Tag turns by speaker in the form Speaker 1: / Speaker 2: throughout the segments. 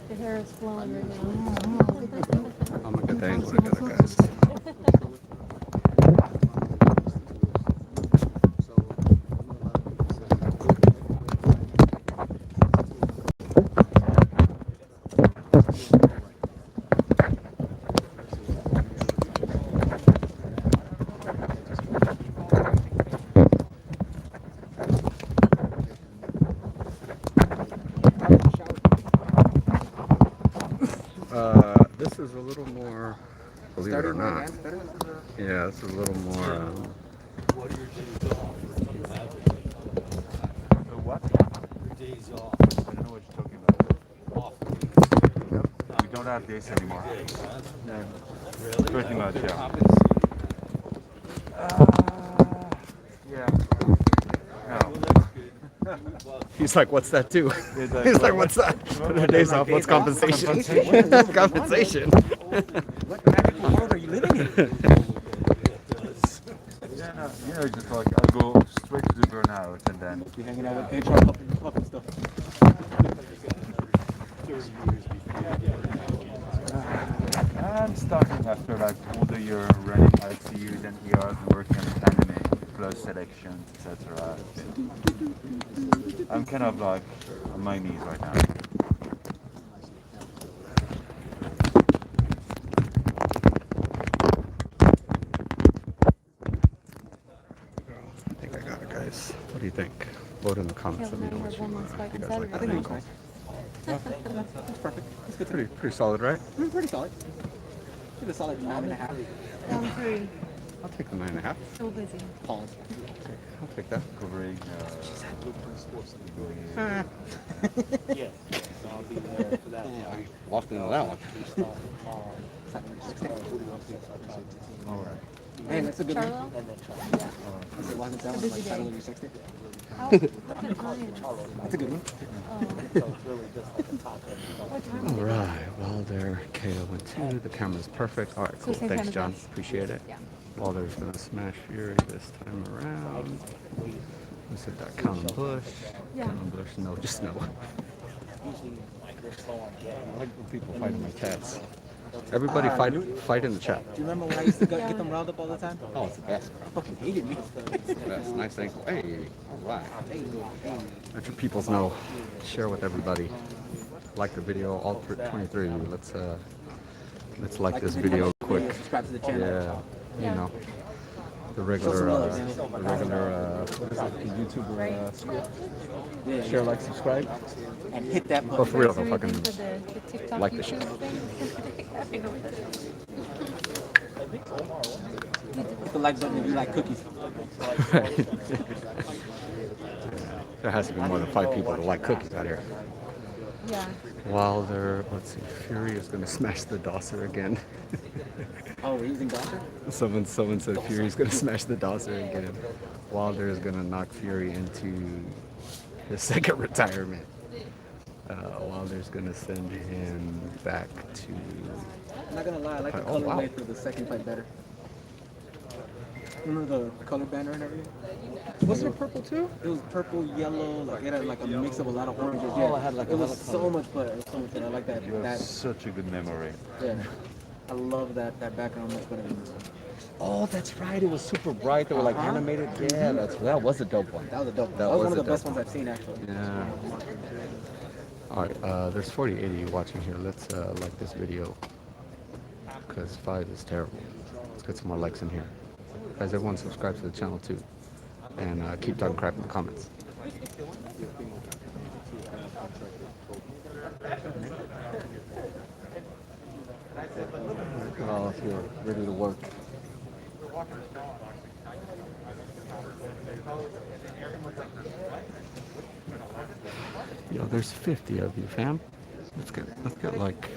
Speaker 1: The hair is flowing right now.
Speaker 2: I'm gonna get the angle together, guys. This is a little more, believe it or not. Yeah, this is a little more.
Speaker 3: What? Days off. I don't know what you're talking about. Off. Yep. We don't have days anymore. No. Pretty much, yeah. Yeah. No.
Speaker 2: He's like, what's that too? He's like, what's that? Their days off. What's compensation? Compensation.
Speaker 4: What magical world are you living in?
Speaker 3: Yeah, just like I'll go straight to the burnout and then.
Speaker 4: Be hanging out with HR puppet stuff.
Speaker 3: I'm starting after like all the year running ICUs and ERs and working on anime, plus selections, etc. I'm kind of like on my knees right now.
Speaker 2: I think I got it, guys. What do you think? Vote in the comments. Let me know what you guys like.
Speaker 4: I think it's nice. That's perfect. That's good.
Speaker 2: Pretty solid, right?
Speaker 4: Pretty solid. Give it a solid 9.5.
Speaker 1: Down 3.
Speaker 2: I'll take the 9.5.
Speaker 1: So busy.
Speaker 4: Pause.
Speaker 2: I'll take that.
Speaker 3: Covering.
Speaker 5: Yeah, so I'll be there for that.
Speaker 2: I walked into that one.
Speaker 3: All right.
Speaker 4: Hey, that's a good one.
Speaker 1: Charlo?
Speaker 4: Why is that one like title of your sex tape?
Speaker 1: Oh, look at mine.
Speaker 4: That's a good one.
Speaker 2: All right. Wilder, KO and 2. The camera's perfect. All right, cool.
Speaker 1: same
Speaker 2: Thanks,
Speaker 1: time as
Speaker 2: John.
Speaker 1: us.
Speaker 2: Appreciate it.
Speaker 1: Yeah.
Speaker 2: Wilder's going to smash Fury this time around. We said that Count Bush.
Speaker 1: Yeah.
Speaker 2: Count Bush, no, just no. I like when people fight in my chats. Everybody fight in the chat.
Speaker 4: Do you remember when I used to get them riled up all the time?
Speaker 2: Oh, it's the best,
Speaker 4: I fucking hated me.
Speaker 2: It's the best. Nice ankle. Hey, all right. Let your peoples know. Share with everybody. Like the video. All 23 of you. Let's like this video quick.
Speaker 4: Subscribe to the channel.
Speaker 2: Yeah, you know. The regular, what is it, YouTuber script. Share, like, subscribe.
Speaker 4: And hit that
Speaker 2: But
Speaker 4: button.
Speaker 2: for real,
Speaker 1: So
Speaker 2: though,
Speaker 1: we
Speaker 2: fucking
Speaker 1: think for the TikTok
Speaker 2: like the shit.
Speaker 1: YouTube thing?
Speaker 4: Hit the like button if you like cookies.
Speaker 2: There has to be more than 5 people to like cookies out here.
Speaker 1: Yeah.
Speaker 2: Wilder, let's see, Fury is going to smash the Dosser again.
Speaker 4: Oh, we're using Doctor?
Speaker 2: Someone said Fury's going to smash the Dosser again. Wilder is going to knock Fury into his second retirement. Wilder's going to send him back to...
Speaker 4: I'm not gonna lie, I like the
Speaker 2: Oh,
Speaker 4: colorway
Speaker 2: wow.
Speaker 4: for the second fight better. Remember the color banner and everything?
Speaker 2: Wasn't it purple too?
Speaker 4: It was purple, yellow, like it had like a mix of a lot of oranges. Yeah,
Speaker 2: I had like
Speaker 4: it was
Speaker 2: another
Speaker 4: so much better. It was so much better. I like that.
Speaker 3: You have
Speaker 4: That
Speaker 3: such a good memory.
Speaker 4: yeah, I love that background much better than this one.
Speaker 2: Oh, that's right. It was super bright. They were like animated. Yeah, that was a dope one.
Speaker 4: That was a dope.
Speaker 2: That
Speaker 4: That was
Speaker 2: was
Speaker 4: one of
Speaker 2: a
Speaker 4: the best
Speaker 2: dope
Speaker 4: ones I've seen actually.
Speaker 2: Yeah. All right. There's 80 watching here. Let's like this video because 5 is terrible. Let's get some more likes in here. Guys, everyone subscribe to the channel too, and keep talking crap in the comments. here, ready to work. Yo, there's 50 of you, fam. Let's get like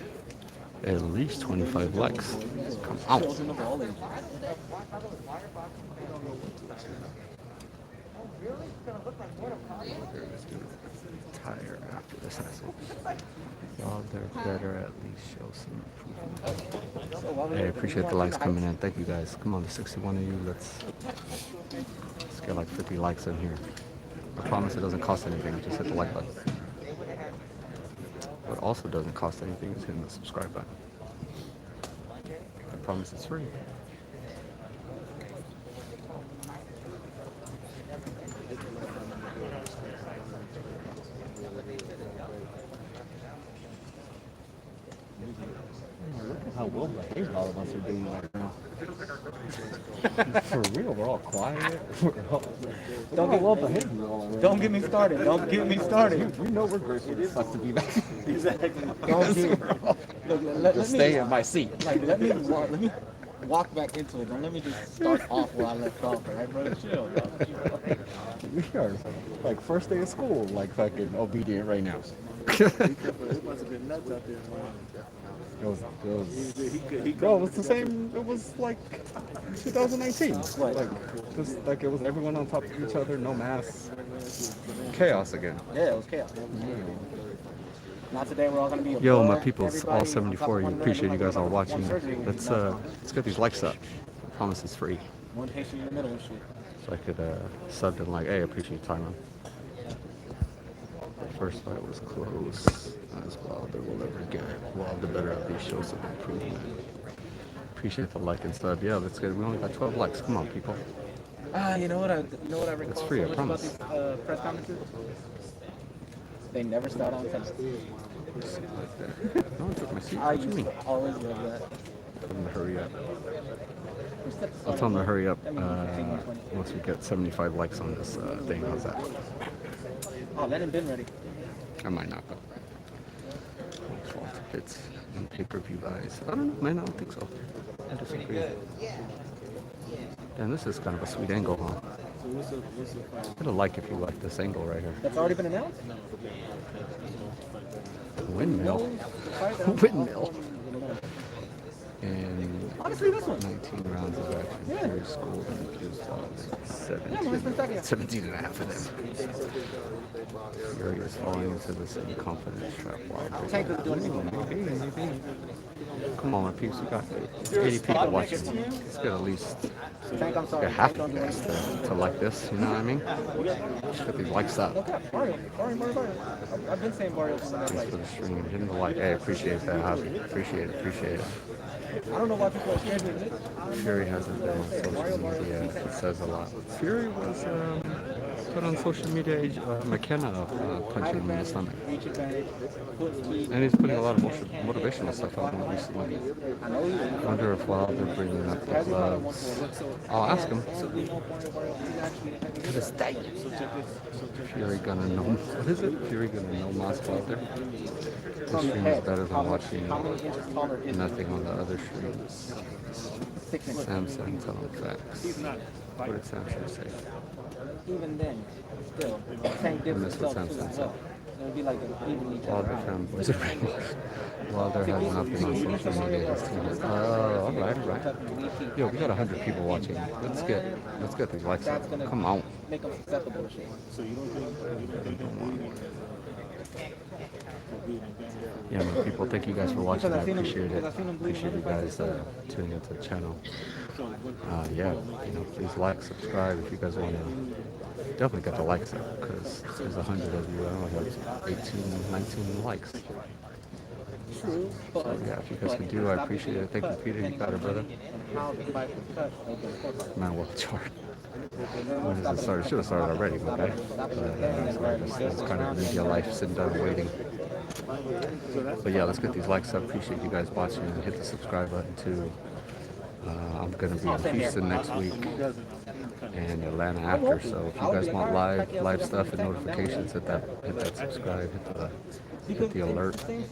Speaker 2: at least 25 likes. Come on.
Speaker 4: Children of all ages.
Speaker 2: Tired after this hassle. Well, they're better at least show some improvement. Hey, appreciate the likes coming in. Thank you guys. Come on, the 61 of you. Let's get like 50 likes in here. I promise it doesn't cost anything. Just hit the like button. What also doesn't cost anything is hitting the subscribe button. I promise it's free. Look at how well behaved all of us are doing right now. For real, we're all quiet.
Speaker 4: Don't get
Speaker 2: well behaved.
Speaker 4: Don't get me started. Don't get me started.
Speaker 2: You know we're grateful it sucks to be back.
Speaker 4: Exactly. Don't do it. Look, let
Speaker 2: Stay
Speaker 4: me,
Speaker 2: in my seat.
Speaker 4: like, let me walk back into it. Don't let me just start off where I left off. All right, brother? Chill, dog.
Speaker 2: We are like first day of school, like fucking obedient right now.
Speaker 5: It must have been nuts out there, man.
Speaker 2: It was the same. It was like 2019. Like it was everyone on top of each other, no masks, chaos again.
Speaker 4: Yeah, it was chaos. Not today. We're all gonna be.
Speaker 2: Yo, my
Speaker 4: apart.
Speaker 2: people's all
Speaker 4: Everybody
Speaker 2: 74.
Speaker 4: on
Speaker 2: You
Speaker 4: top of
Speaker 2: appreciate you
Speaker 4: one
Speaker 2: guys all
Speaker 4: another.
Speaker 2: watching.
Speaker 4: One surgery.
Speaker 2: Let's get these likes up. I promise it's free.
Speaker 4: One patient in the middle and shit.
Speaker 2: So I could sub them like, hey, I appreciate your time, man. The first fight was close. As Wilder will ever get. Wilder better at least show some improvement. Appreciate the like and sub. Yeah, let's get. We only got 12 likes. Come on, people.
Speaker 4: You know what I recall
Speaker 2: It's free, I
Speaker 4: so much
Speaker 2: promise.
Speaker 4: about these press conferences? They never start on time.
Speaker 2: No, I took my seat.
Speaker 4: I
Speaker 2: What you
Speaker 4: used
Speaker 2: mean?
Speaker 4: to always love that.
Speaker 2: Tell them to hurry up.
Speaker 4: We set the
Speaker 2: I'll
Speaker 4: start
Speaker 2: tell them to
Speaker 4: at
Speaker 2: hurry up
Speaker 4: that means we can take 120.
Speaker 2: once we get 75 likes on this thing. How's that?
Speaker 4: Oh, let him been ready.
Speaker 2: I might not, but it's in pay-per-view buys. I don't know, man. I don't think so. I disagree. And this is kind of a sweet angle, huh? Hit a like if you like this angle right here.
Speaker 4: That's already been announced?
Speaker 2: Windmill. Windmill. And
Speaker 4: Honestly, this one.
Speaker 2: 19 rounds of action.
Speaker 4: Yeah.
Speaker 2: Fury schooled and accused of 17,
Speaker 4: Yeah, Maurice Bentucky.
Speaker 2: 17 and a half of them. Fury is falling into the same confidence trap while
Speaker 4: Tank doesn't do anything.
Speaker 2: maybe. Come on, my peeps. We got 80 people watching. Let's get at least
Speaker 4: Tank, I'm sorry.
Speaker 2: get half
Speaker 4: Tank,
Speaker 2: of
Speaker 4: don't
Speaker 2: you
Speaker 4: do
Speaker 2: guys
Speaker 4: anything.
Speaker 2: to like this. You know what I mean? Just get these likes up.
Speaker 4: Okay, Mario. I've been saying Mario from that,
Speaker 2: Thanks
Speaker 4: like,
Speaker 2: for the stream. Hitting the like. Hey, appreciate that, Javi. Appreciate it.
Speaker 4: I don't know why people are scared of it.
Speaker 2: Fury hasn't been on social media. It says a lot. Fury was put on social media. McKenna punching him in the stomach.
Speaker 4: Reach advantage, foot speed.
Speaker 2: And he's putting a lot of motivational stuff out more recently.
Speaker 4: I know he is.
Speaker 2: I wonder if while they're bringing up the gloves, I'll ask him.
Speaker 4: So we know Mario is actually a heavy
Speaker 2: To this day. Fury gonna know. What is it? Fury gonna know Moss Wilder. This stream is better than watching
Speaker 4: How many inches taller is he?
Speaker 2: nothing on the other streams.
Speaker 4: 6 inches.
Speaker 2: Samson telling facts. What did Samson say?
Speaker 4: Even then, still, Tank dips
Speaker 2: miss what
Speaker 4: himself too
Speaker 2: Samson
Speaker 4: as
Speaker 2: said.
Speaker 4: well. It would be like even each
Speaker 2: Wilder
Speaker 4: other out.
Speaker 2: fanboys are brainwashed. Wilder has not been on social media. His team is. Oh, alright. Yo, we got 100 people watching. Let's get these likes up.
Speaker 4: That's gonna
Speaker 2: Come on.
Speaker 4: make them susceptible to shit.
Speaker 5: So you don't think
Speaker 2: Yeah, man, people, thank you guys for watching. I
Speaker 4: Because I've seen him-
Speaker 2: appreciate it.
Speaker 4: because I've seen him bleed
Speaker 2: Appreciate you
Speaker 4: money
Speaker 2: guys tuning into the channel. Yeah, please like, subscribe if you guys want to. Definitely get the likes up because there's 100 of you. I only have 18, 19 likes.
Speaker 4: True, but
Speaker 2: So yeah, if you guys could do, I appreciate it. Thank you, Peter. You got it, brother.
Speaker 4: how the fight was cut, like the scorecard.
Speaker 2: Man, well, chart. When does it start? It should have started already, okay? But it's kind of media life, sitting down and waiting. But yeah, let's get these likes up. Appreciate you guys watching and hit the subscribe button too. I'm gonna be in Houston next week. and Atlanta after. So if you guys want live stuff and notifications, hit that subscribe, hit the alert, hit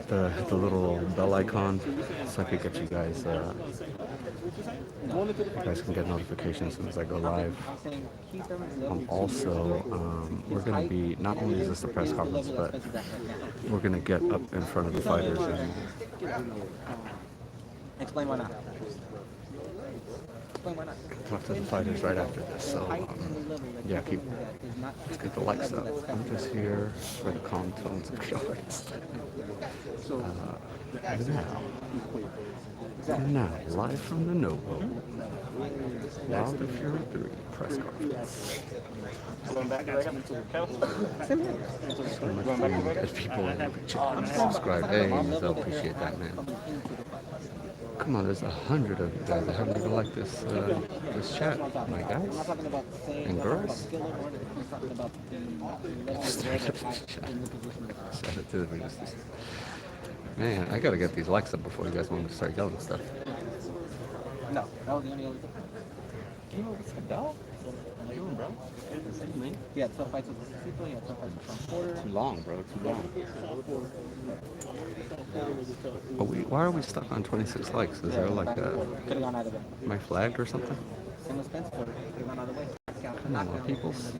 Speaker 2: the little bell icon, so I can get you guys. You guys can get notifications as soon as I go live. Also, we're going to be, not only is this a press conference, but we're going to get up in front of the fighters and
Speaker 4: Explain why not. Explain why not.
Speaker 2: talk to the fighters right after this. So, yeah, let's get the likes up. I'm just here for the calm tones of the arts. And now, live from the Novo, Wilder Fury 3 press conference.
Speaker 5: Going back right up to the council.
Speaker 2: So much if people subscribe, hey, they'll appreciate that, man. Come on, there's 100 of you guys that haven't even liked this chat, my guys and girls. Shout out to the ministers. Man, I gotta get these likes up before you guys want me to start yelling stuff.
Speaker 4: No, that was the only other thing.
Speaker 5: You know what's up, dog? How you doing, bro?
Speaker 4: Yeah, 12 fights with the people, yeah, 12 fights with Trump Porter.
Speaker 2: Too long, bro, too long. Why are we stuck on 26 likes? Is there like a...
Speaker 4: Could have gone either way.
Speaker 2: Am I flagged or something?
Speaker 4: Same with Spence Porter. Could have gone either way.
Speaker 2: Come on, peoples.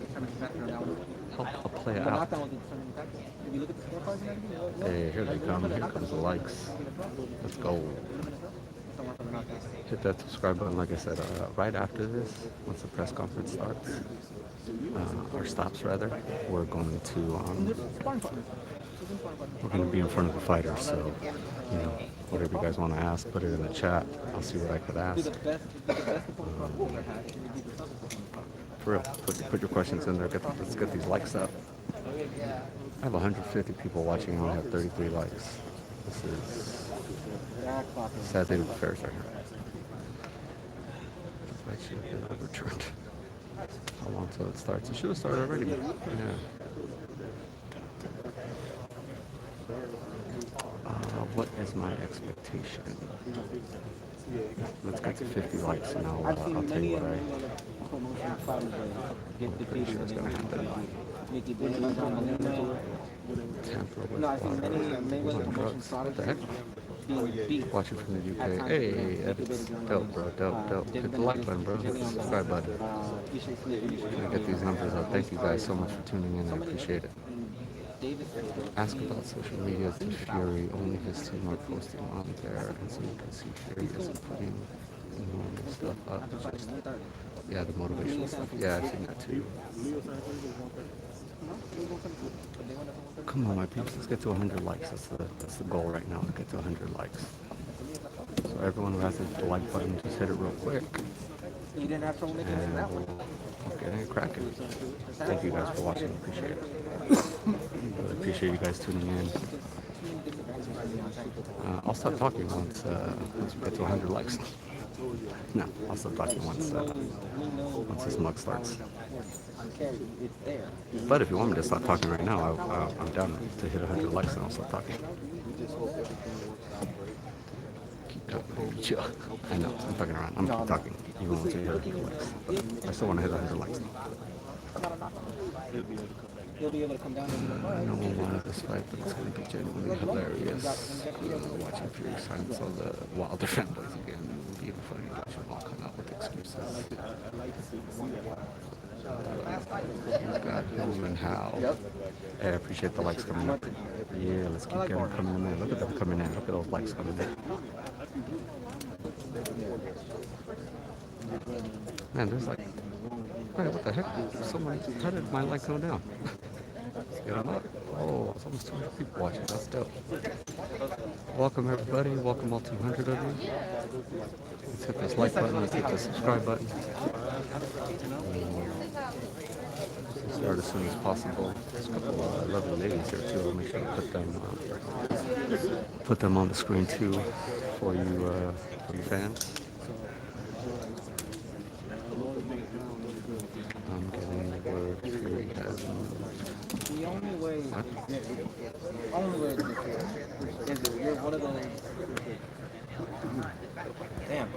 Speaker 2: Help play it
Speaker 4: The
Speaker 2: out.
Speaker 4: knockdown was the determining factor. If you look at the scorecards and everything,
Speaker 2: Hey, here they come. Here comes the likes. Let's go. Hit that subscribe button, like I said, right after this, once the press conference starts, or stops rather, we're going to be in front of the fighters. So, you know, whatever you guys want to ask, put it in the chat. I'll see what I could ask. For real, put your questions in there. Let's get these likes up. I have 150 people watching. I only have 33 likes. This is sad state of affairs right here. Fight should have been overturned. How long till it starts? It should have started already. Yeah. What is my expectation? Let's get to 50 likes and I'll tell you what I'm pretty sure it's going to happen. Tamper with drugs. What the heck? Watching from the UK. Hey, edits. Dope, bro. Dope. Hit the like button, bro. Hit the subscribe button. Gonna get these numbers up. Thank you guys so much for tuning in. I appreciate it. Ask about social media to Fury. Only his team are posting on there, and so you can see Fury isn't putting normal stuff up. Just, yeah, the motivational stuff. Yeah, I've seen that too. Come on, my peeps. Let's get to 100 likes. That's the goal right now. To get to 100 likes. So everyone who hasn't hit the like button, just hit it real quick.
Speaker 4: You didn't have trouble making it that one.
Speaker 2: We'll get it cracking. Thank you guys for watching. Appreciate it. Really appreciate you guys tuning in. I'll stop talking once we get to 100 likes. No, I'll stop talking once this mug starts. But if you want me to stop talking right now, I'm down to hit 100 likes and I'll stop talking. Keep talking. Chill. I know, I'm fucking around. I'm keep talking, even once you hit 100 likes. But I still want to hit 100 likes.
Speaker 4: He'll be able to come down and
Speaker 2: No one wanted this fight, but it's going to be genuinely hilarious. Watching Fury silence all the Wilder fanboys again. It'll be even funny to watch them all come out with excuses. God, who and how. Hey, I appreciate the likes coming up. Yeah, let's keep getting them coming in. Look at them coming in. Look at those likes coming in. Man, there's like... Wait, what the heck? Someone, how did my like go down? Let's get them up. Oh, it's almost 200 people watching. That's dope. Welcome everybody. Welcome all 200 of you. Let's hit this like button. Let's hit the subscribe button. Start as soon as possible. There's a couple of lovely ladies here too. I'll make sure to put them on the screen too for you fans. I'm getting the word Fury has
Speaker 4: the only way is that you're one of those. Damn,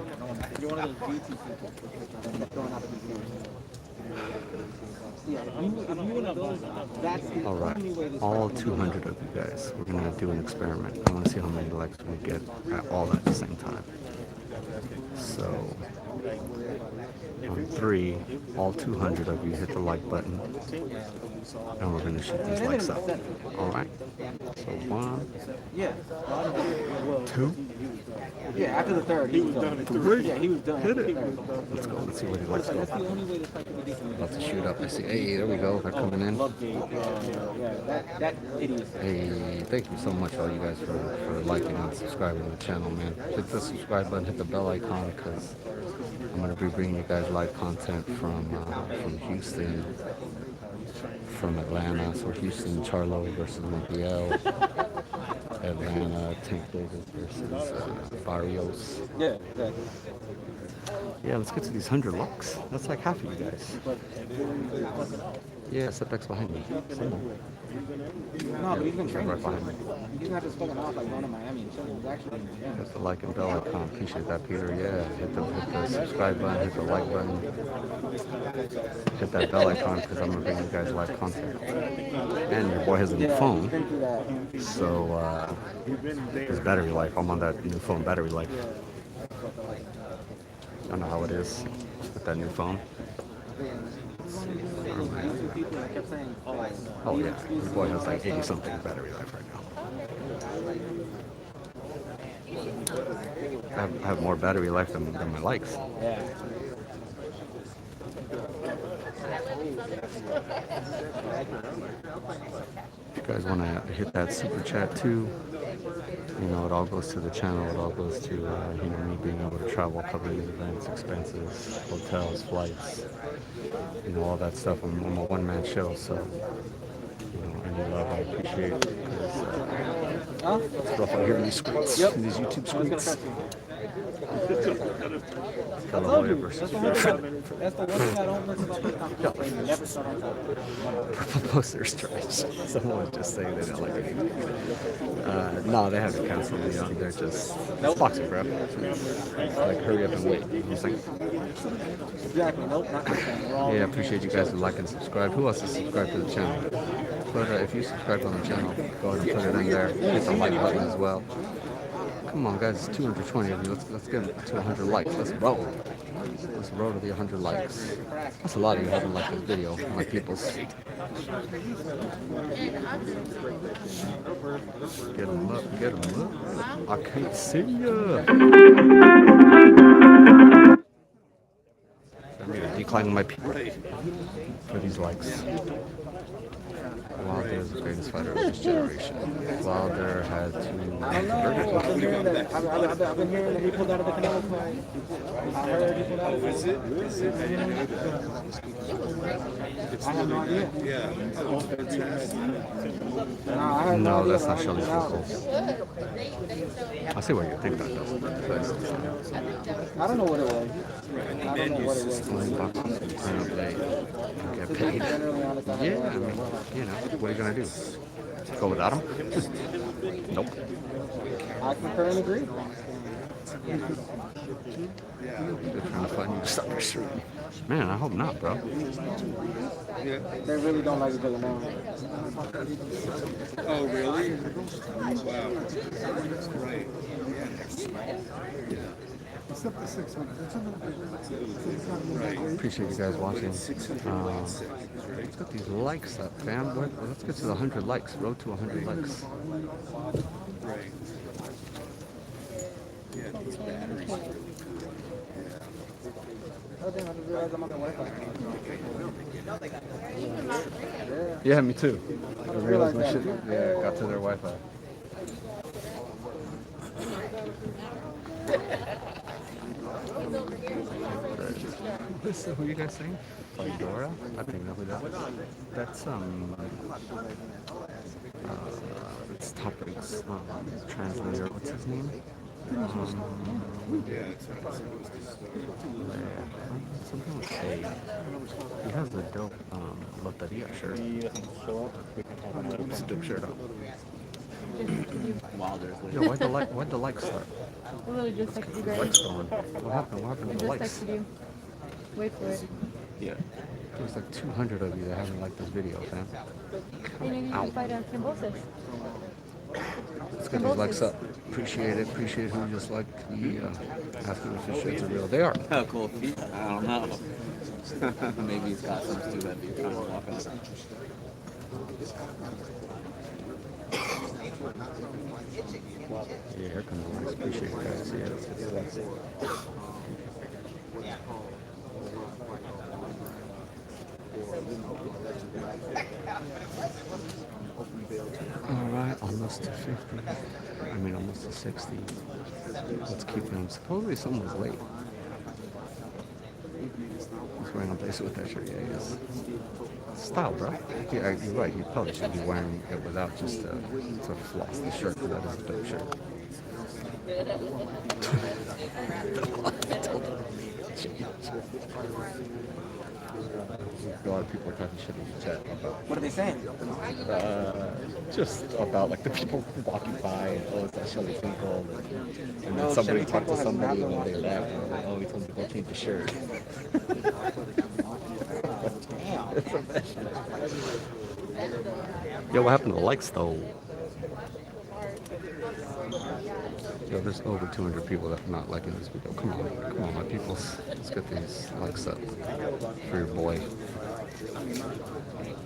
Speaker 4: you're one of those beauty people Yeah, if you one of those, that's the
Speaker 2: All right,
Speaker 4: only way this
Speaker 2: all 200 of you guys, we're gonna do an experiment. I want to see how many likes we get all at the same time. So, on 3, all 200 of you hit the like button, and we're gonna shoot these likes up. All right. So 1,
Speaker 4: Yeah.
Speaker 2: 2,
Speaker 4: Yeah, after the third, he was done.
Speaker 2: 3.
Speaker 4: Yeah, he was done.
Speaker 2: Hit it. Let's go. Let's see where the likes go.
Speaker 4: That's the only way this fight can be decent.
Speaker 2: About to shoot up. I see. Hey, there we go. They're coming in.
Speaker 4: Yeah, that idiot.
Speaker 2: Hey, thank you so much, all you guys, for liking and subscribing to the channel, man. Hit the subscribe button, hit the bell icon, because I'm going to be bringing you guys live content from Houston, from Atlanta. So Houston, Charlo versus Miguel. Atlanta, Tank Davis versus Barrios.
Speaker 4: Yeah, exactly.
Speaker 2: Yeah, let's get to these 100 likes. That's like half of you guys. Yeah, setbacks behind me. Someone.
Speaker 4: No, but he's been training.
Speaker 2: Right behind me.
Speaker 4: He's not just fucking off like going to Miami and chilling. He's actually in the gym.
Speaker 2: Hit the like and bell icon. Appreciate that, Peter. Yeah, hit the subscribe button, hit the like button, hit that bell icon, because I'm gonna bring you guys live content. And your boy has a new phone, so his battery life. I'm on that new phone battery life. I don't know how it is with that new phone. Oh yeah, your boy has like 80 something battery life right now. I have more battery life than my likes.
Speaker 4: Yeah.
Speaker 2: If you guys want to hit that super chat too, you know, it all goes to the channel. It all goes to me being able to travel, covering the events, expenses, hotels, flights, all that stuff. I'm a one-man show, so any love I appreciate, because it's rough out here in these streets, in these YouTube streets. California versus
Speaker 4: That's the one thing I don't listen about this conversation. Never start on top.
Speaker 2: Purple posters trash. Someone was just saying they didn't like it. No, they haven't canceled me on. They're just it's boxing, bro. Like hurry up and wait. You know what I'm saying?
Speaker 4: Exactly. Nope, not this thing.
Speaker 2: Yeah, I appreciate you guys who like and subscribe. Who else is subscribed to the channel? But if you subscribe on the channel, go ahead and put it in there. Hit the like button as well. Come on, guys, it's 220 of you. Let's get to 100 likes. Let's roll. Let's roll to the 100 likes. That's a lot of you haven't liked this video, my peoples. Get them up, get them up. I can't see ya. I need to decline my people for these likes. Wilder is the greatest fighter of this generation. Wilder had to...
Speaker 4: I've been hearing that he pulled out of the Canelo fight. I heard he pulled out of it. I have no idea.
Speaker 2: No, that's not Shelly Foucault. I see what you're thinking about, though.
Speaker 4: I don't know what it was. I don't know what it was.
Speaker 2: Get paid. Yeah, I mean, what are you gonna do? Go without him? Nope.
Speaker 4: I concur and agree.
Speaker 2: They're trying to find you to stop your stream. Man, I hope not, bro.
Speaker 4: They really don't like each other now.
Speaker 3: Oh, really? Wow. Right.
Speaker 2: Appreciate you guys watching. Let's get these likes up, fam. Let's get to the 100 likes. Road to 100 likes.
Speaker 3: Right. Yeah, these batteries.
Speaker 2: Yeah, me too. I realized my shit. Yeah, got to their Wi-Fi. Who are you guys saying? Pandora? I think know who that is. That's it's topics translator. What's his name? Something with A. He has a dope Loteria shirt. It's a dope shirt on. Yo, why'd the likes start?
Speaker 1: I literally just texted you guys.
Speaker 2: Likes going. What happened? What happened
Speaker 1: I
Speaker 2: to the
Speaker 1: just
Speaker 2: likes?
Speaker 1: texted you. Wait for it.
Speaker 2: Yeah. There's like 200 of you that haven't liked this video, fam.
Speaker 1: You know, you
Speaker 2: Ow.
Speaker 1: can fight on Cambosis.
Speaker 2: Let's get these likes up. Appreciate it. Appreciate who just liked the asking if his shirts are real. They are.
Speaker 5: How cool feet? I don't know. Maybe he's got some too that be trying to walk on.
Speaker 2: Yeah, here comes the likes. Appreciate it, guys. Yeah, let's get the likes. Alright, almost to 50. I mean, almost to 60. Let's keep them. Supposedly someone's late. He's wearing a blazer with that shirt. Yeah, he is. Style, bro. Yeah, you're right. You probably should be wearing it without just to floss the shirt, because that is a dope shirt. A lot of people are talking shit in the chat about
Speaker 4: What are they saying?
Speaker 2: just about like the people walking by and oh, it's that Shelly Tinkle, and
Speaker 4: No,
Speaker 2: then somebody
Speaker 4: Shelly
Speaker 2: talked to
Speaker 4: Tinkle has
Speaker 2: somebody
Speaker 4: not
Speaker 2: and
Speaker 4: been
Speaker 2: they
Speaker 4: watching
Speaker 2: laughed and they're like, oh, he told me to go change the shirt. Yo, what happened to the likes though? Yo, there's over 200 people that are not liking this video. Come on, my peoples. Let's get these likes up for your boy.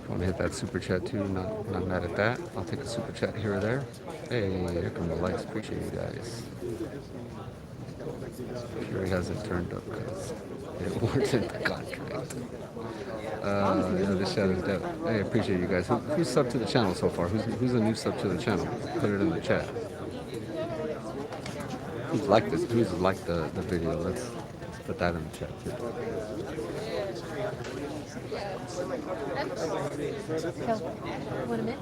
Speaker 2: Want to hit that super chat too? Not mad at that. I'll take a super chat here or there. Hey, here come the likes. Appreciate you guys. Fury hasn't turned up because it warranted the contract. Yeah, this chat is dead. Hey, appreciate you guys. Who's subbed to the channel so far? Who's a new sub to the channel? Put it in the chat. Who's liked this? Who's liked the video? Let's put that in the chat too.
Speaker 1: Want a minute?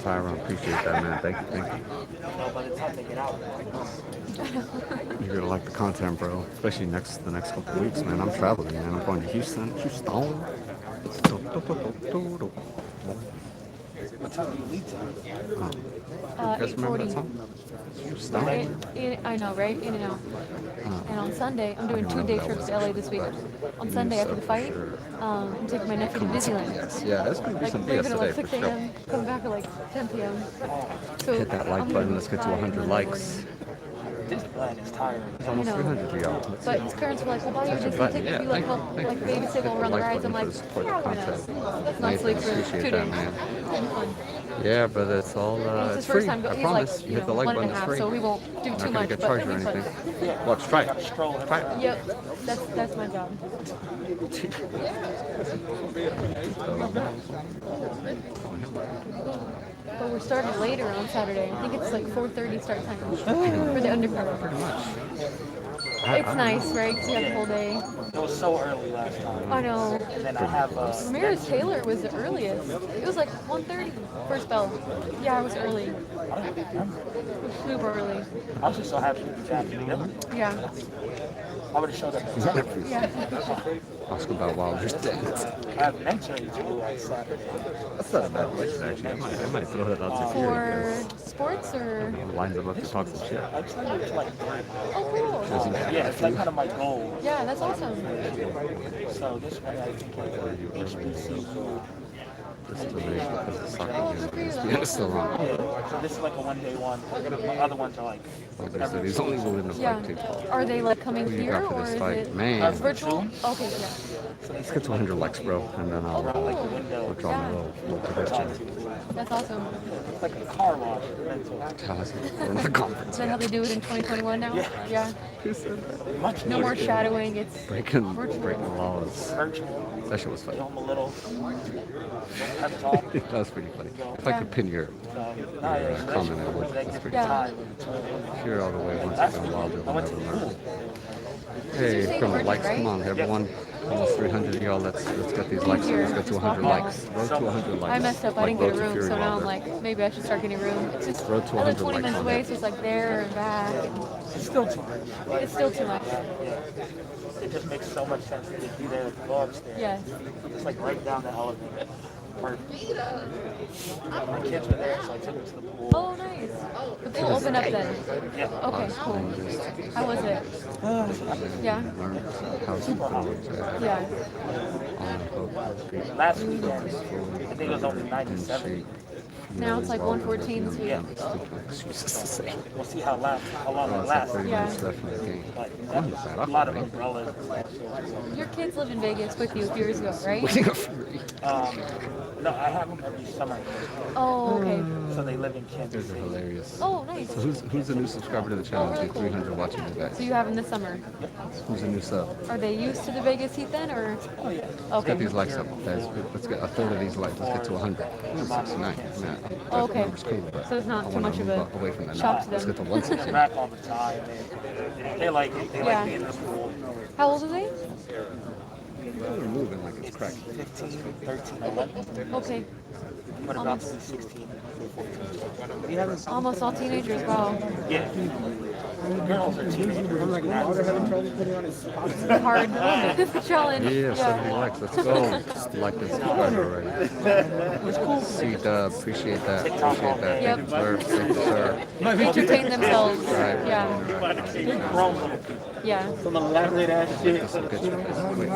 Speaker 2: Arum, appreciate that, man. Thank you.
Speaker 4: By the time they get out,
Speaker 2: You're gonna like the content, bro. Especially the next couple of weeks, man. I'm traveling, man. I'm going to Houston.
Speaker 4: what time do you leave to?
Speaker 2: You guys remember that
Speaker 1: 8:40.
Speaker 2: song? Houston.
Speaker 1: I know, right? In and out. And on Sunday, I'm doing 2-day trips to LA this week. On Sunday after the fight, I'm taking my nephew to Disneyland.
Speaker 2: Yeah, there's gonna be
Speaker 1: Like,
Speaker 2: some
Speaker 1: we're
Speaker 2: BS
Speaker 1: gonna
Speaker 2: today
Speaker 1: like
Speaker 2: for
Speaker 1: 6
Speaker 2: sure.
Speaker 1: a.m., come back at like 10 p.m. So
Speaker 2: Hit that like
Speaker 1: I'm
Speaker 2: button.
Speaker 1: gonna
Speaker 2: Let's get to
Speaker 1: fly
Speaker 2: 100
Speaker 1: and
Speaker 2: likes.
Speaker 4: Disneyland is tired.
Speaker 2: It's almost
Speaker 1: know.
Speaker 2: 300 for y'all. Let's
Speaker 1: But
Speaker 2: see.
Speaker 1: his parents were like, well, buy your Disney
Speaker 2: button.
Speaker 1: ticket.
Speaker 2: Yeah,
Speaker 1: You like
Speaker 2: thank
Speaker 1: help
Speaker 2: you.
Speaker 1: like babysit while we're on the
Speaker 2: Like
Speaker 1: rides. I'm
Speaker 2: button
Speaker 1: like,
Speaker 2: for the support
Speaker 1: yeah,
Speaker 2: the
Speaker 1: why not?
Speaker 2: content.
Speaker 1: Let's not sleep for
Speaker 2: Appreciate
Speaker 1: 2
Speaker 2: that,
Speaker 1: days.
Speaker 2: man.
Speaker 1: It'll be fun.
Speaker 2: Yeah, but it's all
Speaker 1: It's
Speaker 2: it's
Speaker 1: his
Speaker 2: free.
Speaker 1: first time.
Speaker 2: I
Speaker 1: He's like,
Speaker 2: promise. You
Speaker 1: you
Speaker 2: hit the
Speaker 1: know,
Speaker 2: like
Speaker 1: 1
Speaker 2: button.
Speaker 1: and a
Speaker 2: It's
Speaker 1: half,
Speaker 2: free.
Speaker 1: so we won't do
Speaker 2: Not
Speaker 1: too
Speaker 2: gonna
Speaker 1: much,
Speaker 2: get
Speaker 1: but
Speaker 2: charged
Speaker 1: it'll
Speaker 2: or
Speaker 1: be fun.
Speaker 2: anything. Watch, try it. Try it.
Speaker 1: Yep, that's my job. But we're starting later on Saturday. I think it's like 4:30 start time for the undercard.
Speaker 2: Pretty much.
Speaker 1: It's nice, right? 'Cause you have the whole day.
Speaker 4: It was so early last time.
Speaker 1: I know.
Speaker 4: And then I have
Speaker 1: Ramirez Taylor was the earliest. It was like 1:30 first bell. Yeah, it was early. Super early.
Speaker 4: I was just so happy to be back in Denver.
Speaker 1: Yeah.
Speaker 4: I would have showed up at 10.
Speaker 1: Yeah.
Speaker 2: Ask about Wilder's dance.
Speaker 4: I have mentoring to do on Saturday.
Speaker 2: That's not a bad question, actually. I might throw that out to
Speaker 1: For
Speaker 2: Fury.
Speaker 1: sports or?
Speaker 2: Lines him up to talk some shit.
Speaker 4: I'm trying to like 3.
Speaker 1: Oh, cool.
Speaker 4: Yeah, it's like kind of my goal.
Speaker 1: Yeah, that's awesome.
Speaker 4: So this one I think like HBCU.
Speaker 2: This is the video because the soccer
Speaker 1: Oh,
Speaker 2: game
Speaker 1: good for you.
Speaker 2: is it's still on.
Speaker 4: Yeah, so this is like a 1-day one. The other ones are like
Speaker 2: Like I said, he's only willing to
Speaker 1: Yeah.
Speaker 2: fight TikTok.
Speaker 1: Are they like coming
Speaker 2: Who you
Speaker 1: here
Speaker 2: got for
Speaker 1: or
Speaker 2: this
Speaker 1: is
Speaker 2: fight?
Speaker 1: it
Speaker 2: Man.
Speaker 1: virtual? Okay, yeah.
Speaker 2: Let's get to 100 likes, bro, and then I'll we'll draw a little prediction.
Speaker 1: That's awesome.
Speaker 4: it's like a car wash. Mental.
Speaker 2: Tell us we're in the conference.
Speaker 1: Is that how they do it in 2021 now? Yeah.
Speaker 4: Much
Speaker 1: No more shadowing. It's
Speaker 2: Breaking
Speaker 1: virtual.
Speaker 2: laws.
Speaker 4: virtual.
Speaker 2: That shit was
Speaker 4: Give
Speaker 2: funny.
Speaker 4: them a little pep talk.
Speaker 2: That was pretty funny. If I could pin your comment, I would. That's pretty
Speaker 1: Yeah.
Speaker 2: Here all the way once again, Wilder will never learn. Hey, from the likes, come on, everyone. Almost 300 of y'all. Let's get these likes. Let's get to 100 likes. Road to 100 likes.
Speaker 1: I messed up. I
Speaker 2: Like
Speaker 1: didn't get a
Speaker 2: Road to
Speaker 1: room,
Speaker 2: Fury
Speaker 1: so now I'm
Speaker 2: Wilder.
Speaker 1: like, maybe I should start getting a room. It's just
Speaker 2: Road to
Speaker 1: I live
Speaker 2: 100
Speaker 1: 20
Speaker 2: likes
Speaker 1: minutes
Speaker 2: on
Speaker 1: away,
Speaker 2: that.
Speaker 1: so it's like there and back.
Speaker 4: It's still too much.
Speaker 1: It's still too much.
Speaker 4: It just makes so much sense to be there to go upstairs.
Speaker 1: Yes.
Speaker 4: It's like right down the elevator. Perfect. My kids were there, so I took them to the pool.
Speaker 1: Oh, nice. The pool opened up then.
Speaker 4: Yeah.
Speaker 1: Okay, cool. How was it? Yeah.
Speaker 2: Learn how to build
Speaker 1: Yeah.
Speaker 2: on hook.
Speaker 4: Last weekend, I think it was only 97.
Speaker 1: Now it's like 114. So
Speaker 4: Yeah.
Speaker 2: Excuses to say.
Speaker 4: We'll see how long
Speaker 2: Oh,
Speaker 4: it
Speaker 2: it's like
Speaker 4: lasts.
Speaker 2: 30
Speaker 1: Yeah.
Speaker 2: minutes left in the game.
Speaker 4: Like,
Speaker 2: One is that
Speaker 4: a
Speaker 2: off
Speaker 4: lot of
Speaker 2: the
Speaker 4: umbrellas.
Speaker 1: your kids lived in Vegas with you a few years ago, right?
Speaker 4: No, I have them every summer.
Speaker 1: Oh, okay.
Speaker 4: So they live in Kansas
Speaker 2: Those are
Speaker 4: City.
Speaker 2: hilarious.
Speaker 1: Oh, nice.
Speaker 2: So who's the new subscriber to the channel?
Speaker 1: really
Speaker 2: Get
Speaker 1: cool.
Speaker 2: 300 watching you guys.
Speaker 1: So you have them this summer.
Speaker 2: Who's the new sub?
Speaker 1: Are they used to the Vegas heat then, or?
Speaker 4: Oh, yeah.
Speaker 2: Let's get
Speaker 1: Okay.
Speaker 2: these likes up, guys. Let's get a third of these likes. Let's get to 100. 69. Man,
Speaker 1: Oh, okay.
Speaker 2: number's cool, but
Speaker 1: So it's not
Speaker 2: I
Speaker 1: too
Speaker 2: wanna
Speaker 1: much of
Speaker 2: move
Speaker 1: a
Speaker 2: up away from that
Speaker 1: shock
Speaker 2: number.
Speaker 1: to
Speaker 2: Let's
Speaker 1: them.
Speaker 2: get to
Speaker 4: They
Speaker 2: 160.
Speaker 4: rack all the time. They like it. They
Speaker 1: Yeah.
Speaker 4: like being in the pool.
Speaker 1: How old are they?
Speaker 2: They're moving like it's cracked.
Speaker 4: 15, 13, 11.
Speaker 1: Okay.
Speaker 4: But about to be 16, 14.
Speaker 1: Almost all teenagers. Wow.
Speaker 4: Yeah. Girls are teenagers.
Speaker 1: Hard challenge.
Speaker 2: Yeah, 70 likes. Let's go. Like and subscribe already. C-Dub, appreciate that. Appreciate that.
Speaker 1: Yep.
Speaker 2: Thank you, sir. Thank you, sir.
Speaker 1: Entertain themselves.
Speaker 2: Right.
Speaker 1: Yeah.
Speaker 4: Grown.
Speaker 1: Yeah.
Speaker 4: Some elaborate ass shit.
Speaker 2: This will get you guys quick.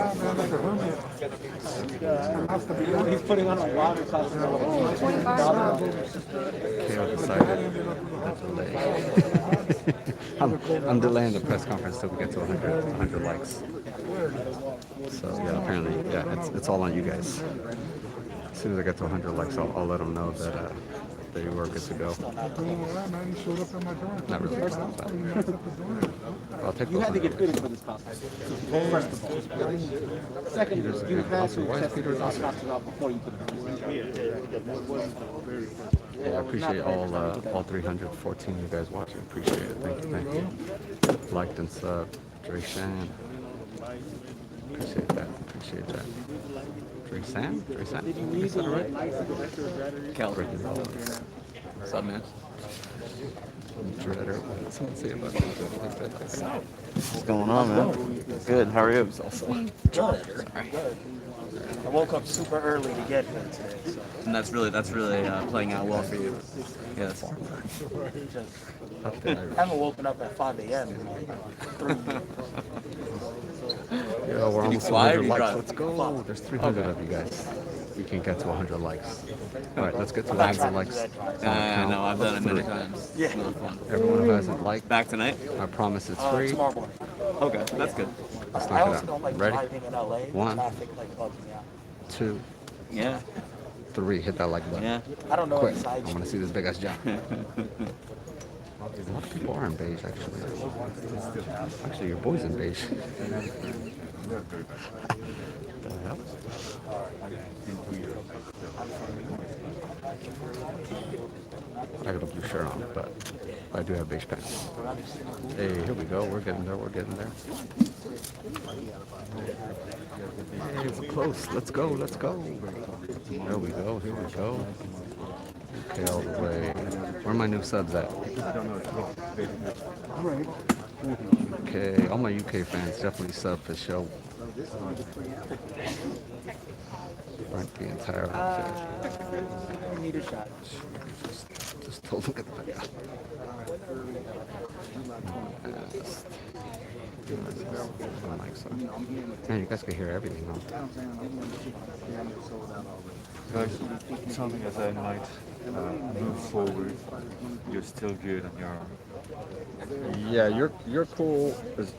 Speaker 4: He's putting on a water costume.
Speaker 1: Oh, 25. Wow.
Speaker 2: KO decided to delay. I'm delaying the press conference till we get to 100 likes. So yeah, apparently, yeah, it's all on you guys. As soon as I get to 100 likes, I'll let them know that they were good to go. Not really, but I'll take
Speaker 4: You
Speaker 2: those
Speaker 4: had to get
Speaker 2: 100
Speaker 4: fitted
Speaker 2: likes.
Speaker 4: for this costume. First of all. Second,
Speaker 2: Peter's
Speaker 4: you
Speaker 2: a
Speaker 4: had
Speaker 2: awesome.
Speaker 4: to
Speaker 2: Why is
Speaker 4: test
Speaker 2: Peter
Speaker 4: the
Speaker 2: awesome?
Speaker 4: costume out before you put it on.
Speaker 2: I appreciate all 314 you guys watching. Appreciate it. Thank you. Liked and subbed. Dre Shan. Appreciate that. Appreciate that. Dre San? Dre San? Did you say that right?
Speaker 5: Cal. What's up, man?
Speaker 2: Dreader. What did someone say about that?
Speaker 5: What's going on, man? Good. How are you?
Speaker 4: I woke up super early to get here today. So
Speaker 5: And that's really playing out well for you. Yes.
Speaker 4: I haven't woken up at 5 a.m. in like 3 years.
Speaker 2: Yeah, we're almost to
Speaker 5: fly or
Speaker 2: 100
Speaker 5: do you
Speaker 2: likes.
Speaker 5: drive?
Speaker 2: Let's go. There's 300 of you guys. We can get to 100 likes. All right, let's get to 100 likes.
Speaker 5: No, I've done it many times.
Speaker 4: Yeah.
Speaker 5: It's really fun.
Speaker 2: Everyone who hasn't liked,
Speaker 5: Back tonight?
Speaker 2: I promise it's free.
Speaker 4: Tomorrow morning.
Speaker 5: Okay, that's good.
Speaker 2: Let's
Speaker 4: I
Speaker 2: knock it
Speaker 4: also
Speaker 2: out.
Speaker 4: don't like
Speaker 2: Ready?
Speaker 4: driving in LA.
Speaker 2: One.
Speaker 4: Traffic like bugs me out.
Speaker 2: 2,
Speaker 5: Yeah.
Speaker 2: 3. Hit that like button.
Speaker 5: Yeah.
Speaker 4: I don't know
Speaker 2: Quick.
Speaker 4: what
Speaker 2: I
Speaker 4: side
Speaker 2: want to see this big ass jump. A lot of people are in beige, actually. Actually, your boy's in beige. The hell? I got a blue shirt on, but I do have beige pants. Hey, here we go. We're getting there. We're getting there. Hey, we're close. Let's go. Let's go. Here we go. Here we go. Okay, all the way. Where are my new subs at? Okay, all my UK fans definitely sub for show. Right, the entire outfit.
Speaker 4: I need a shot.
Speaker 2: Just don't look at the video. Man, you guys can hear everything, huh?
Speaker 3: Guys, something as I might move forward, you're still good on your
Speaker 2: Yeah, you're cool. Is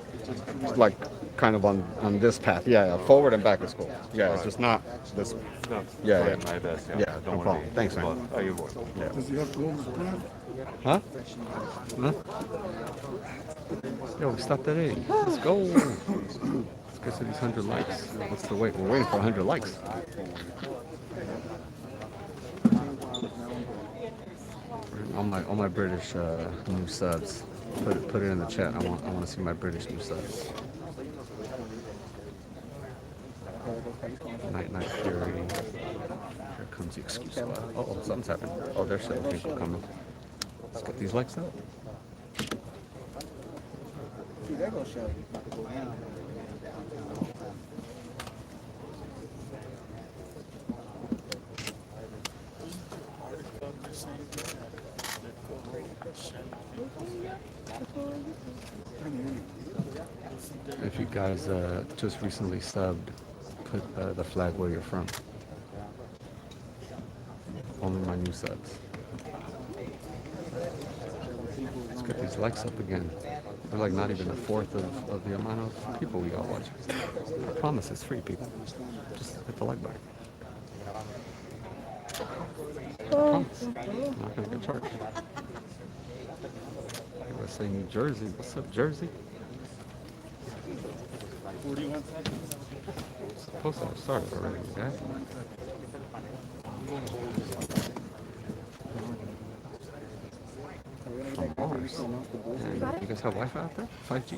Speaker 2: like kind of on this path. Yeah, forward and back is cool. Yeah, it's just not this.
Speaker 3: no,
Speaker 2: Yeah,
Speaker 3: trying
Speaker 2: yeah.
Speaker 3: my best.
Speaker 2: Yeah,
Speaker 3: I don't
Speaker 2: no
Speaker 3: want
Speaker 2: problem.
Speaker 3: to be,
Speaker 2: Thanks, man.
Speaker 3: But, you work.
Speaker 2: Yeah.
Speaker 6: Does he have gold spread?
Speaker 2: Huh? Huh? Yo, we stopped at 80. Let's go. Let's get to these 100 likes. What's the wait? We're waiting for 100 likes. All my British new subs. Put it in the chat. I want to see my British new subs. Night Fury. Here comes the excuse squad. Oh, something's happening. Oh, there's 7 people coming. Let's get these likes up.
Speaker 4: See, they're gonna show you.
Speaker 2: If you guys just recently subbed, put the flag where you're from. Only my new subs. Let's get these likes up again. They're like not even a fourth of the amount of people we got watching. I promise it's free, people. Just hit the like button. I promise. I'm not gonna get charged. Let's say New Jersey. What's up, Jersey?
Speaker 4: 41 seconds.
Speaker 2: Supposed to have started already, guys. From Mars. And you guys have Wi-Fi out there? 5G?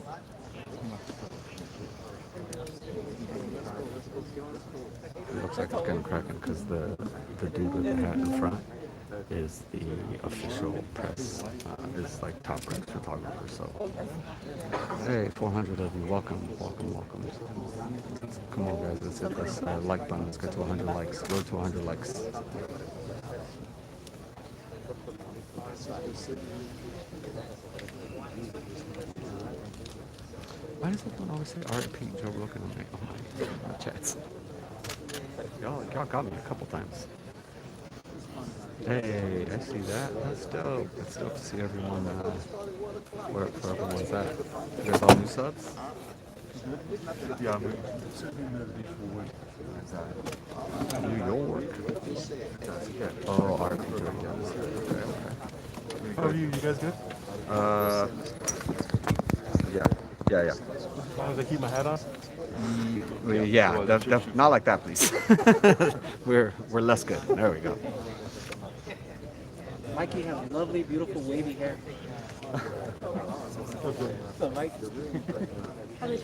Speaker 2: It looks like it's getting cracking because the dude with the hat in front is the official press, is like top ranked photographer. So, hey, 400 of you, welcome. Come on, guys, let's hit this like button. Let's get to 100 likes. Go to 100 likes. Why does everyone always say R.I.P. Joe Rogan on my chats? Y'all got me a couple times. Hey, I see that. That's dope. That's dope to see everyone. Where everyone's at. You guys all new subs?
Speaker 3: Yeah,
Speaker 2: New York. Oh, R.I.P. Joe. Yes. Okay.
Speaker 3: how are you? You guys good?
Speaker 2: Yeah.
Speaker 3: As long as I keep my hat on?
Speaker 2: Yeah, not like that, please. we're less good. There we go.
Speaker 4: Mikey has lovely, beautiful, wavy hair. So, Mike.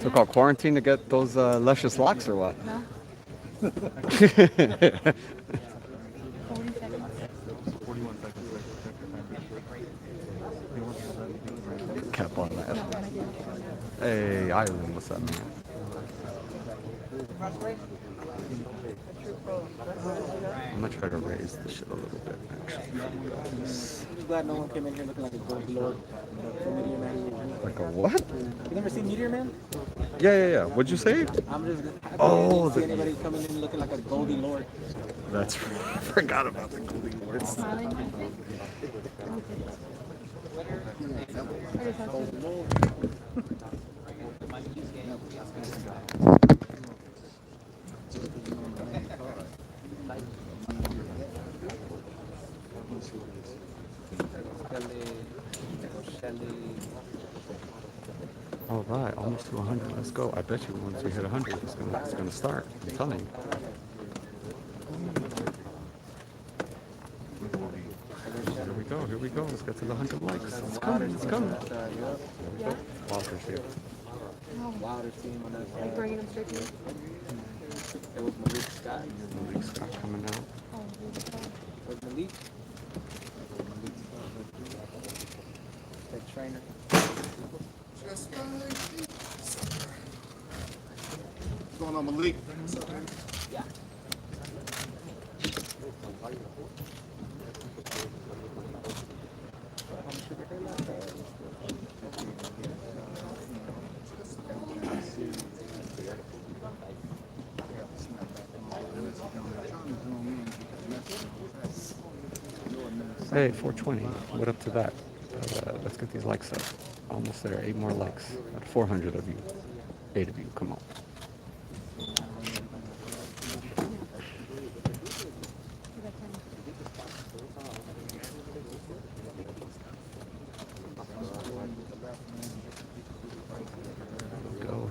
Speaker 2: Took out quarantine to get those luscious locks or what?
Speaker 1: No. 40 seconds.
Speaker 3: 41 seconds.
Speaker 2: Cap on that. Hey, Ireland, what's up, man? I'm gonna try to raise the shit a little bit, actually.
Speaker 4: I'm glad no one came in here looking like a gold lord. Meteor Man.
Speaker 2: Like a what?
Speaker 4: You never seen Meteor Man?
Speaker 2: Yeah. What'd you say?
Speaker 4: I'm just happy
Speaker 2: Oh,
Speaker 4: I didn't see anybody coming in looking like a Goldie Lord.
Speaker 2: That's I forgot about the Goldie Lords.
Speaker 1: Smiling.
Speaker 2: All right, almost to 100. Let's go. I bet you once we hit 100, it's gonna start. I'm telling you. Here we go. Let's get to the 100 likes. It's coming.
Speaker 1: Yeah.
Speaker 2: Walker's here.
Speaker 4: Wilder's team on that
Speaker 1: Like
Speaker 4: side.
Speaker 1: bringing them straight to you.
Speaker 4: It was Malik Scott.
Speaker 2: Malik Scott coming out.
Speaker 1: Oh, beautiful.
Speaker 4: Was Malik? The trainer.
Speaker 6: What's going on, Malik?
Speaker 4: Yeah.
Speaker 2: Hey, 420. What up to that? Let's get these likes up. Almost there. 8 more likes. At 400 of you. 8 of you. Come on.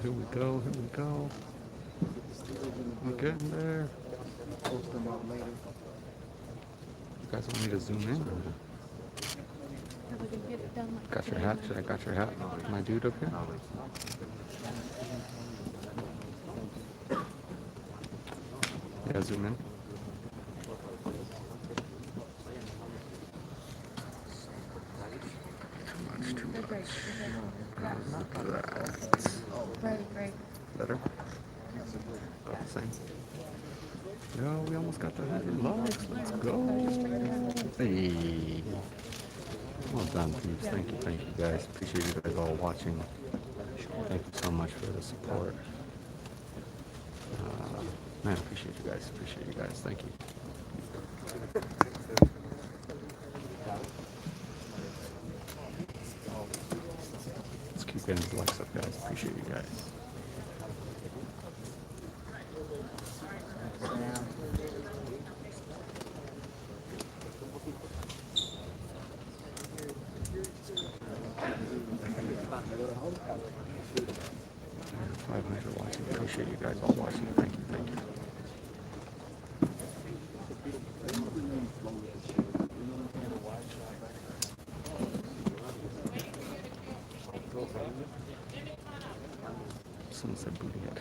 Speaker 2: Here we go. We're getting there. You guys want me to zoom in? Got your hat? Should I got your hat? My dude up here? Yeah, zoom in. Too much.
Speaker 1: Right.
Speaker 2: Better? About the same. Yo, we almost got the 100 likes. Let's go. Hey. Well done, peeps. Thank you guys. Appreciate you guys all watching, Thank you so much for the support. Man, appreciate you guys. Appreciate you guys. Thank you. Let's keep getting the likes up, guys. Appreciate you guys. Watching. Appreciate you guys all watching. Thank you. Thank you. Someone said booty head.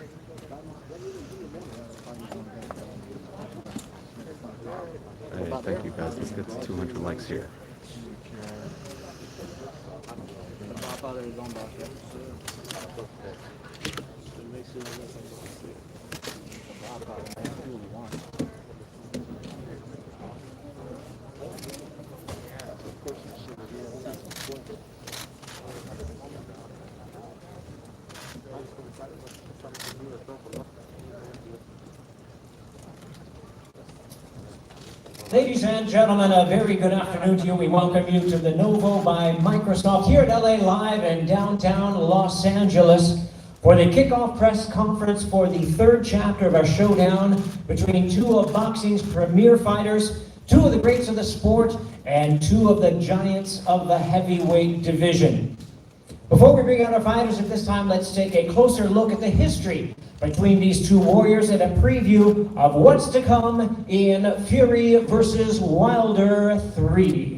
Speaker 2: Hey, thank you guys. Let's get to 200 likes here.
Speaker 7: Ladies and gentlemen, a very good afternoon to you. We welcome you to the Novo by Microsoft here at LA Live in downtown Los Angeles for the kickoff press conference for the third chapter of our showdown between two of boxing's premier fighters, two of the greats of the sport, and two of the giants of the heavyweight division. Before we bring out our fighters at this time, let's take a closer look at the history between these two warriors and a preview of what's to come in Fury versus Wilder 3.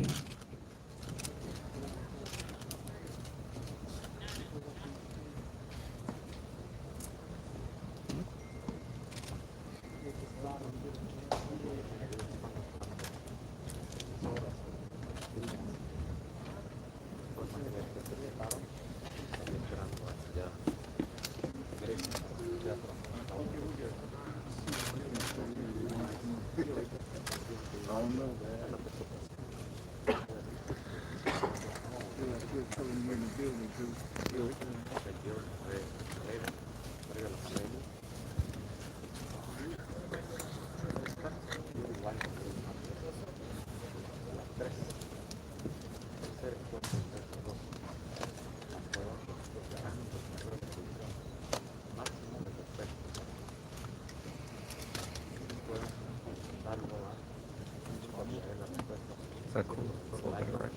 Speaker 2: Is that cool? That's a little better, right?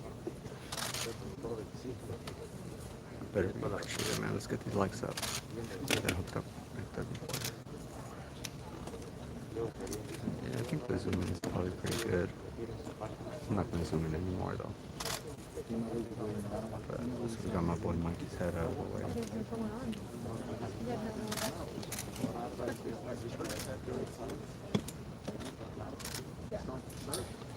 Speaker 2: Better be appreciate it, man. Let's get these likes up. Get that hooked up. Yeah, I think the zoom in is probably pretty good. I'm not going to zoom in anymore, though. But so we got my boy Mikey's head out of the way.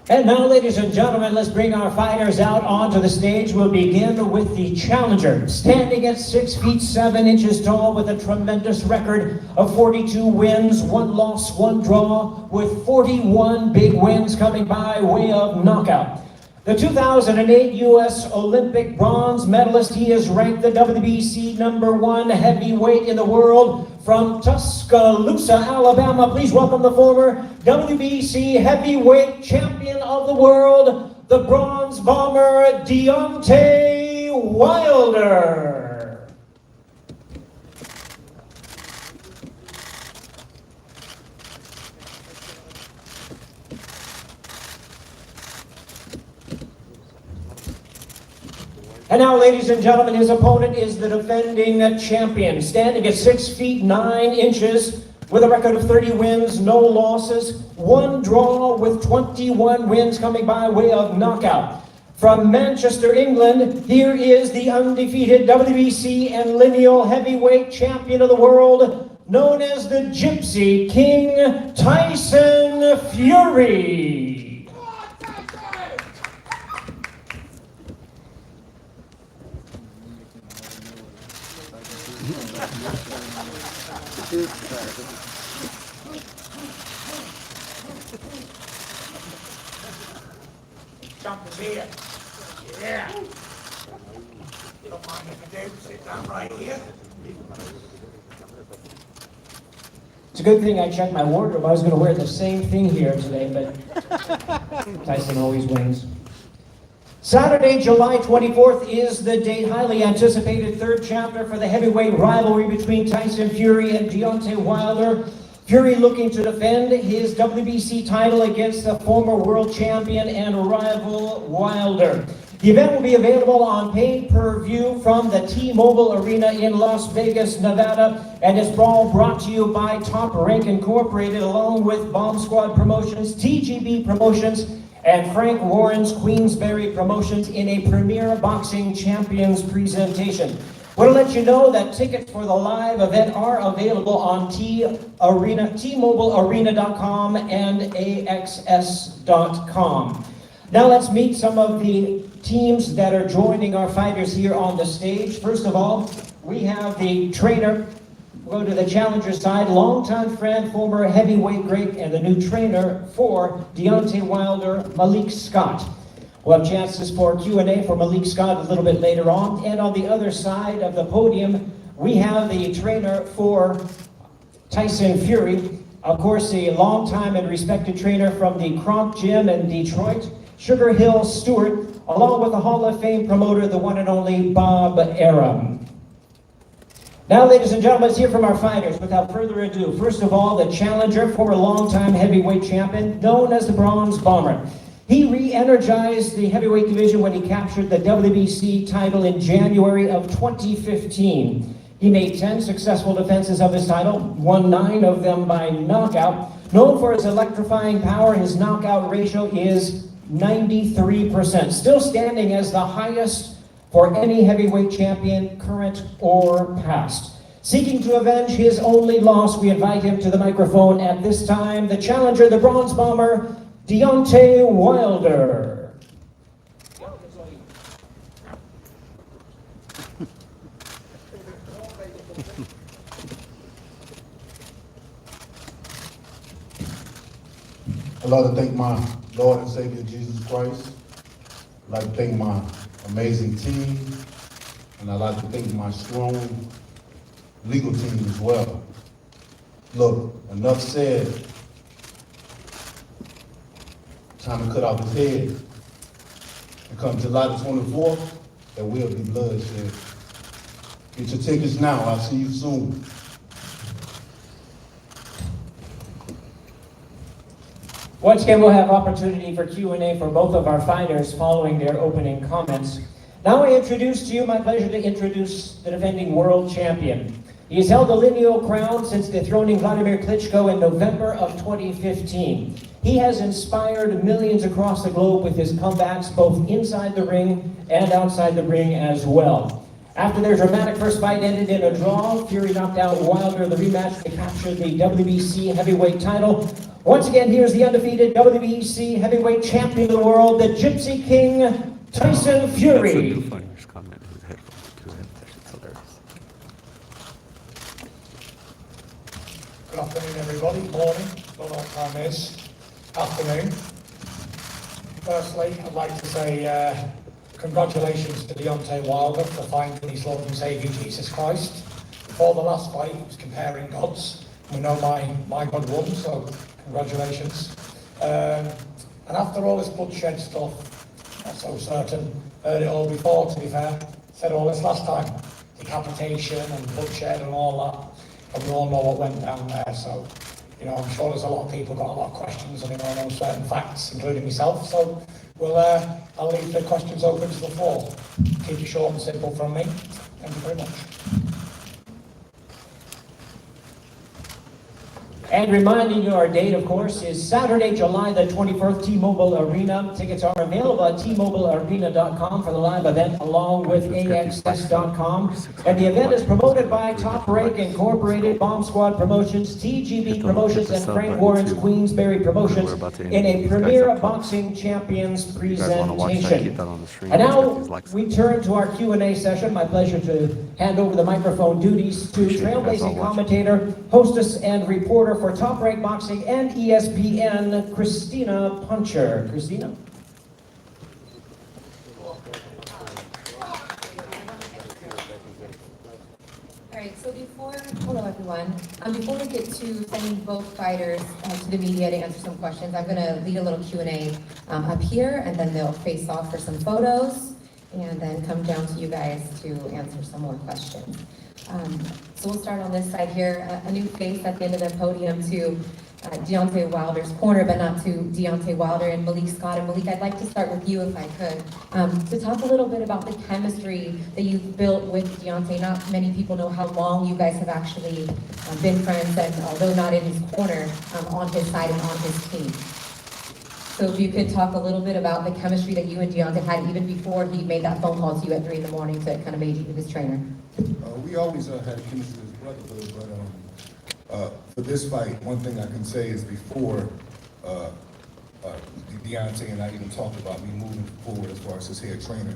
Speaker 7: And now, ladies and gentlemen, let's bring our fighters out onto the stage. We'll begin with the challenger, standing at 6 feet 7 inches tall with a tremendous record of 42 wins, 1 loss, 1 draw, with 41 big wins coming by way of knockout. The 2008 U.S. Olympic bronze medalist, he is ranked the WBC #1 heavyweight in the world from Tuscaloosa, Alabama. Please welcome the former WBC heavyweight champion of the world, the bronze bomber, Deontay Wilder. And now, ladies and gentlemen, his opponent is the defending champion, standing at 6 feet 9 inches with a record of 30 wins, no losses, 1 draw with 21 wins coming by way of knockout. From Manchester, England, here is the undefeated WBC and lineal heavyweight champion of the world, known as the Gypsy King, Tyson Fury.
Speaker 8: Jump his head. Yeah. Get up on if you did, sit down right here.
Speaker 7: It's a good thing I checked my wardrobe. I was going to wear the same thing here today, but Tyson always wins. Saturday, July 24th is the date. Highly anticipated third chapter for the heavyweight rivalry between Tyson Fury and Deontay Wilder. Fury looking to defend his WBC title against the former world champion and rival Wilder. The event will be available on pay-per-view from the T-Mobile Arena in Las Vegas, Nevada, and is all brought to you by Top Rank Incorporated, along with Bomb Squad Promotions, TGB Promotions, and Frank Warren's Queensberry Promotions in a Premier Boxing Champions presentation. Want to let you know that tickets for the live event are available on T-MobileArena.com and AXS.com. Now let's meet some of the teams that are joining our fighters here on the stage. First of all, we have the trainer. We'll go to the challenger side. Longtime friend, former heavyweight great, and the new trainer for Deontay Wilder, Malik Scott. We'll have chances for Q&A for Malik Scott a little bit later on. And on the other side of the podium, we have the trainer for Tyson Fury. Of course, a longtime and respected trainer from the Kronk Gym in Detroit, Sugar Hill Stewart, along with the Hall of Fame promoter, the one and only Bob Arum. Now, ladies and gentlemen, let's hear from our fighters. Without further ado, first of all, the challenger, former longtime heavyweight champion, known as the Bronze Bomber. He re-energized the heavyweight division when he captured the WBC title in January of 2015. He made 10 successful defenses of his title, won 9 of them by knockout. Known for his electrifying power, his knockout ratio is 93%, still standing as the highest for any heavyweight champion, current or past. Seeking to avenge his only loss, we invite him to the microphone at this time, the challenger, the Bronze Bomber, Deontay Wilder.
Speaker 6: I'd like to thank my Lord and Savior Jesus Christ. I'd like to thank my amazing team, and I'd like to thank my strong legal team as well. Look, enough said. Time to cut off his head. And come July the 24th, there will be bloodshed. Get your tickets now. I'll see you soon.
Speaker 7: Once again, we'll have opportunity for Q&A for both of our fighters following their opening comments. Now I introduce to you, my pleasure to introduce the defending world champion. He has held the lineal crown since dethroning Vladimir Klitschko in November of 2015. He has inspired millions across the globe with his comebacks, both inside the ring and outside the ring as well. After their dramatic first fight ended in a draw, Fury knocked out Wilder in the rematch to capture the WBC heavyweight title. Once again, here's the undefeated WBC heavyweight champion of the world, the Gypsy King, Tyson Fury.
Speaker 8: Good afternoon, everybody. Morning. Don't know what time it is. Afternoon. Firstly, I'd like to say congratulations to Deontay Wilder for finding his Lord and Saviour Jesus Christ. Before the last fight, he was comparing gods. We know my God won, so congratulations. And after all this bloodshed stuff, not so certain, heard it all before, to be fair. Said all this last time. Decapitation and bloodshed and all that. And we all know what went down there, so, you know, I'm sure there's a lot of people got a lot of questions and they don't know certain facts, including myself, so I'll leave the questions open to the floor. Keep it short and simple from me. Thank you very much.
Speaker 7: And reminding you, our date, of course, is Saturday, July the 21st, T-Mobile Arena. Tickets are available at TMobileArena.com for the live event, along with AXS.com. And the event is promoted by Top Rank Incorporated, Bomb Squad Promotions, TGB Promotions, and Frank Warren's Queensberry Promotions in a Premier Boxing Champions presentation. And now we turn to our Q&A session. My pleasure to hand over the microphone duties to trailblazing commentator, hostess, and reporter for Top Rank Boxing and ESPN, Christina Puncher. Christina?
Speaker 9: Hello, everyone. Before we get to sending both fighters to the media to answer some questions, I'm going to lead a little Q&A up here, and then they'll face off for some photos, and then come down to you guys to answer some more questions. So we'll start on this side here. A new face at the end of the podium to Deontay Wilder's corner, but not to Deontay Wilder and Malik Scott. And Malik, I'd like to start with you if I could, to talk a little bit about the chemistry that you've built with Deontay. Not many people know how long you guys have actually been friends, and although not in his corner, on his side and on his team. So if you could talk a little bit about the chemistry that you and Deontay had even before he made that phone call to you at 3 in the morning to kind of made you his trainer.
Speaker 6: We always had chemistry as brotherhood, but for this fight, one thing I can say is before Deontay and I even talked about me moving forward as far as his head trainer,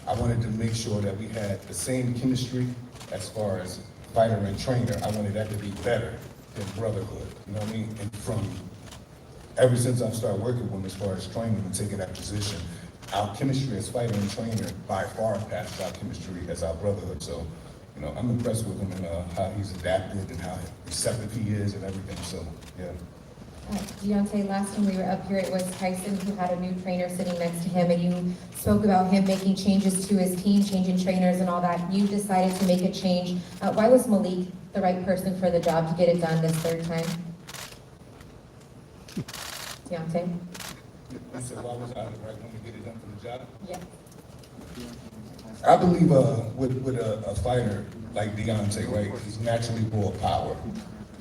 Speaker 6: I wanted to make sure that we had the same chemistry as far as fighter and trainer. I wanted that to be better than brotherhood, you know what I mean? And from ever since I've started working with him as far as training and taking that position, our chemistry as fighter and trainer by far passed our chemistry as our brotherhood. So, you know, I'm impressed with him and how he's adapted and how receptive he is and everything. So, yeah.
Speaker 9: Deontay, last time we were up here, it was Tyson who had a new trainer sitting next to him, and you spoke about him making changes to his team, changing trainers and all that. You decided to make a change. Why was Malik the right person for the job to get it done this third time? Deontay?
Speaker 6: I said, why was I the right one to get it done for the job?
Speaker 9: Yeah.
Speaker 6: I believe with a fighter like Deontay, right, he's naturally full of power.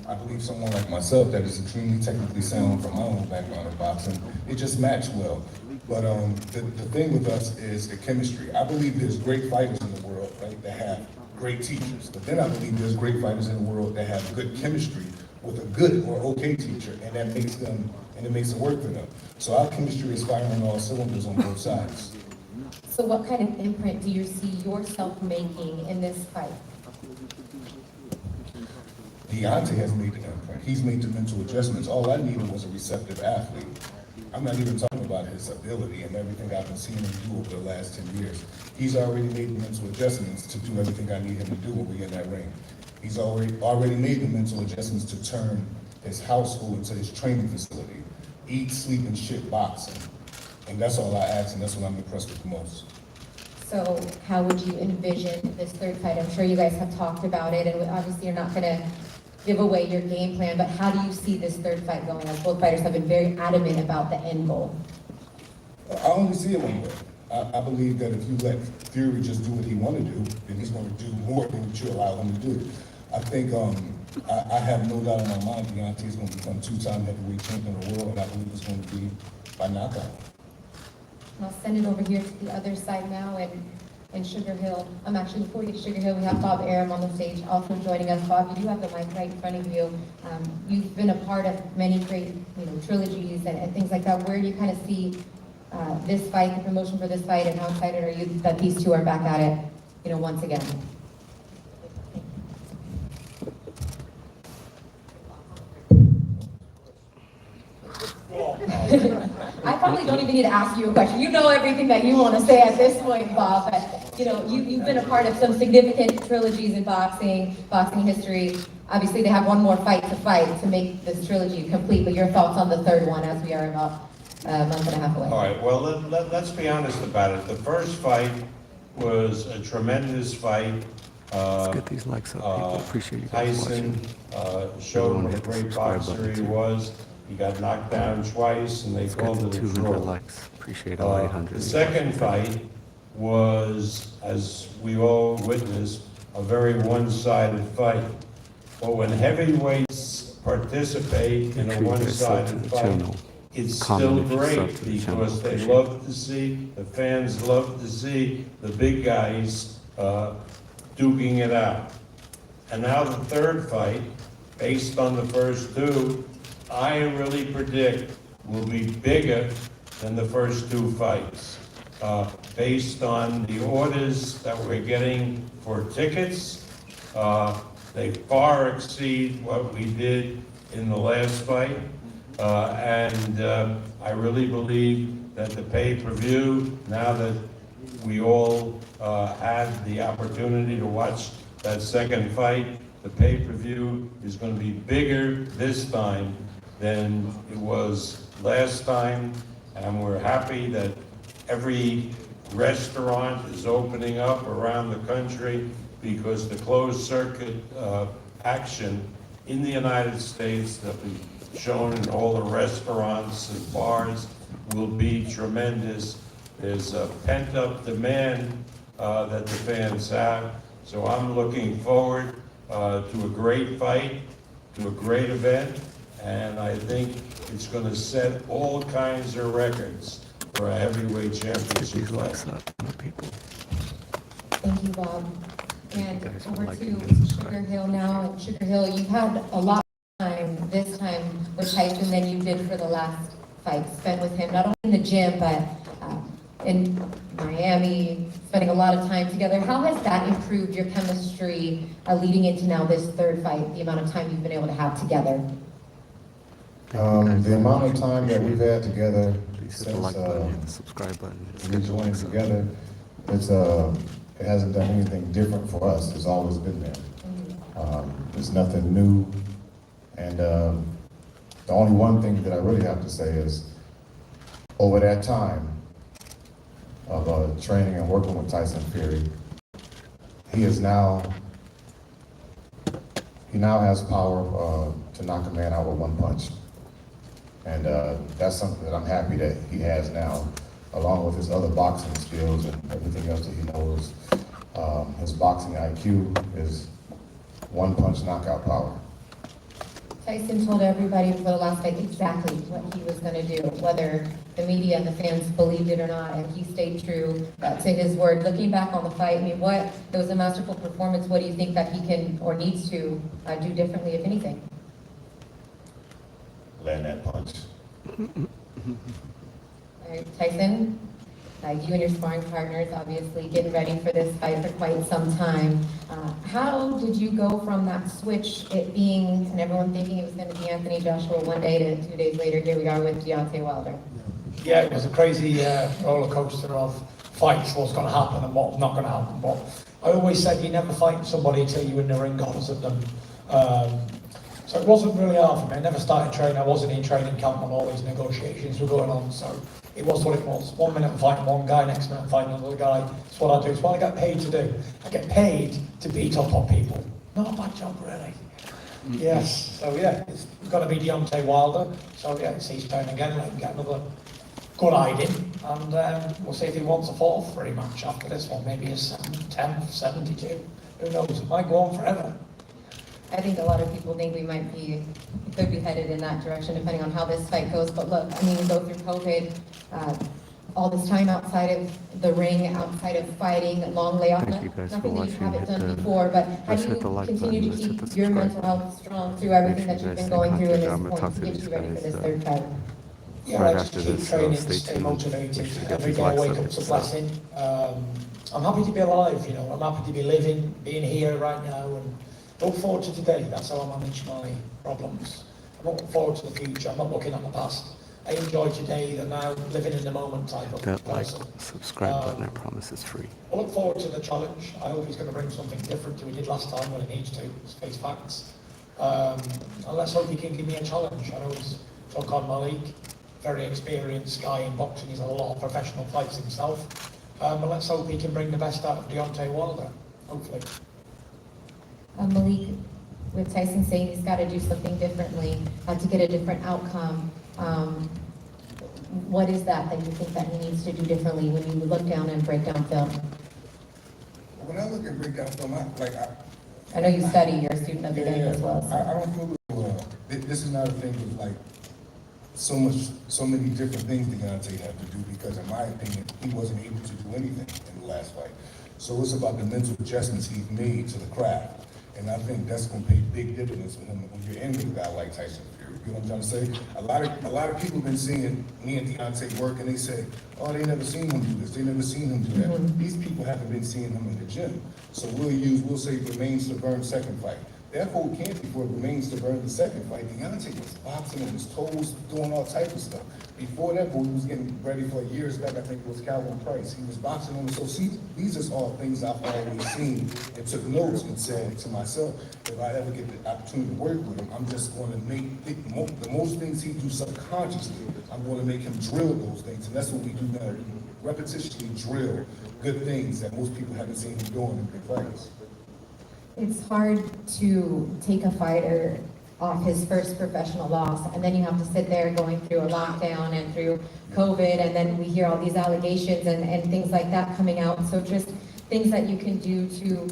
Speaker 6: I believe someone like myself that is extremely technically sound from my own background in boxing, it just matched well. But the thing with us is the chemistry. I believe there's great fighters in the world, right, that have great teachers. But then I believe there's great fighters in the world that have good chemistry with a good or okay teacher, and that makes them, and it makes it work for them. So our chemistry is firing on all cylinders on both sides.
Speaker 9: So what kind of imprint do you see yourself making in this fight?
Speaker 6: Deontay has made the imprint. He's made the mental adjustments. All I needed was a receptive athlete. I'm not even talking about his ability and everything I've been seeing him do over the last 10 years. He's already made the mental adjustments to do everything I need him to do when we're in that ring. He's already made the mental adjustments to turn his household into his training facility. Eat, sleep, and shit boxing. And that's all I ask, and that's what I'm impressed with the most.
Speaker 9: So how would you envision this third fight? I'm sure you guys have talked about it, and obviously you're not going to give away your game plan, but how do you see this third fight going? Like, both fighters have been very adamant about the end goal.
Speaker 6: I only see it one way. I believe that if you let Fury just do what he want to do, then he's going to do more than what you allow him to do. I think I have no doubt in my mind Deontay is going to become 2-time heavyweight champion of the world, and I believe it's going to be by knockout.
Speaker 9: I'll send it over here to the other side now, and Sugar Hill. Actually, before we get to Sugar Hill, we have Bob Arum on the stage also joining us. Bob, you do have the mic right in front of you. You've been a part of many great, trilogies and things like that. Where do you kind of see this fight, the promotion for this fight, and how excited are you that these two are back at it, once again? I probably don't even need to ask you a question. You know everything that you want to say at this point, Bob. But you've been a part of some significant trilogies in boxing history. Obviously, they have one more fight to make this trilogy complete. But your thoughts on the third one, as we are about a month and a half away.
Speaker 10: All right. Well, let's be honest about it. The first fight was a tremendous fight.
Speaker 2: Let's get these likes up, people. Appreciate you guys
Speaker 10: Tyson
Speaker 2: watching.
Speaker 10: showed what a great boxer he was. He got knocked down twice, and they called it a
Speaker 2: 200
Speaker 10: draw.
Speaker 2: likes. Appreciate all 800.
Speaker 10: The second fight was, as we all witnessed, a very one-sided fight. But when heavyweights participate in a one-sided fight, it's still great because they love to see, the fans love to see the big guys duking it out. And now the third fight, based on the first two, I really predict will be bigger than the first two fights. Based on the orders that we're getting for tickets, they far exceed what we did in the last fight. And I really believe that the pay-per-view, now that we all had the opportunity to watch that second fight, The pay-per-view is going to be bigger this time than it was last time, and we're happy that every restaurant is opening up around the country because the closed circuit action in the United States that we've shown in all the restaurants and bars will be tremendous. There's a pent-up demand that the fans have, so I'm looking forward to a great fight, to a great event, and I think it's going to set all kinds of records for a heavyweight championship fight.
Speaker 9: Thank you, Bob. And
Speaker 2: guys
Speaker 9: over
Speaker 2: would like
Speaker 9: to
Speaker 2: to subscribe.
Speaker 9: Sugar Hill now. And Sugar Hill, you've had a lot of time this time with Tyson than you did for the last fight. Spent with him not only in the gym but in Miami, spending a lot of time together. How has that improved your chemistry leading into now this third fight? The amount of time you've been able to have together.
Speaker 6: The amount of time that we've had together
Speaker 2: Please hit the
Speaker 6: since
Speaker 2: like button and the subscribe button.
Speaker 6: we joined together, it hasn't done anything different for us. It's always been there. There's nothing new. And the only one thing that I really have to say is, over that time of training and working with Tyson Fury, he now has power to knock a man out with one punch. And that's something that I'm happy that he has now, along with his other boxing skills and everything else that he knows. His boxing IQ is one punch knockout power.
Speaker 9: Tyson told everybody before the last fight exactly what he was going to do, whether the media and the fans believed it or not, and he stayed true to his word. Looking back on the fight, I mean, it was a masterful performance. What do you think that he can or needs to do differently, if anything?
Speaker 6: Land that punch.
Speaker 9: All right, Tyson, you and your sparring partners obviously getting ready for this fight for quite some time. How did you go from that switch, it being, and everyone thinking it was going to be Anthony Joshua one day to 2 days later, here we are with Deontay Wilder?
Speaker 8: Yeah, it was a crazy roller coaster of fights, what's going to happen and what's not going to happen. But I always said you never fight somebody until you're in the ring opposite them. So it wasn't really hard for me. I never started training. I wasn't in training camp when all these negotiations were going on. So it was what it was. 1 minute I'm fighting one guy, next minute I'm fighting another guy. It's what I do. It's what I get paid to do. I get paid to beat up on people. Not a bad job, really. Yes. So yeah, it's got to be Deontay Wilder. So yeah, it's his turn again. Let him get another good hiding. And we'll see if he wants a fourth rematch after this one. Maybe a 10th, 72. Who knows? It might go on forever.
Speaker 9: I think a lot of people think we could be headed in that direction depending on how this fight goes. But look, I mean, we go through COVID, all this time outside of the ring, outside of fighting, long layoff.
Speaker 2: Thank you guys
Speaker 9: Nothing
Speaker 2: for
Speaker 9: that you haven't
Speaker 2: watching.
Speaker 9: done before, but how
Speaker 2: let's
Speaker 9: do
Speaker 2: hit the
Speaker 9: you
Speaker 2: like
Speaker 9: continue
Speaker 2: button,
Speaker 9: to
Speaker 2: let's hit the
Speaker 9: keep your mental
Speaker 2: subscribe
Speaker 9: health strong through everything
Speaker 2: Make
Speaker 9: that
Speaker 2: sure
Speaker 9: you've
Speaker 2: you
Speaker 9: been
Speaker 2: guys
Speaker 9: going
Speaker 2: stay
Speaker 9: through in this
Speaker 2: connected. I'm gonna
Speaker 9: point
Speaker 2: talk
Speaker 9: to
Speaker 2: to
Speaker 9: get
Speaker 2: these
Speaker 9: you ready for
Speaker 2: guys,
Speaker 9: this third fight?
Speaker 8: Yeah,
Speaker 2: right
Speaker 8: I just
Speaker 2: after
Speaker 8: keep
Speaker 2: this,
Speaker 8: training,
Speaker 2: stay
Speaker 8: stay
Speaker 2: tuned.
Speaker 8: motivated.
Speaker 2: Make sure you get
Speaker 8: Every
Speaker 2: these
Speaker 8: day I
Speaker 2: likes
Speaker 8: wake
Speaker 2: up.
Speaker 8: up's a blessing. I'm happy to be alive, you know. I'm happy to be living, being here right now, and look forward to today. That's how I manage my problems. I'm looking forward to the future. I'm not looking at the past. I enjoy today and now, living in the moment type of
Speaker 2: That like,
Speaker 8: person.
Speaker 2: subscribe button, I promise, is free.
Speaker 8: I look forward to the challenge. I hope he's going to bring something different to what he did last time when it needs to. Face facts. And let's hope he can give me a challenge. I know he's took on Malik, very experienced guy in boxing. He's had a lot of professional fights himself. But let's hope he can bring the best out of Deontay Wilder, hopefully.
Speaker 9: Malik, with Tyson saying he's got to do something differently to get a different outcome, what is that you think that he needs to do differently when you look down and break down film?
Speaker 11: When I look at breakdown film,
Speaker 9: I know you study, you're a student of the game as well. So.
Speaker 11: I don't feel this is not a thing with like so many different things Deontay had to do, because in my opinion, he wasn't able to do anything in the last fight. So it's about the mental adjustments he's made to the craft. And I think that's going to pay big dividends for him when you're in with a guy like Tyson Fury. You know what I'm trying to say? A lot of people have been seeing me and Deontay work, and they say, oh, they never seen him do this, they never seen him do that.
Speaker 9: Mm-hmm.
Speaker 11: These people haven't been seeing him in the gym. So we'll say remains to burn second fight. That whole camp before it remains to burn the second fight, Deontay was boxing on his toes, doing all type of stuff. Before that, when we was getting ready for years back, I think it was Calvin Price. He was boxing on the so see, these are all things I've always seen and took notes and said to myself, if I ever get the opportunity to work with him, I'm just going to make the most things he do subconsciously, I'm going to make him drill those things. And that's what we do now. We repetitionally drill good things that most people haven't seen him doing in big fights.
Speaker 9: It's hard to take a fighter off his first professional loss, and then you have to sit there going through a lockdown and through COVID, and then we hear all these allegations and things like that coming out. So just things that you can do to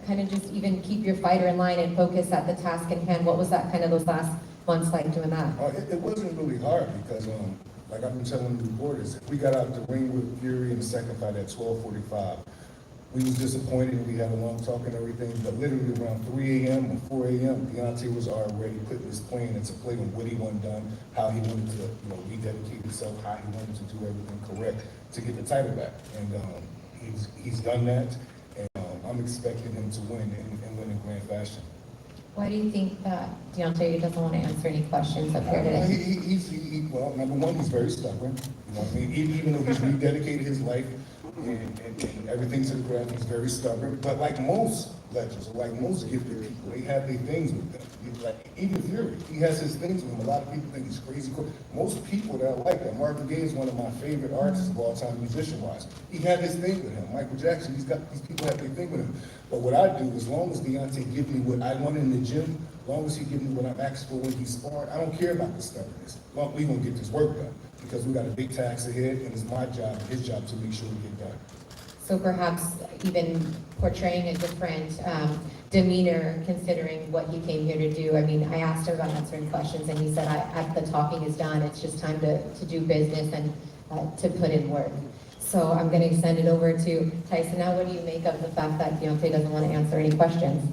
Speaker 9: kind of just even keep your fighter in line and focus at the task in hand. What was that kind of those last months like doing that?
Speaker 11: It wasn't really hard because, like I've been telling the reporters, we got out the ring with Fury in the second fight at 12:45. We was disappointed, we had a long talk and everything, but literally around 3 a.m. or 4 a.m., Deontay was already putting his plan into play on what he wanted done, how he wanted to, rededicate himself, how he wanted to do everything correct to get the title back. And he's done that, and I'm expecting him to win and win in grand fashion.
Speaker 9: Why do you think that Deontay doesn't want to answer any questions up here today?
Speaker 11: Well, number one, he's very stubborn. You know what I mean? Even though he's rededicated his life and everything to the ground, he's very stubborn. But like most legends, or like most gifted people, they have their things with them. Like even Fury, he has his things with him. A lot of people think he's crazy. Most people that are like that. Marvin Gaye is one of my favorite artists of all time, musician-wise. He had his thing with him. Michael Jackson, these people have their thing with him. But what I do, as long as Deontay gives me what I want in the gym, as long as he gives me what I'm asking for when he's sparring, I don't care about the stubbornness. Well, we gonna get this work done because we got a big task ahead, and it's my job, his job, to make sure we get done.
Speaker 9: So perhaps even portraying a different demeanor, considering what he came here to do. I mean, I asked him about answering questions, and he said, the talking is done. It's just time to do business and to put in work. So I'm going to send it over to Tyson. Now, what do you make of the fact that Deontay doesn't want to answer any questions?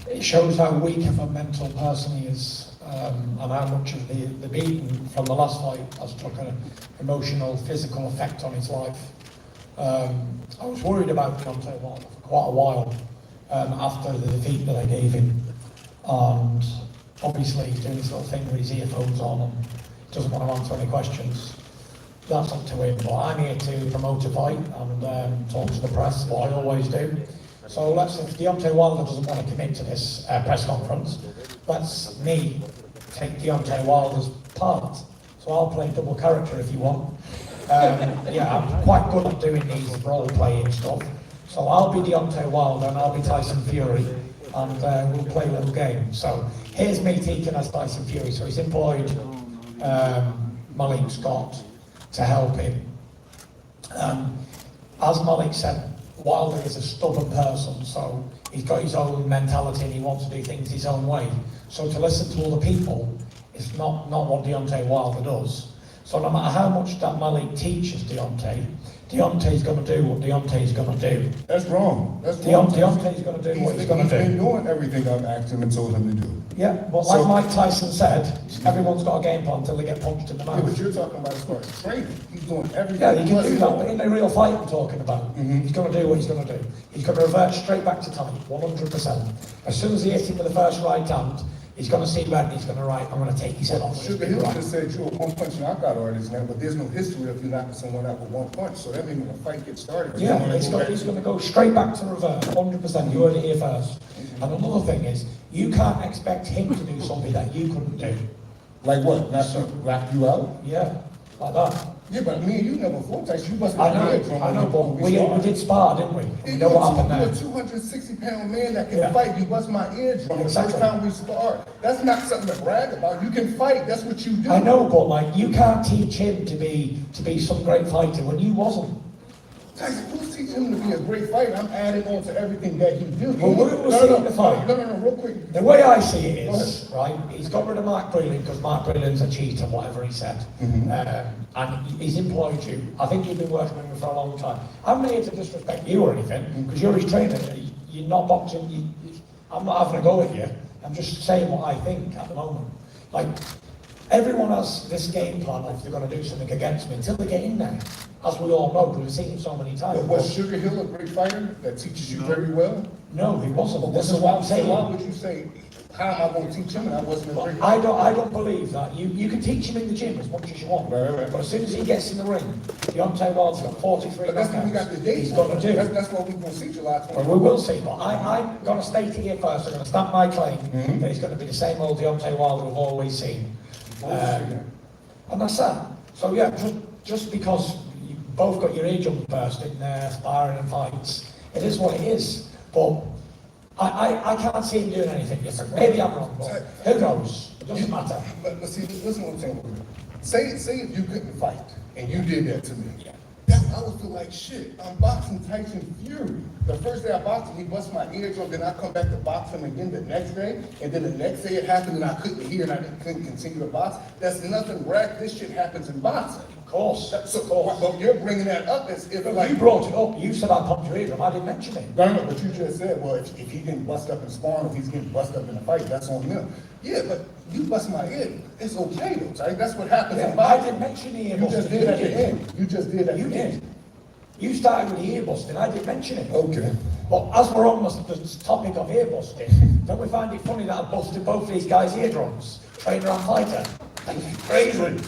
Speaker 8: It shows how weak of a mental person he is, and how much of the beating from the last fight has took an emotional, physical effect on his life. I was worried about Deontay Wilder for quite a while after the defeat that I gave him, and obviously he's doing this little thing with his earphones on and doesn't want to answer any questions. That's up to him, but I'm here to promote a fight and talk to the press, what I always do. So if Deontay Wilder doesn't want to commit to this press conference, let's me take Deontay Wilder's part. So I'll play double character if you want. Yeah, I'm quite good at doing these role-playing stuff. So I'll be Deontay Wilder and I'll be Tyson Fury, and we'll play a little game. So here's me taking as Tyson Fury. So he's employed Malik Scott to help him. As Malik said, Wilder is a stubborn person, so he's got his own mentality and he wants to do things his own way. So to listen to other people is not what Deontay Wilder does. So no matter how much that Malik teaches Deontay's going to do what Deontay's going to do.
Speaker 11: That's wrong. That's wrong.
Speaker 8: Deontay's going to do what he's going to do.
Speaker 11: He's been doing everything I've asked him and told him to do.
Speaker 8: Yeah, but like Mike Tyson said, everyone's got a game plan until they get punched in the mouth.
Speaker 11: Yeah, but you're talking about as far as training. He's doing everything.
Speaker 8: Yeah, he can do that, but in a real fight I'm talking about, he's going to do what he's going to do. He's going to revert straight back to type, 100%. As soon as he hits him with the first right hand, he's going to see red and he's going to I'm going to take his head off.
Speaker 11: Sugar Hill just said you're a one-punch knockout artist now, but there's no history of you knocking someone out with one punch, so that means when the fight gets started.
Speaker 8: Yeah, he's going to go straight back to revert, 100%. You heard it here first. And another thing is, you can't expect him to do something that you couldn't do.
Speaker 11: Like what? Knock you out?
Speaker 8: Yeah, like that.
Speaker 11: Yeah, but me and you never fought, Tyson. You busted my head.
Speaker 8: I know, but we did spar, didn't we? We know what happened there.
Speaker 11: You're a 260-pound man that can fight. You bust my eardrum the first time we sparred. That's not something to brag about. You can fight. That's what you do.
Speaker 8: I know, but like you can't teach him to be some great fighter when you wasn't.
Speaker 11: Tyson, who's teaching him to be a great fighter? I'm adding on to everything that he do.
Speaker 8: Well, we'll see in the fight.
Speaker 11: No, real quick.
Speaker 8: The way I see it is, right, he's got rid of Mark Breland because Mark Breland's a cheater, whatever he said. And he's employed you. I think you've been working with him for a long time. I'm not here to disrespect you or anything, because you're his trainer. You're not boxing. I'm not having a go at you. I'm just saying what I think at the moment. Like, everyone has this game plan if they're going to do something against me until they get in there. As we all know, because we've seen it so many times.
Speaker 11: But was Sugar Hill a great fighter that teaches you very well?
Speaker 8: No, he wasn't.
Speaker 11: So why would you say, How am I gonna teach him and I wasn't in the ring?
Speaker 8: I don't believe that. You can teach him in the gym as much as you want.
Speaker 11: Right.
Speaker 8: But as soon as he gets in the ring, Deontay Wilder's got 43
Speaker 11: But that's when we got the date.
Speaker 8: he's got to do.
Speaker 11: That's what we're gonna see July 20th.
Speaker 8: Well, we will see, but I'm going to state it here first. I'm going to stamp my claim that he's going to be the same old Deontay Wilder we've always seen. And that's that. So yeah, just because you both got your age up burst in sparring and fights, it is what it is. But I can't see him doing anything different. Maybe I'm wrong, but who knows? It doesn't matter.
Speaker 11: But see, listen what I'm saying. Say if you couldn't fight and you did that to me. I would feel like shit. I'm boxing Tyson Fury. The first day I boxed him, he busted my eardrum, then I come back to box him again the next day, and then the next day it happened and I couldn't hear and I couldn't continue to box. That's nothing rag. This shit happens in boxing.
Speaker 8: Of course.
Speaker 11: But you're bringing that up as if like...
Speaker 8: You brought it up. You said I popped your eardrum. I didn't mention it.
Speaker 11: No, but you just said, well, if he getting bust up in sparring, if he's getting bust up in a fight, that's on him. Yeah, but you bust my ear. It's okay though, right? That's what happens in boxing.
Speaker 8: I didn't mention the ear
Speaker 11: You just did at the end. You just did at the
Speaker 8: You
Speaker 11: end.
Speaker 8: did. You started with the ear busting, I didn't mention it.
Speaker 11: Okay.
Speaker 8: But as we're on the topic of ear busting, don't we find it funny that I busted both these guys' eardrums? Trainer and fighter. Crazy.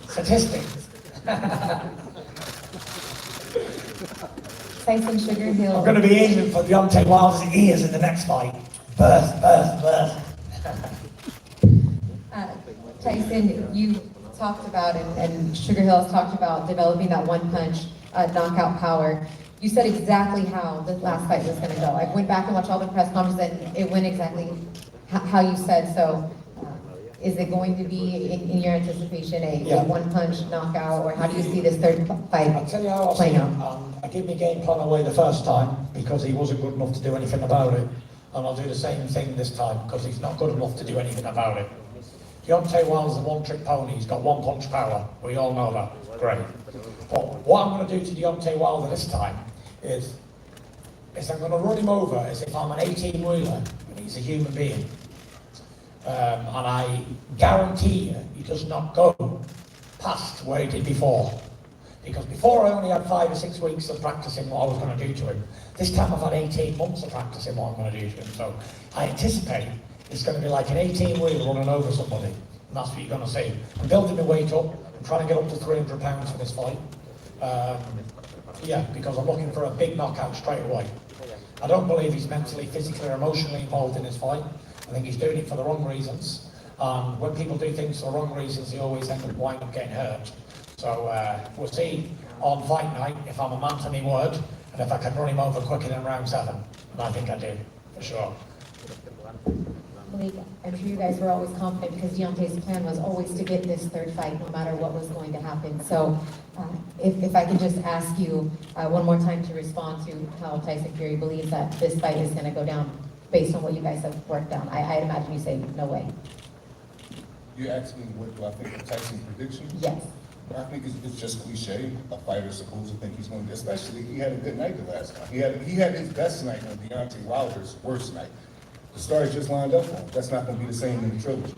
Speaker 8: Statistics.
Speaker 9: Tyson Sugar Hill.
Speaker 8: I'm going to be aiming for Deontay Wilder's ears in the next fight. Burst.
Speaker 9: Tyson, you talked about, and Sugar Hill has talked about developing that one punch knockout power. You said exactly how the last fight was going to go. I went back and watched all the press conferences, and it went exactly how you said. So, is it going to be, in your anticipation, a one punch knockout, or how do you see this third fight
Speaker 8: I'll tell you how
Speaker 9: playing out?
Speaker 8: I gave my game plan away the first time because he wasn't good enough to do anything about it. And I'll do the same thing this time because he's not good enough to do anything about it. Deontay Wilder's a one-trick pony. He's got one punch power. We all know that. Great. But what I'm going to do to Deontay Wilder this time is I'm going to run him over as if I'm an 18-wheeler and he's a human being. And I guarantee you he does not go past where he did before. Because before I only had 5 or 6 weeks of practicing what I was going to do to him. This time I've had 18 months of practicing what I'm going to do to him. So I anticipate it's going to be like an 18-wheeler running over somebody. And that's what you're going to see. I'm building my weight up. I'm trying to get up to 300 pounds for this fight. Because I'm looking for a big knockout straight away. I don't believe he's mentally, physically, or emotionally involved in this fight. I think he's doing it for the wrong reasons. When people do things for the wrong reasons, they always end up wind up getting hurt. So we'll see on fight night if I'm a man to my word, and if I can run him over quicker than round 7. And I think I do, for sure.
Speaker 9: Malik, I'm sure you guys were always confident because Deontay's plan was always to get this third fight no matter what was going to happen. So if I can just ask you one more time to respond to how Tyson Fury believes that this fight is going to go down based on what you guys have worked on. I'd imagine you say no way.
Speaker 11: You asked me what do I think of Tyson's prediction?
Speaker 9: Yes.
Speaker 11: I think it's just cliche. A fighter's supposed to think he's going to, especially he had a good night the last time. He had his best night on Deontay Wilder's worst night. The stars just lined up for him. That's not going to be the same in the trilogy.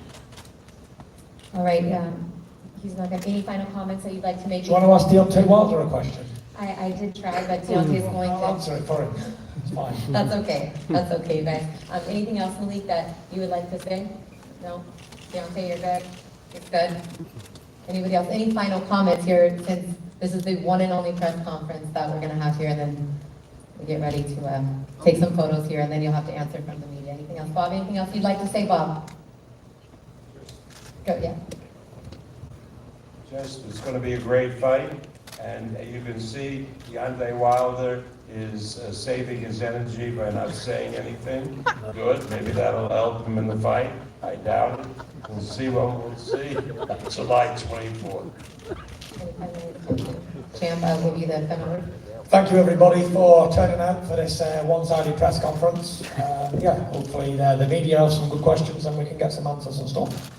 Speaker 9: All right. He's not got any final comments that you'd like to make?
Speaker 8: Do you want to ask Deontay Wilder a question?
Speaker 9: I did try, but Deontay's going to...
Speaker 8: I'll answer it for him. It's fine.
Speaker 9: That's okay. That's okay, you guys. Anything else, Malik, that you would like to say? No? Deontay, you're good? It's good? Anybody else? Any final comments here, since this is the one and only press conference that we're going to have here, and then we get ready to take some photos here, and then you'll have to answer from the media. Anything else, Bob? Anything else you'd like to say, Bob? Go, yeah.
Speaker 10: Just, it's going to be a great fight, and you can see Deontay Wilder is saving his energy by not saying anything. Good, maybe that'll help him in the fight. I doubt it. We'll see what we'll see. July 24th.
Speaker 9: Champ, I'll give you the final word.
Speaker 8: Thank you everybody for turning out for this one-sided press conference. Hopefully the media have some good questions and we can get some answers and stuff.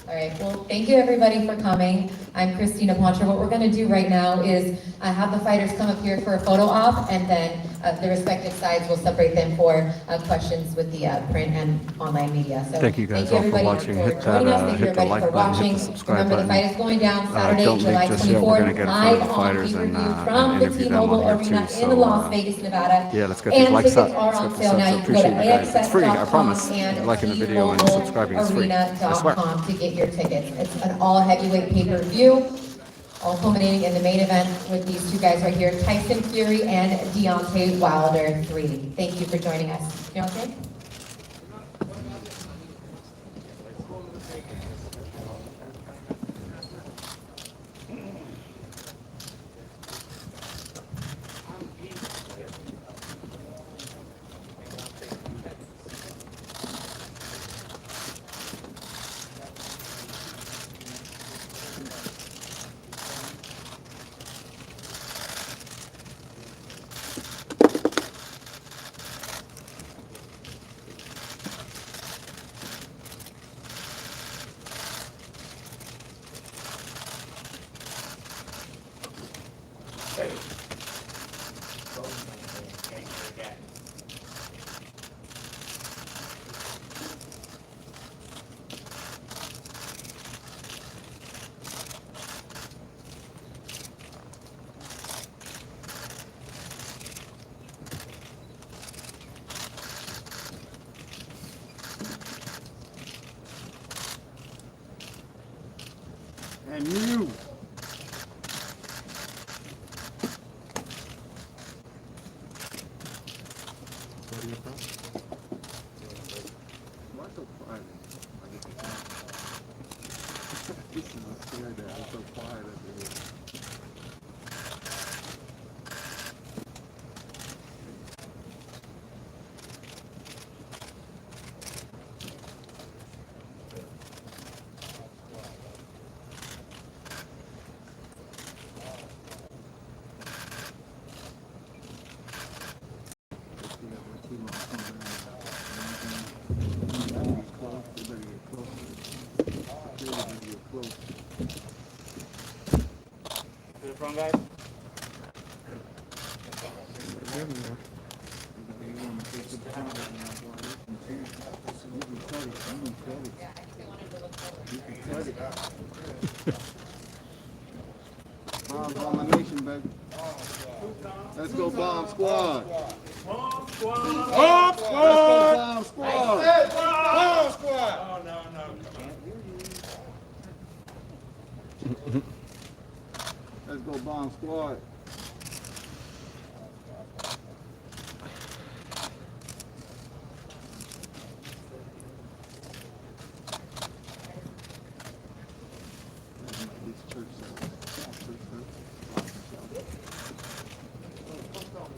Speaker 9: All right, well, thank you everybody for coming. I'm Christina Poncher. What we're going to do right now is have the fighters come up here for a photo op, and then the respective sides will separate them for questions with the print and online media. So
Speaker 2: Thank you guys all for
Speaker 9: everybody
Speaker 2: watching.
Speaker 9: for
Speaker 2: Hit
Speaker 9: joining us.
Speaker 2: that,
Speaker 9: Thank you
Speaker 2: hit the
Speaker 9: everybody
Speaker 2: like
Speaker 9: for
Speaker 2: button,
Speaker 9: watching.
Speaker 2: hit the subscribe
Speaker 9: Remember, the
Speaker 2: button.
Speaker 9: fight is going down Saturday,
Speaker 2: Don't
Speaker 9: July
Speaker 2: leave just yet. We're
Speaker 9: 24th,
Speaker 2: gonna get in front of
Speaker 9: live
Speaker 2: the
Speaker 9: on
Speaker 2: fighters and
Speaker 9: pay-per-view from the
Speaker 2: interview them
Speaker 9: T-Mobile
Speaker 2: on here
Speaker 9: Arena
Speaker 2: too.
Speaker 9: in Las
Speaker 2: So
Speaker 9: Vegas, Nevada.
Speaker 2: yeah, let's get these
Speaker 9: And
Speaker 2: likes
Speaker 9: tickets
Speaker 2: up.
Speaker 9: are
Speaker 2: Let's
Speaker 9: on
Speaker 2: get
Speaker 9: sale
Speaker 2: this
Speaker 9: now.
Speaker 2: up.
Speaker 9: You can go to
Speaker 2: Appreciate you guys. It's free. I promise.
Speaker 9: AXS.com and
Speaker 2: Liking the video and subscribing is free. I swear.
Speaker 9: T-MobileArena.com to get your tickets. It's an all-heavyweight pay-per-view, all culminating in the main event with these two guys right here, Tyson Fury and Deontay Wilder 3. Thank you for joining us. Deontay?
Speaker 3: And you.
Speaker 5: Front guys.
Speaker 3: Bombs on my nation, baby. Let's go, Bomb Squad.
Speaker 4: Bomb Squad!
Speaker 3: Bomb Squad! Bomb Squad!
Speaker 4: Bomb Squad! Oh, no, no.
Speaker 3: Let's go, Bomb Squad.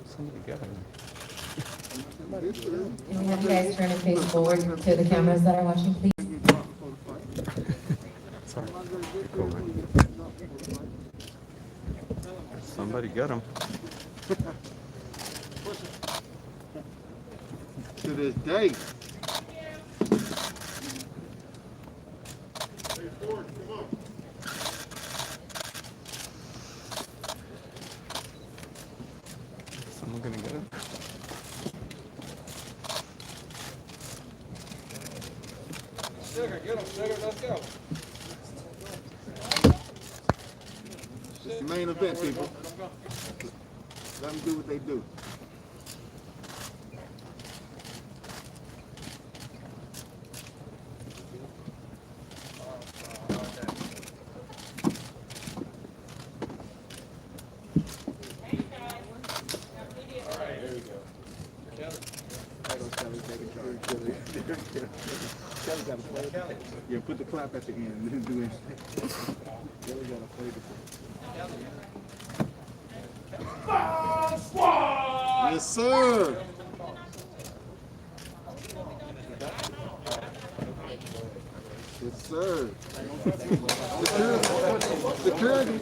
Speaker 2: Somebody get him.
Speaker 9: Can we have you guys turn and face forward to the cameras that are watching, please?
Speaker 2: Sorry. Go away. Somebody get him.
Speaker 3: To this day.
Speaker 2: Someone gonna get him?
Speaker 4: Sugar, get him, Sugar, let's go.
Speaker 3: It's the main event, people. Let them do what they do. Yeah, put the clap at the end and then do it. Kelly gotta play the
Speaker 4: Bomb Squad!
Speaker 3: Yes, sir. Yes, sir. Security.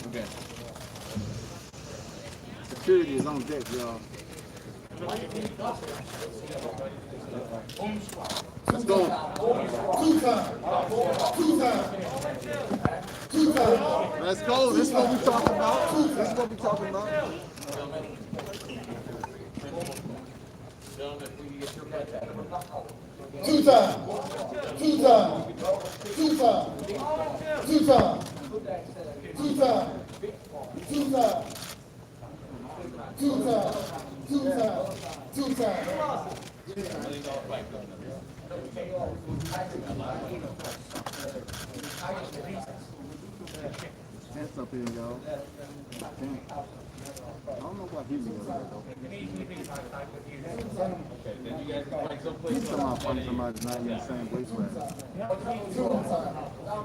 Speaker 3: Okay. Security is on deck, y'all. Let's go.
Speaker 11: Two time.
Speaker 4: Let's go. This is what we talking about. This is what we talking about.
Speaker 11: Two time. Two time. Two time. Two time. Two time. Two time. Two time. Two time. Two time.
Speaker 4: Hands up here, y'all. I don't know why he's doing that though. He's somehow punching somebody's not in the same weight class.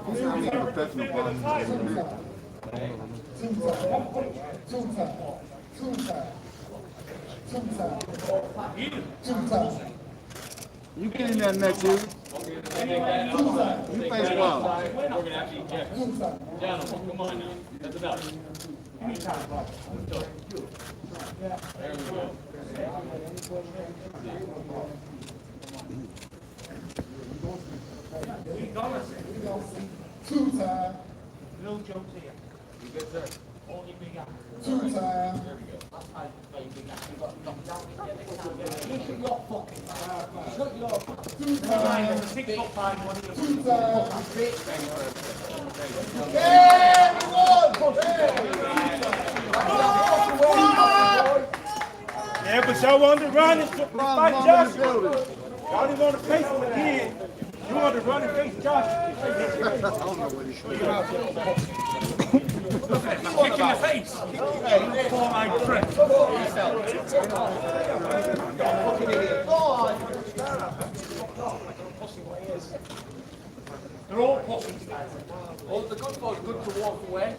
Speaker 4: He's not even a professional boxer. You get in that next year. You face well.
Speaker 12: Gentlemen, come on now. That's enough. There we go.
Speaker 11: Two time.
Speaker 8: No jokes here.
Speaker 12: You good, sir?
Speaker 8: Only big up.
Speaker 11: Two time.
Speaker 12: There we go.
Speaker 11: Two time.
Speaker 8: 6 foot 5, one of your
Speaker 11: Two time.
Speaker 8: Yeah, but y'all wanted to run and fight Joshua. Y'all didn't want to face him again. You wanted to run and face Joshua. Kick in the face. Fall like trick. They're all pussies.
Speaker 12: All the good folks good to walk away.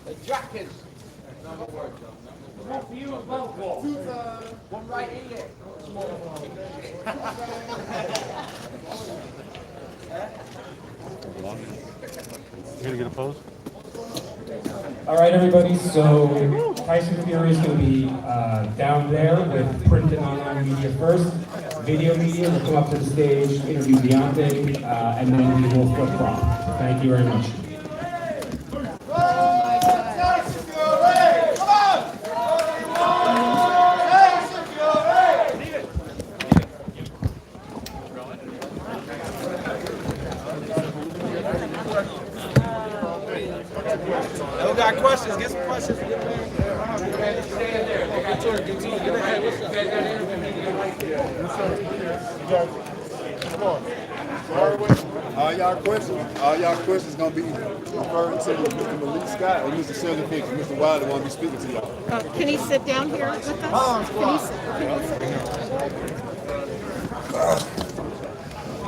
Speaker 12: The jackets. No more words, John.
Speaker 8: One for you as well, Paul.
Speaker 12: One right here.
Speaker 3: You gonna get a pose?
Speaker 7: All right, everybody, so Tyson Fury is going to be down there with print and online media first. Video media will come up to the stage, interview Deontay, and then we will flip flop. Thank you very much.
Speaker 4: Y'all got questions? Get some questions.
Speaker 11: All y'all questions gonna be referring to Mr. Malik Scott or Mr. Shelly Fix. Mr. Wilder won't be speaking to y'all.
Speaker 13: Can he sit down here with us?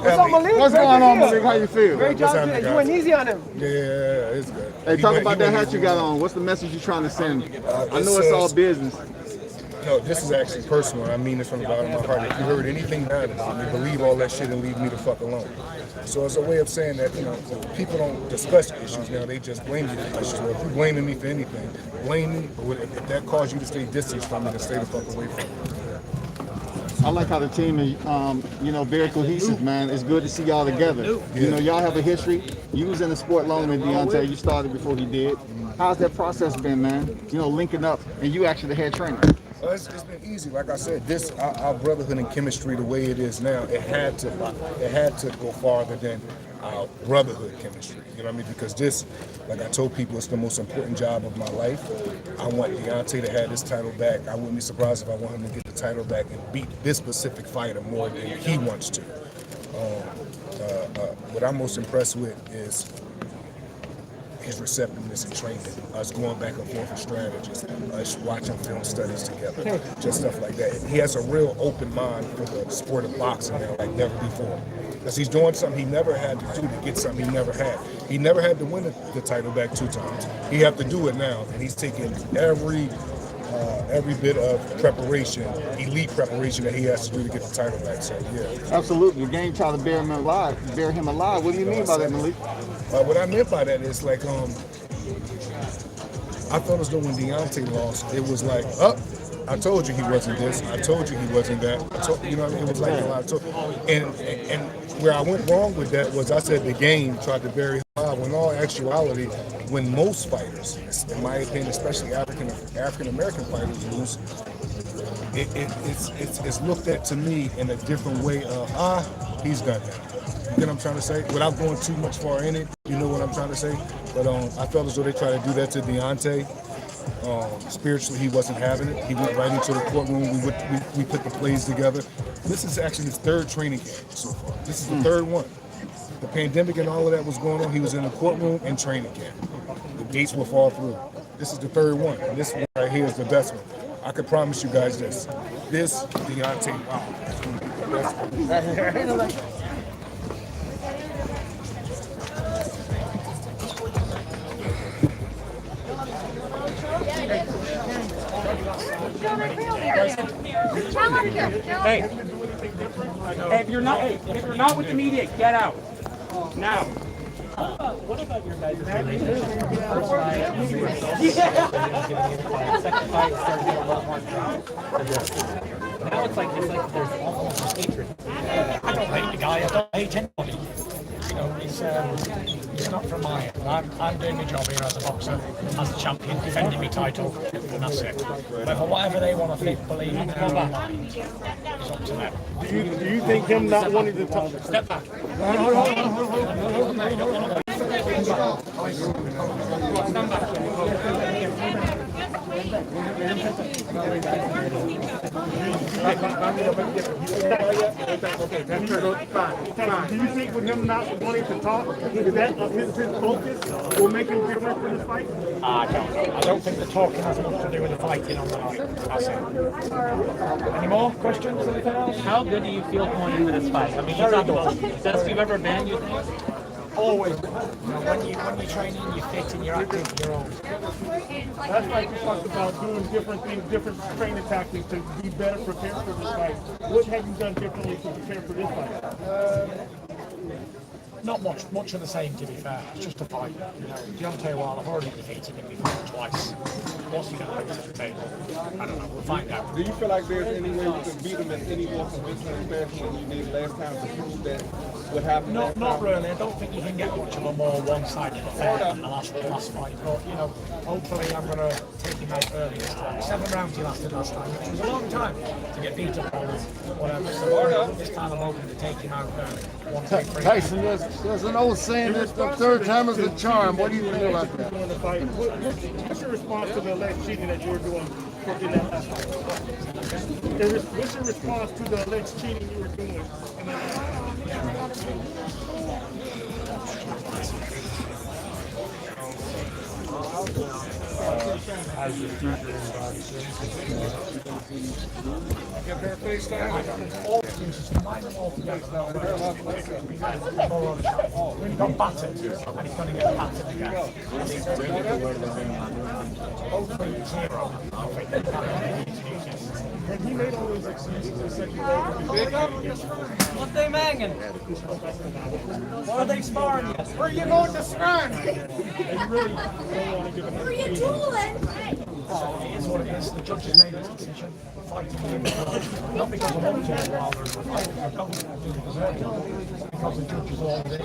Speaker 11: What's going on, Malik? How you feel?
Speaker 14: Great job today. You went easy on him.
Speaker 11: Yeah, it's good.
Speaker 4: Hey, talk about that hat you got on. What's the message you're trying to send? I know it's all business.
Speaker 11: No, this is actually personal. I mean this from the bottom of my heart. If you heard anything bad about me, believe all that shit and leave me the fuck alone. So it's a way of saying that, you know, people don't discuss issues now, they just blame you for issues. Well, if you're blaming me for anything, blame me, but if that caused you to stay distant from me, then stay the fuck away from me.
Speaker 4: I like how the team is, very cohesive, man. It's good to see y'all together. You know, y'all have a history. You was in the sport longer than Deontay. You started before he did. How's that process been, man? You know, linking up, and you actually the head trainer.
Speaker 11: It's been easy. Like I said, our brotherhood and chemistry, the way it is now, it had to go farther than our brotherhood chemistry. You know what I mean? Because this, like I told people, it's the most important job of my life. I want Deontay to have this title back. I wouldn't be surprised if I want him to get the title back and beat this specific fighter more than he wants to. What I'm most impressed with is his receptiveness and training, us going back and forth with strategies, us watching film studies together, just stuff like that. He has a real open mind for the sport of boxing now, like never before. Because he's doing something he never had to do to get something he never had. He never had to win the title back 2 times. He have to do it now, and he's taking every bit of preparation, elite preparation that he has to do to get the title back. So yeah.
Speaker 4: Absolutely. The game tried to bear him alive. What do you mean by that, Malik?
Speaker 11: What I meant by that is like, I felt as though when Deontay lost, it was like, I told you he wasn't this. I told you he wasn't that. You know, it was like a lot of and where I went wrong with that was I said the game tried to bury high. When in all actuality, when most fighters, in my opinion, especially African American fighters, lose, it's looked at to me in a different way of he's done that. You know what I'm trying to say? Without going too much far in it, you know what I'm trying to say? But I felt as though they tried to do that to Deontay. Spiritually, he wasn't having it. He went right into the courtroom. We put the plays together. This is actually his third training camp so far. This is the third one. The pandemic and all of that was going on. He was in the courtroom and training camp. The dates will fall through. This is the third one. And this one right here is the best one. I can promise you guys this. This, Deontay, wow.
Speaker 14: Hey, if you're not with the media, get out now. What about your guys' first fight? Second fight started to get a lot more drama. Now it's like there's almost hatred.
Speaker 8: I don't hate the guy. I don't hate anybody. You know, it's not from my end. I'm doing my job here as a boxer, as a champion, defending my title, and that's it. But for whatever they want to think, believe in their own mind, it's up to them.
Speaker 15: Do you think him not wanting to talk?
Speaker 8: Step back. Stand back.
Speaker 15: Do you think with him not wanting to talk, is that his focus will make him different for this fight?
Speaker 8: I don't think the talking has much to do with the fighting on the night. That's it. Any more questions? Anything else?
Speaker 14: How good do you feel going into this fight? I mean, you talk about the best you've ever been, you think?
Speaker 8: Always. You know, when you're training, you're fit and you're active, you're old.
Speaker 15: That's like you talked about doing different things, different training tactics to be better prepared for this fight. What have you done differently to prepare for this fight?
Speaker 8: Not much of the same, to be fair. It's just a fight. You know, Deontay Wilder, I've already defeated him before twice. What's he going to bring to the table? I don't know. We'll find out.
Speaker 16: Do you feel like there's any way you can beat him in any more convincing fashion than you did last time to prove that would happen?
Speaker 8: Not really. I don't think you can get much of a more one-sided affair than the last fight. But, you know, hopefully I'm going to take him out early this time. 7 rounds he lasted last time, which was a long time to get beat up on whatever. So this time I'm hoping to take him out early.
Speaker 6: Tyson, there's an old saying that the third time is the charm. What do you think about that?
Speaker 15: What's your response to the alleged cheating that you were doing in that last fight? What's your response to the alleged cheating you were doing in that last fight?
Speaker 8: As the future in get their face down. All excuses, combine them all together. When he got battered, and he's going to get battered again. Hopefully it's 0.
Speaker 15: And he made all those excuses and said
Speaker 14: What they hanging? What are they sparring yet?
Speaker 15: where you going to stand? Where are you tooling?
Speaker 8: It is what it is. The judges made his decision. Fighting him. Not because I want to Wilder as a fighter. I don't think he deserves it. Because the judges all did.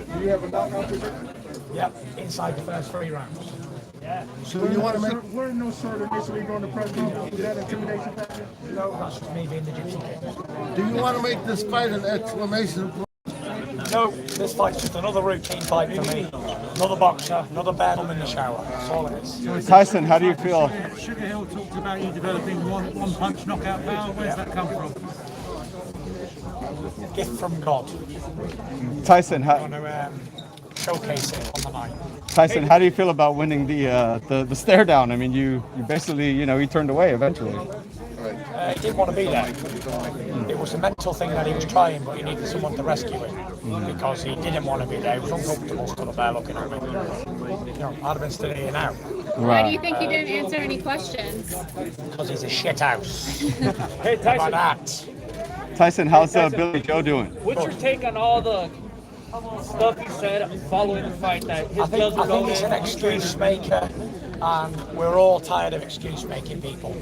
Speaker 16: Do you have a knockout prediction?
Speaker 8: Yep, inside the first 3 rounds.
Speaker 15: Yeah.
Speaker 6: So you want to make?
Speaker 15: Wearing no shirt initially going to president, is that intimidation factor?
Speaker 8: No, that's just me being the gypsy king.
Speaker 6: Do you want to make this fight an exclamation point?
Speaker 8: No, this fight's just another routine fight for me. Another boxer, another bedroom in the shower. That's all it is.
Speaker 2: Tyson, how do you feel?
Speaker 17: Sugar Hill talked about you developing one punch knockout power. Where's that come from?
Speaker 8: Gift from God.
Speaker 2: Tyson,
Speaker 8: I want to showcase it on the night.
Speaker 2: Tyson, how do you feel about winning the stare down? I mean, you basically, you know, he turned away eventually.
Speaker 8: He didn't want to be there. It was a mental thing that he was trying, but he needed someone to rescue him because he didn't want to be there. He was uncomfortable stood up there looking at me. You know, I'd have been stood here now.
Speaker 18: Why do you think he didn't answer any questions?
Speaker 8: Because he's a shit house.
Speaker 14: Hey,
Speaker 8: How about that?
Speaker 2: Tyson, how's Billy Joe doing?
Speaker 14: What's your take on all the stuff he said following the fight that his gloves were
Speaker 8: I think
Speaker 14: going
Speaker 8: he's an
Speaker 14: in?
Speaker 8: excuse maker. and we're all tired of excuse-making people.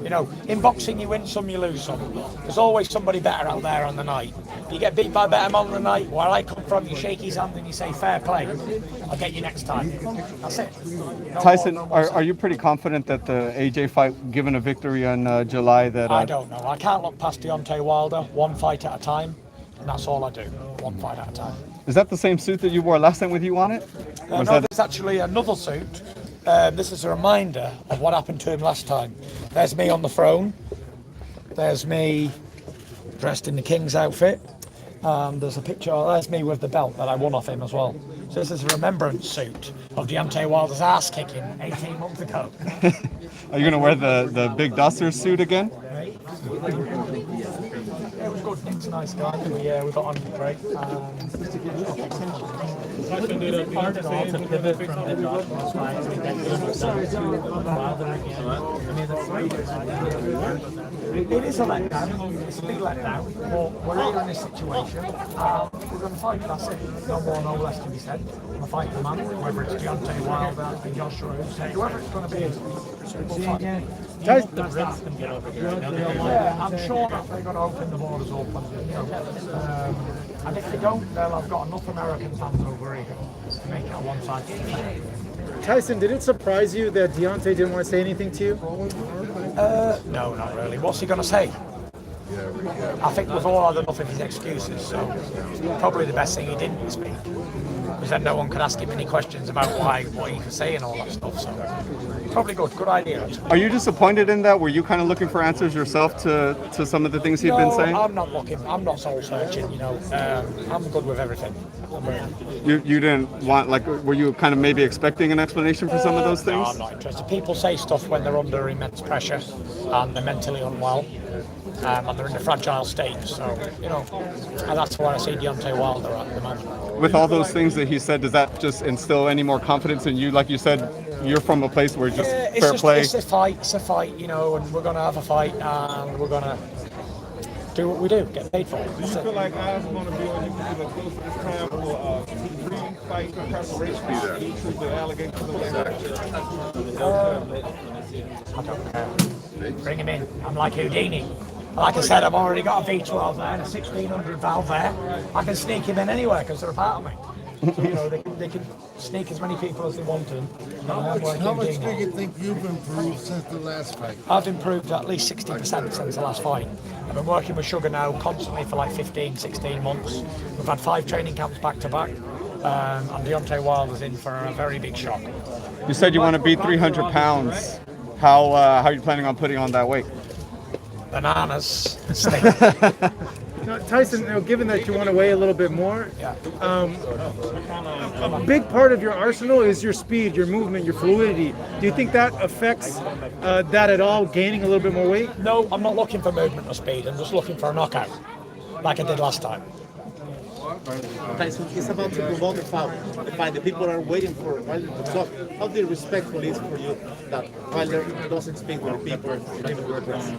Speaker 8: You know, in boxing you win some, you lose some. There's always somebody better out there on the night. You get beat by a better man on the night, where I come from, you shake his hand and you say, fair play, I'll get you next time. That's it. No
Speaker 2: Tyson,
Speaker 8: more, no more.
Speaker 2: are you pretty confident that the AJ fight, given a victory on July, that...
Speaker 8: I don't know. I can't look past Deontay Wilder, one fight at a time, and that's all I do, one fight at a time.
Speaker 2: Is that the same suit that you wore last time with you on it?
Speaker 8: No, there's actually another suit. This is a reminder of what happened to him last time. There's me on the throne. There's me dressed in the King's outfit. There's a picture, there's me with the belt that I won off him as well. So this is a remembrance suit of Deontay Wilder's ass kicking 18 months ago.
Speaker 2: Are you going to wear the big Dusser suit again?
Speaker 8: It was good. Nick's a nice guy. We got on great. It is a letdown. It's a big letdown. But we're here in this situation. We're going to fight. That's it. No more, no less to be said. We're going to fight the man, whether it's Deontay Wilder, Joshua, whoever it's going to be. We'll fight. Yeah, I'm sure that they're going to open the borders open. You know. And if they don't, then I've got enough American fans over here to make it a one-sided.
Speaker 19: Tyson, did it surprise you that Deontay didn't want to say anything to you?
Speaker 8: No, not really. What's he going to say? I think we've all had enough of his excuses, so probably the best thing he didn't speak. Because then no one could ask him any questions about what he could say and all that stuff, so probably good idea.
Speaker 2: Are you disappointed in that? Were you kind of looking for answers yourself to some of the things he'd been saying?
Speaker 8: I'm not looking, I'm not soul searching, you know. I'm good with everything.
Speaker 2: You didn't want, like, were you kind of maybe expecting an explanation for some of those things?
Speaker 8: No, I'm not interested. People say stuff when they're under immense pressure and they're mentally unwell. And they're in a fragile state, so, you know, and that's why I see Deontay Wilder at the moment.
Speaker 2: With all those things that he said, does that just instill any more confidence in you? Like you said, you're from a place where just fair play.
Speaker 8: It's a fight, you know, and we're going to have a fight, and we're going to do what we do, get paid for it.
Speaker 16: Do you feel like eyes are going to be on you even close to this time for pre-fight preparation to the allegations
Speaker 8: I don't care. Bring him in. I'm like Houdini. Like I said, I've already got a V12 there and a 1600 valve there. I can sneak him in anywhere because they're a part of me. So, you know, they can sneak as many people as they want to.
Speaker 6: How much do you think you've improved since the last fight?
Speaker 8: I've improved at least 60% since the last fight. I've been working with Sugar now constantly for like 15, 16 months. We've had 5 training camps back to back. And Deontay Wilder's in for a very big shock.
Speaker 2: You said you want to beat 300 pounds. How are you planning on putting on that weight?
Speaker 8: Bananas.
Speaker 19: Now, Tyson, you know, given that you want to weigh a little bit more, a big part of your arsenal is your speed, your movement, your fluidity. Do you think that affects that at all, gaining a little bit more weight?
Speaker 8: No, I'm not looking for movement or speed. I'm just looking for a knockout, like I did last time.
Speaker 5: Tyson, it's about to promote the fight. The people are waiting for Wilder to talk. How do you respectful is for you that Wilder doesn't speak with the people and even with us?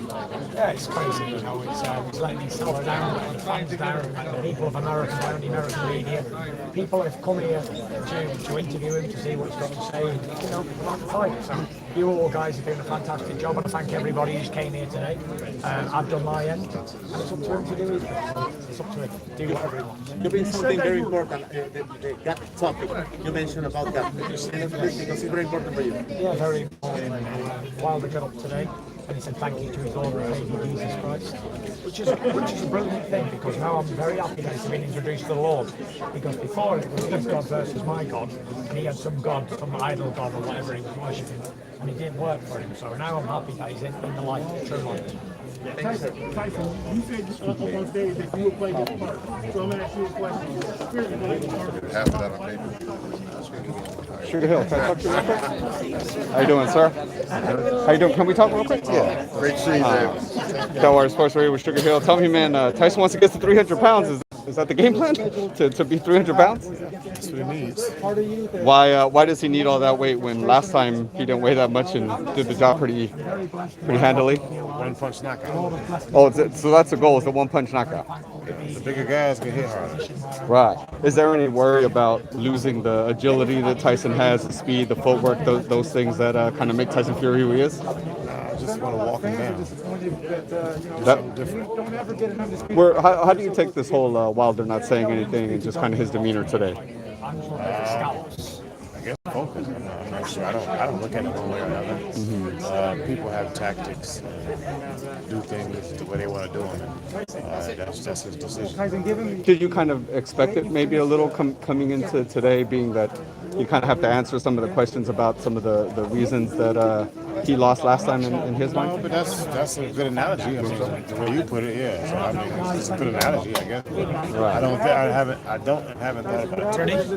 Speaker 8: Yeah, it's crazy, you know. It's letting these fellow down, letting the fans down, letting the people of America down, the American media. People have come here to interview him, to see what he's got to say, and, you know, like the fight. So you all guys are doing a fantastic job, and I thank everybody who's came here today. I've done my end, and it's up to him to do his bit. So it's up to him. Do whatever he wants.
Speaker 5: You bring something very important, the gut topic. You mentioned about that. Because it's very important for you.
Speaker 8: Yeah, very important. Wilder got up today and he said thank you to his Lord and Savior Jesus Christ, which is a brilliant thing, because now I'm very happy that he's been introduced to the Lord, because before it was his God versus my God, and he had some god, some idol god or whatever he was worshipping, and it didn't work for him. So now I'm happy that he's in the light, the true light.
Speaker 15: Tyson, you said on stage that you would play this part. So I'm going to ask you a question.
Speaker 6: Half of that on paper.
Speaker 2: Sugar Hill, can I talk to you real quick? How you doing, sir? How you doing? Can we talk real quick?
Speaker 6: Yeah. Great to see you, Dave.
Speaker 2: Delaware Sports Radio with Sugar Hill. Tell me, man, Tyson wants to get to 300 pounds. Is that the game plan? To be 300 pounds?
Speaker 6: That's what he needs.
Speaker 2: Why does he need all that weight when last time he didn't weigh that much and did the job pretty handily?
Speaker 6: One punch knockout.
Speaker 2: Oh, so that's the goal, is the one punch knockout.
Speaker 3: The bigger guys can hit harder.
Speaker 2: Right. Is there any worry about losing the agility that Tyson has, the speed, the footwork, those things that kind of make Tyson Fury who he is?
Speaker 3: I just want to walk him down.
Speaker 2: That,
Speaker 3: different.
Speaker 2: how do you take this whole Wilder not saying anything and just kind of his demeanor today?
Speaker 3: I guess focus. I'm not sure. I don't look at it one way or another. People have tactics, do things the way they want to do them. That's his decision.
Speaker 2: Did you kind of expect it maybe a little coming into today, being that you kind of have to answer some of the questions about some of the reasons that he lost last time in his mind?
Speaker 3: No, but that's a good analogy. I mean, the way you put it, yeah. So I mean, it's a good analogy, I guess.
Speaker 2: Right.
Speaker 3: I haven't thought about it.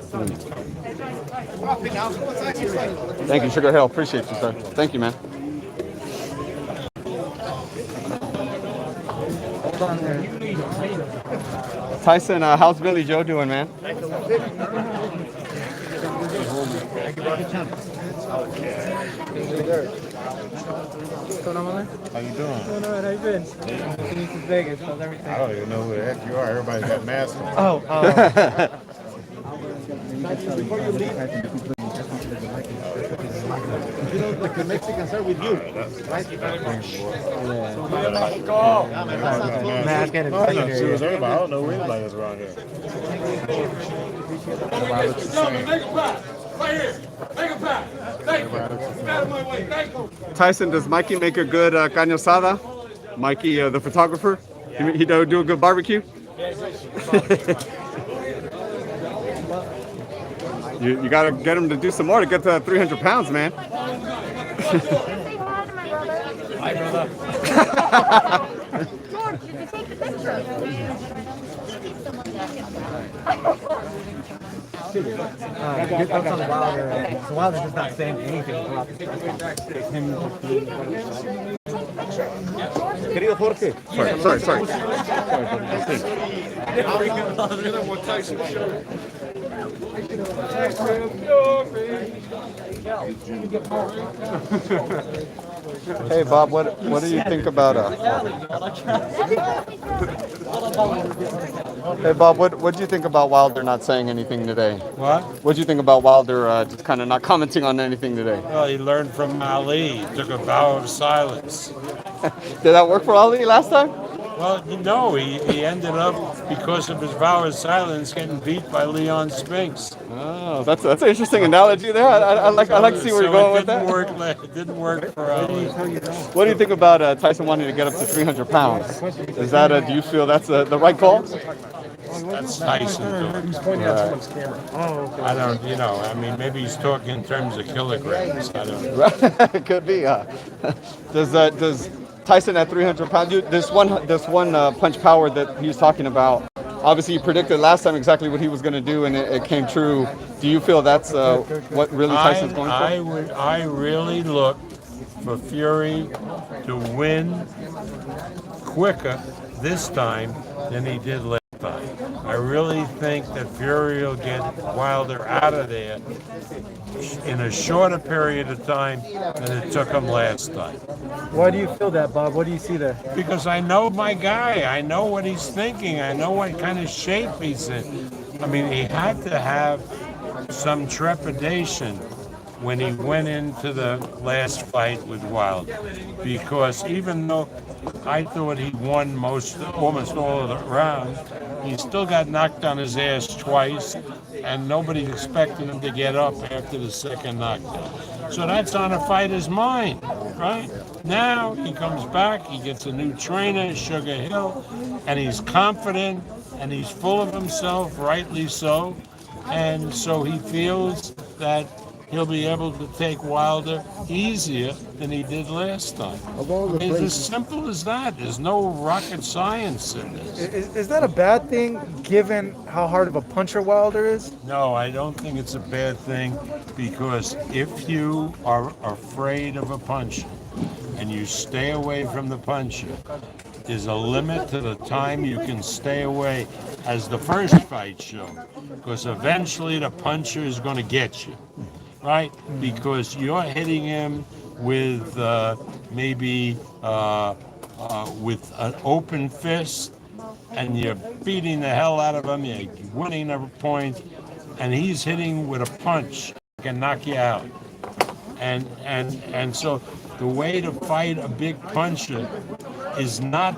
Speaker 2: Thank you, Sugar Hill. Appreciate you, sir. Thank you, man. Tyson, how's Billy Joe doing, man?
Speaker 3: What's going on, man? How you doing?
Speaker 20: Doing all right, how you been? This is Vegas, how's everything?
Speaker 3: I don't even know who the heck you are. Everybody's got masks on.
Speaker 5: Before you leave, the Mexicans are with you, right?
Speaker 3: I don't know who anybody is around here.
Speaker 12: Right here. Make a pass. Thank you. Get out of my way. Thank you.
Speaker 2: Tyson, does Mikey make a good carne asada? Mikey, the photographer? He do a good barbecue? You got to get him to do some more to get to 300 pounds, man.
Speaker 20: Hi, brother.
Speaker 1: George, did you take the picture?
Speaker 20: Your thoughts on Wilder? So Wilder's just not saying anything about this. Him.
Speaker 5: Querido Jorge.
Speaker 2: Sorry. Hey Bob, what do you think about Hey Bob, what do you think about Wilder not saying anything today?
Speaker 10: What?
Speaker 2: What do you think about Wilder just kind of not commenting on anything today?
Speaker 10: Well, he learned from Ali. He took a vow of silence.
Speaker 2: Did that work for Ali last time?
Speaker 10: Well, no, he ended up, because of his vow of silence, getting beat by Leon Spinks.
Speaker 2: Oh, that's an interesting analogy there. I like to see where you're going with that.
Speaker 10: It didn't work for Ali.
Speaker 2: What do you think about Tyson wanting to get up to 300 pounds? Is that do you feel that's the right call?
Speaker 10: That's Tyson.
Speaker 15: He's pointing at someone's camera. Oh, okay.
Speaker 10: I don't, I mean, maybe he's talking in terms of kilograms. I don't know.
Speaker 2: It could be. Does Tyson at 300 pounds, this one punch power that he was talking about, obviously you predicted last time exactly what he was going to do, and it came true. Do you feel that's what really Tyson's going for?
Speaker 10: I really look for Fury to win quicker this time than he did last time. I really think that Fury will get Wilder out of there in a shorter period of time than it took him last time.
Speaker 20: Why do you feel that, Bob? What do you see there?
Speaker 10: Because I know my guy. I know what he's thinking. I know what kind of shape he's in. I mean, he had to have some trepidation when he went into the last fight with Wilder, because even though I thought he won almost all of the rounds, he still got knocked on his ass twice, and nobody expected him to get up after the second knockdown. So that's on a fighter's mind, right? Now he comes back, he gets a new trainer, Sugar Hill, and he's confident and he's full of himself, rightly so, and so he feels that he'll be able to take Wilder easier than he did last time. It's as simple as that. There's no rocket science in this.
Speaker 19: Is that a bad thing, given how hard of a puncher Wilder is?
Speaker 10: No, I don't think it's a bad thing, because if you are afraid of a puncher and you stay away from the puncher, there's a limit to the time you can stay away, as the first fight showed, because eventually the puncher is going to get you. Right? Because you're hitting him with maybe with an open fist, and you're beating the hell out of him, you're winning the points, and he's hitting with a punch that can knock you out. And so the way to fight a big puncher is not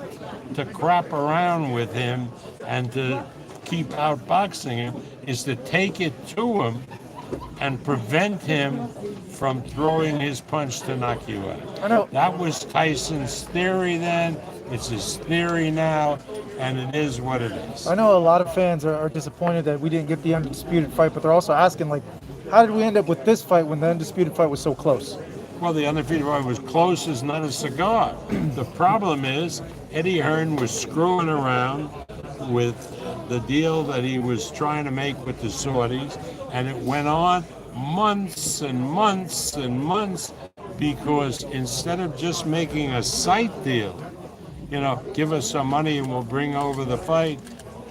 Speaker 10: to crap around with him and to keep outboxing him, is to take it to him and prevent him from throwing his punch to knock you out.
Speaker 19: I know.
Speaker 10: That was Tyson's theory then, it's his theory now, and it is what it is.
Speaker 19: I know a lot of fans are disappointed that we didn't get the undisputed fight, but they're also asking, like, how did we end up with this fight when the undisputed fight was so close?
Speaker 10: Well, the undefeated fight was close as not a cigar. The problem is Eddie Hearn was screwing around with the deal that he was trying to make with the Saudis, and it went on months and months and months because instead of just making a sight deal, you know, give us some money and we'll bring over the fight,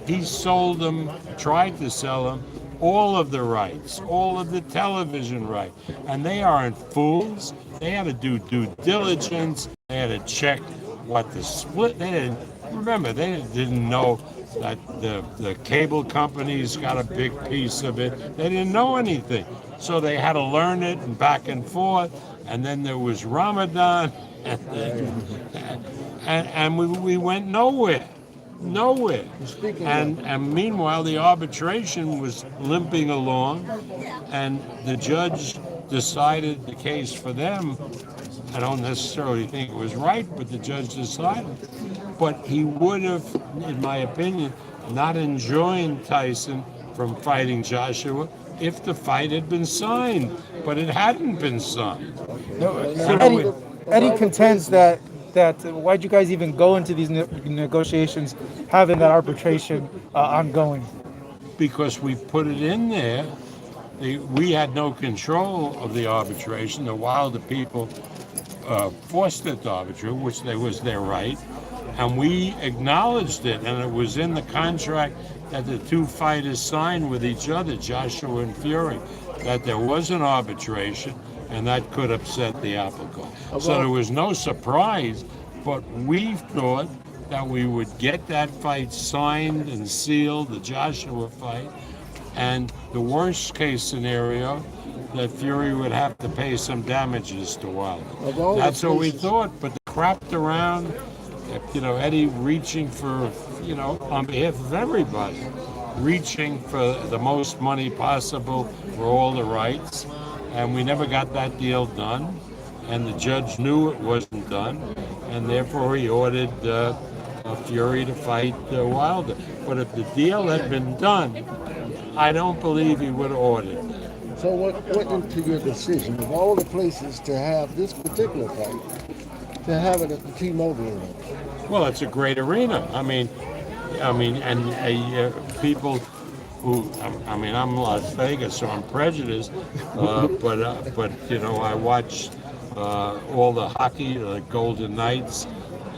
Speaker 10: he sold them, tried to sell them, all of the rights, all of the television rights. And they aren't fools. They had to do due diligence. They had to check what the split, they didn't know that the cable companies got a big piece of it. They didn't know anything. So they had to learn it and back and forth. And then there was Ramadan. And we went nowhere. And meanwhile, the arbitration was limping along, and the judge decided the case for them. I don't necessarily think it was right, but the judge decided. But he would have, in my opinion, not enjoined Tyson from fighting Joshua if the fight had been signed, but it hadn't been signed.
Speaker 19: Eddie contends that why'd you guys even go into these negotiations having that arbitration ongoing?
Speaker 10: Because we put it in there. We had no control of the arbitration. The Wilder people forced it to arbitrate, which was their right, and we acknowledged it, and it was in the contract that the two fighters signed with each other, Joshua and Fury, that there was an arbitration, and that could upset the apple cart. So there was no surprise, but we thought that we would get that fight signed and sealed, the Joshua fight, and the worst case scenario, that Fury would have to pay some damages to Wilder. That's what we thought, but they crapped around, you know, Eddie reaching for, you know, on behalf of everybody, reaching for the most money possible for all the rights, and we never got that deal done, and the judge knew it wasn't done, and therefore he ordered Fury to fight Wilder. But if the deal had been done, I don't believe he would have ordered it.
Speaker 21: So what went into your decision of all the places to have this particular fight, to have it at the T-Mobile Arena?
Speaker 10: Well, it's a great arena. I mean, and people who, I mean, I'm Las Vegas, so I'm prejudiced, but you know, I watch all the hockey, the Golden Knights,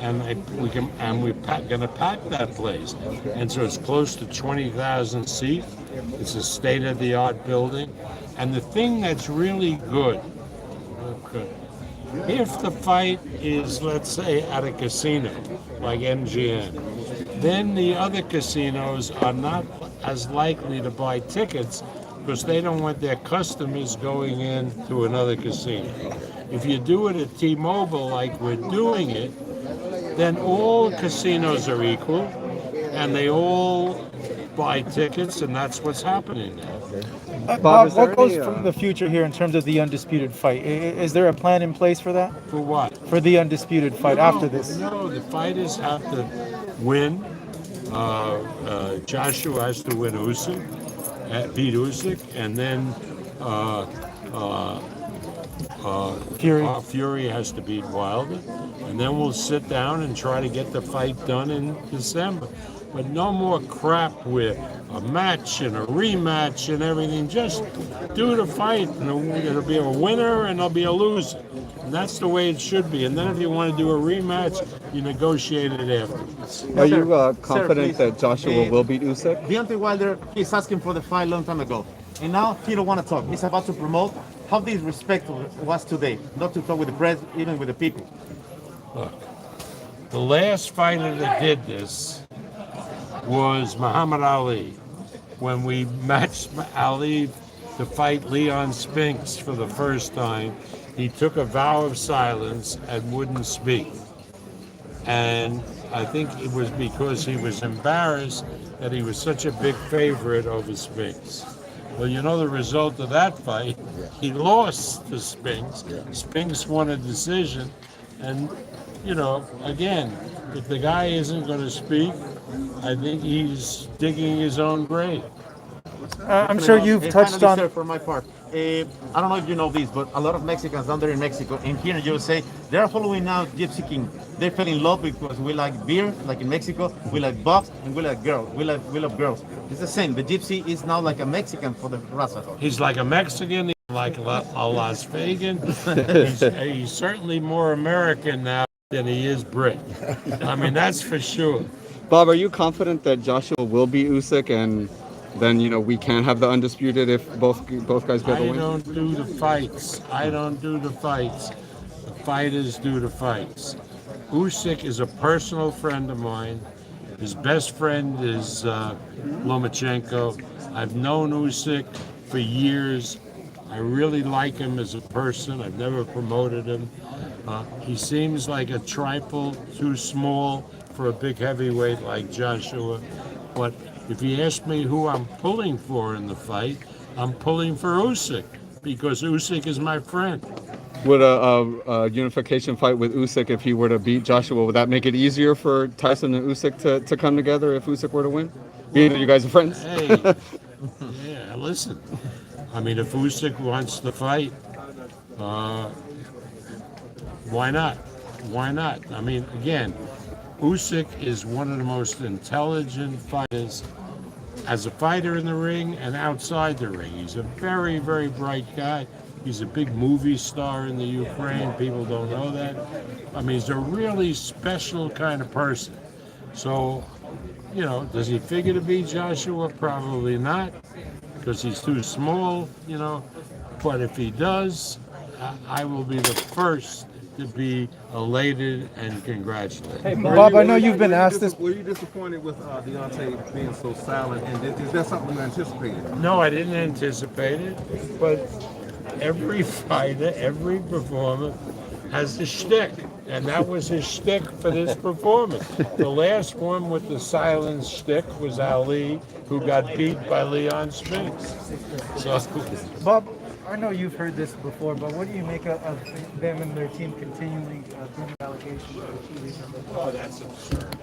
Speaker 10: and we're going to pack that place. And so it's close to 20,000 seats. It's a state-of-the-art building. And the thing that's really good, if the fight is, let's say, at a casino, like MGM, then the other casinos are not as likely to buy tickets because they don't want their customers going in to another casino. If you do it at T-Mobile like we're doing it, then all casinos are equal and they all buy tickets, and that's what's happening now.
Speaker 19: Bob, what goes from the future here in terms of the undisputed fight? Is there a plan in place for that?
Speaker 10: For what?
Speaker 19: For the undisputed fight after this?
Speaker 10: No, the fighters have to win. Joshua has to win Usyk, beat Usyk, and then Fury has to beat Wilder, and then we'll sit down and try to get the fight done in December. But no more crap with a match and a rematch and everything. Just do the fight, and it'll be a winner and there'll be a loser. And that's the way it should be. And then if you want to do a rematch, you negotiate it afterwards.
Speaker 22: Are you confident that Joshua will beat Usyk?
Speaker 5: Deontay Wilder is asking for the fight a long time ago. And now he don't want to talk. He's about to promote. How disrespectful was today, not to talk with the press, even with the people?
Speaker 10: Look, the last fighter that did this was Muhammad Ali. When we matched Ali to fight Leon Spinks for the first time, he took a vow of silence and wouldn't speak. And I think it was because he was embarrassed that he was such a big favorite over Spinks. Well, you know the result of that fight? He lost to Spinks. Spinks won a decision. And, you know, again, if the guy isn't going to speak, I think he's digging his own grave.
Speaker 19: I'm sure you've touched
Speaker 5: Finally,
Speaker 19: on.
Speaker 5: sir, for my part, I don't know if you know this, but a lot of Mexicans down there in Mexico and here in USA, they are following now Gypsy King. They fell in love because we like beer, like in Mexico, we like buffs, and we like girls. We love girls. It's the same. The Gypsy is now like a Mexican for the Raza.
Speaker 10: He's like a Mexican, he's like a Las Vegas. He's certainly more American now than he is Brit. I mean, that's for sure.
Speaker 22: Bob, are you confident that Joshua will beat Usyk, and then we can have the undisputed if both guys get the win?
Speaker 10: I don't do the fights. I don't do the fights. The fighters do the fights. Usyk is a personal friend of mine. His best friend is Lomachenko. I've known Usyk for years. I really like him as a person. I've never promoted him. He seems like a trifle too small for a big heavyweight like Joshua. But if you ask me who I'm pulling for in the fight, I'm pulling for Usyk because Usyk is my friend.
Speaker 22: Would a unification fight with Usyk, if he were to beat Joshua, would that make it easier for Tyson and Usyk to come together if Usyk were to win? Being that you guys are friends?
Speaker 10: Hey, yeah, listen. I mean, if Usyk wants to fight, why not? Why not? I mean, again, Usyk is one of the most intelligent fighters as a fighter in the ring and outside the ring. He's a very, very bright guy. He's a big movie star in the Ukraine. People don't know that. I mean, he's a really special kind of person. So, does he figure to beat Joshua? Probably not, because he's too small, But if he does, I will be the first to be elated and congratulated.
Speaker 19: Hey, Bob, I know you've been asked this.
Speaker 16: Were you disappointed with Deontay being so silent, and is that something you anticipated?
Speaker 10: No, I didn't anticipate it, but every fighter, every performer has a shtick, and that was his shtick for this performance. The last one with the silent shtick was Ali, who got beat by Leon Spinks. So,
Speaker 19: Bob, I know you've heard this before, but what do you make of them and their team continuing bringing allegations of cheating?
Speaker 10: Oh, that's absurd.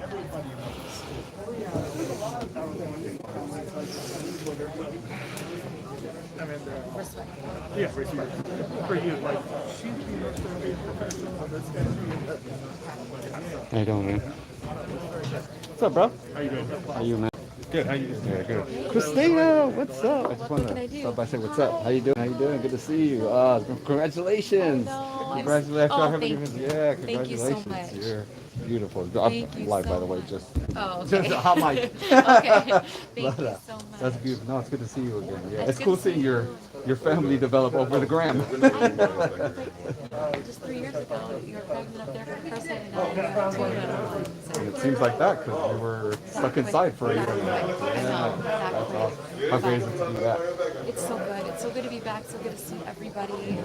Speaker 15: I mean, respect. Yeah, respect. For you, like, she's being professional.
Speaker 22: How you doing, man? What's up, bro?
Speaker 15: How you doing?
Speaker 22: How you, man?
Speaker 15: Good. How you doing?
Speaker 22: Yeah, good. Christina, what's up? I just want to stop by and say what's up. How you doing? How you doing? Good to see you. Congratulations. Congratulations.
Speaker 18: Oh, thank you.
Speaker 22: Yeah,
Speaker 18: Thank you
Speaker 22: congratulations.
Speaker 18: so much.
Speaker 22: You're beautiful.
Speaker 18: Thank you
Speaker 22: live,
Speaker 18: so
Speaker 22: by the way,
Speaker 18: much.
Speaker 22: just.
Speaker 18: Oh, okay.
Speaker 22: Just hot mic.
Speaker 18: Okay. Thank
Speaker 22: But,
Speaker 18: you so much.
Speaker 22: That's beautiful. No, it's good to see you again. Yeah,
Speaker 18: It's
Speaker 22: it's
Speaker 18: good
Speaker 22: cool
Speaker 18: to see
Speaker 22: seeing your family develop over the gram.
Speaker 18: Just 3 years ago, you were pregnant up there for the first time, and now you're 2 and on.
Speaker 22: And it seems like that because we were stuck inside for a year. Yeah, that's awesome. How great is it to do that?
Speaker 18: It's so good. It's so good to be back. So good to see everybody,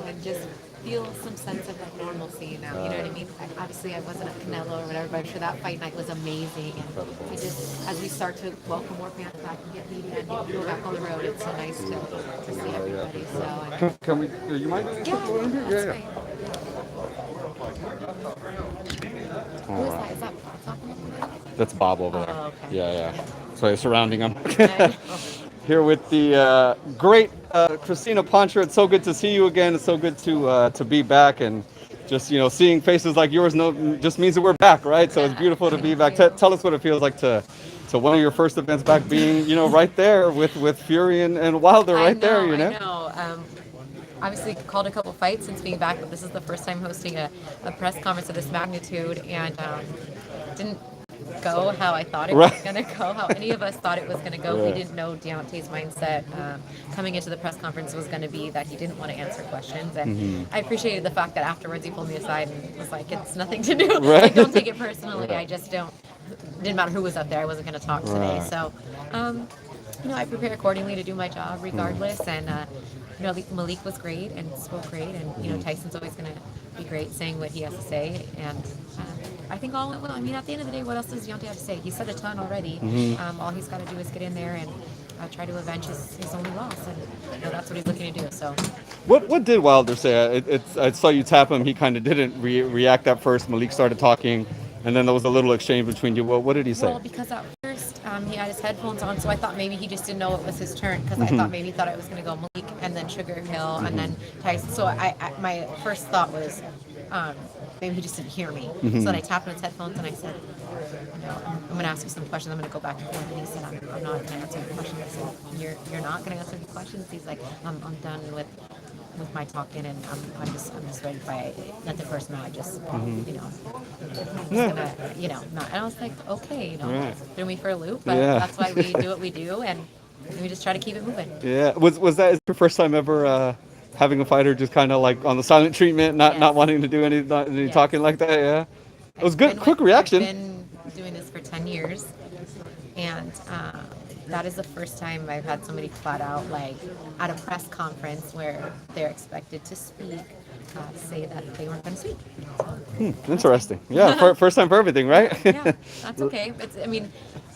Speaker 18: and just feel some sense of like normalcy. You know what I mean? Obviously, I wasn't at Canelo or whatever, but I'm sure that fight night was amazing. And we just, as we start to welcome more fans back and get media and go back on the road, it's so nice to see everybody. So.
Speaker 22: Can we? You mind doing something?
Speaker 18: That's
Speaker 22: Yeah.
Speaker 18: great. Who is that? Is that
Speaker 22: That's Bob over there.
Speaker 18: Oh, okay.
Speaker 22: Yeah. So surrounding him. Here with the great Christina Poncher. It's so good to see you again. It's so good to be back, and just seeing faces like yours just means that we're back, right? So it's beautiful to be back. Tell us what it feels like to one of your first events back, being right there with Fury and Wilder right there.
Speaker 18: I know. Obviously called a couple fights since being back, but this is the first time hosting a press conference of this magnitude, and didn't go how I thought it was going to go, how any of us thought it was going to go. We didn't know Deontay's mindset coming into the press conference was going to be that he didn't want to answer questions, and I appreciated the fact that afterwards he pulled me aside and was like, it's nothing to do, like, don't take it personally. I just don't didn't matter who was up there. I wasn't going to talk today.
Speaker 22: Right.
Speaker 18: So, I prepare accordingly to do my job regardless. And, Malik was great and spoke great. And, Tyson's always going to be great saying what he has to say. And I think all went well. I mean, at the end of the day, what else does Deontay have to say? He said a ton already. All he's got to do is get in there and try to avenge his only loss. And that's what he's looking to do. So.
Speaker 22: What did Wilder say? I saw you tap him. He kind of didn't react at first. Malik started talking, and then there was a little exchange between you. Well, what did he say?
Speaker 18: Well, because at first he had his headphones on, so I thought maybe he just didn't know it was his turn. Because I thought maybe he thought I was going to go Malik and then Sugar Hill and then Tyson. So my first thought was maybe he just didn't hear me. So then I tapped on his headphones and I said, I'm going to ask you some questions. I'm going to go back and forth. And he said, I'm not going to answer the questions. I said, you're not going to answer the questions? He's like, I'm done with my talking, and I'm just ready to fight. Let the first match just gonna, not. And I was like, okay, threw me for a loop, but that's why we do what we do, and we just try to keep it moving.
Speaker 22: Yeah, was that your first time ever having a fighter just kind of like on the silent treatment, not wanting to do any talking like that? Yeah, it was good, quick reaction.
Speaker 18: I've been doing this for 10 years, and that is the first time I've had somebody flat out, like at a press conference where they're expected to speak, say that they weren't going to speak.
Speaker 22: Interesting. Yeah, first time for everything, right?
Speaker 18: Yeah, that's okay.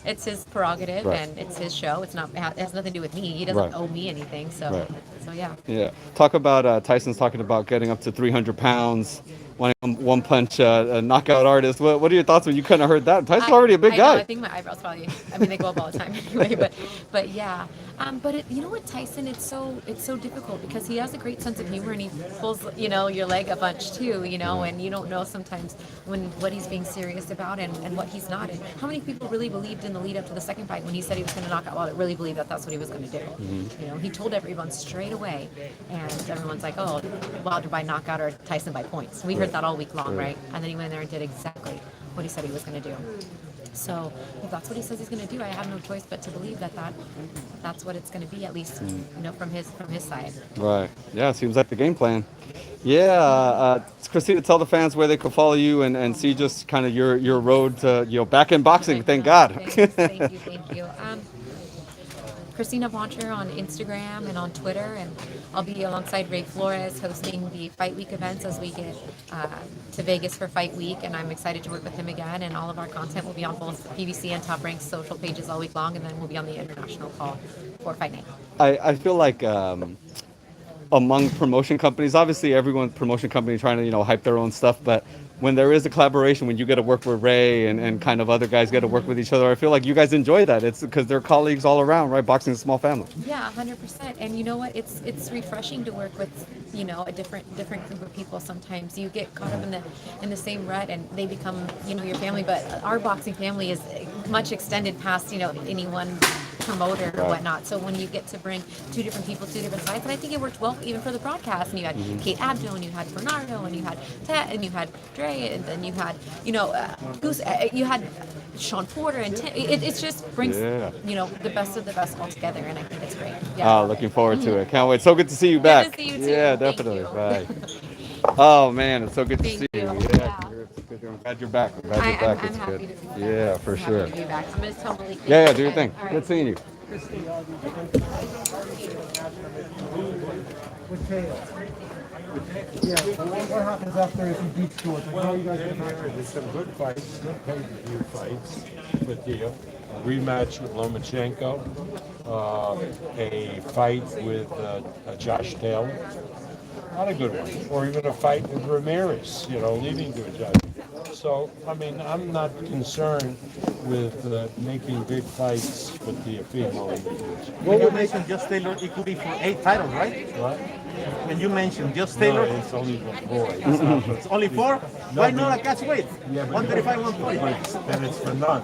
Speaker 18: It's his prerogative,
Speaker 22: Right.
Speaker 18: and it's his show. It has nothing to do with me. He doesn't owe me anything. So, so yeah.
Speaker 22: Yeah. Talk about Tyson's talking about getting up to 300 pounds, one punch knockout artist. What are your thoughts when you kind of heard that? Tyson's already a big guy.
Speaker 18: I think my eyebrows probably. They go up all the time anyway. But yeah. But you know what, Tyson? It's so difficult because he has a great sense of humor and he pulls your leg a bunch too. And you don't know sometimes what he's being serious about and what he's not. And how many people really believed in the lead up to the second fight when he said he was going to knock out Wilder? Really believed that that's what he was going to do. He told everyone straight away, and everyone's like, "Oh, Wilder by knockout or Tyson by points." We heard that all week long, right? And then he went in there and did exactly what he said he was going to do. So if that's what he says he's going to do, I have no choice but to believe that's what it's going to be, at least from his side.
Speaker 22: Right. Yeah, seems like the game plan. Yeah, Christina, tell the fans where they could follow you and see just kind of your road to back in boxing. Thank God.
Speaker 18: Thank you. Christina Boncher on Instagram and on Twitter, and I'll be alongside Ray Flores hosting the Fight Week events as we get to Vegas for Fight Week, and I'm excited to work with him again. And all of our content will be on both PBC and Top Rank's social pages all week long, and then we'll be on the international call for Fight Night.
Speaker 22: I feel like among promotion companies, obviously everyone's promotion company trying to hype their own stuff, but when there is a collaboration, when you get to work with Ray and kind of other guys get to work with each other, I feel like you guys enjoy that. It's because they're colleagues all around, right? Boxing is a small family.
Speaker 18: Yeah, 100%. And you know what? It's refreshing to work with a different group of people. Sometimes you get caught up in the same rut, and they become your family. But our boxing family is much extended past any one promoter or whatnot. So when you get to bring two different people, two different sides, and I think it worked well even for the broadcast. And you had Kate Abdo, and you had Bernardo, and you had Ted, and you had Dre, and then you had Goose, you had Sean Porter, and it just brings the best of the best all together, and I think it's great. Yeah.
Speaker 22: Looking forward to it. Can't wait. So good to see you back.
Speaker 18: Good to see you too.
Speaker 22: Yeah,
Speaker 18: Thank
Speaker 22: definitely.
Speaker 18: you.
Speaker 22: Right. Oh man, it's so good to see you.
Speaker 18: you.
Speaker 22: Yeah, I'm glad you're back. I'm glad you're back.
Speaker 18: I'm
Speaker 22: It's
Speaker 18: happy
Speaker 22: good.
Speaker 18: to be back.
Speaker 22: Yeah, for
Speaker 18: I'm
Speaker 22: sure.
Speaker 18: happy to be back. I'm going to tell Malik.
Speaker 22: Yeah, do your thing.
Speaker 18: All right.
Speaker 22: Good seeing you.
Speaker 20: Yeah, so what happens after if he beats George? How you guys
Speaker 10: There's some good fights, good pay-per-view fights with the rematch with Lomachenko, a fight with Josh Taylor, a lot of good ones, or even a fight with Ramirez, leading to a judgment. So, I'm not concerned with making big fights with the female individuals.
Speaker 5: What would make him just Taylor? It could be for 8 titles, right?
Speaker 10: What?
Speaker 5: When you mentioned just Taylor,
Speaker 10: No, it's only for 4.
Speaker 5: it's only 4. Why not a catch weight?
Speaker 10: Yeah, but
Speaker 5: 135, 140.
Speaker 10: then it's for none.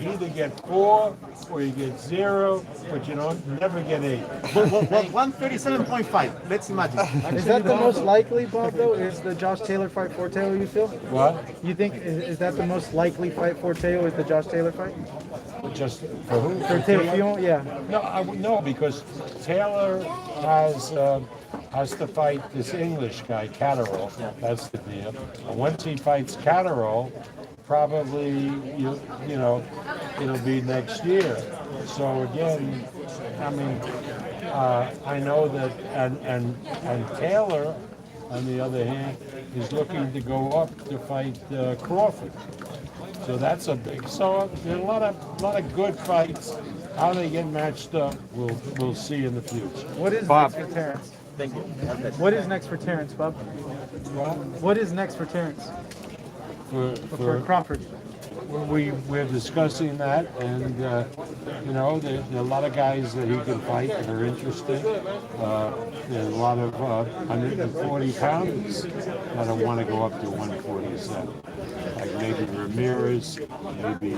Speaker 10: You either get 4 or you get 0, but you never get 8.
Speaker 5: But 137.5. Let's imagine.
Speaker 19: Is that the most likely, Bob, though? Is the Josh Taylor fight for Taylor, you feel?
Speaker 10: What?
Speaker 19: You think, is that the most likely fight for Taylor, is the Josh Taylor fight?
Speaker 10: Just for who?
Speaker 19: For Taylor, Fillon, yeah.
Speaker 10: No, because Taylor has to fight this English guy, Catterall. That's the deal. And once he fights Catterall, probably, you know, it'll be next year. So again, I mean, I know that, and Taylor, on the other hand, is looking to go up to fight Crawford. So that's a big. So there are a lot of good fights. How they get matched up, we'll see in the future.
Speaker 19: What is
Speaker 22: Bob.
Speaker 19: next for Terrence?
Speaker 5: Thank you.
Speaker 19: What is next for Terrence, Bob? What is next for Terrence? For Crawford.
Speaker 10: We're discussing that, and you know, there are a lot of guys that he can fight that are interested. There's a lot of 140 pounds that want to go up to 147, like maybe Ramirez, maybe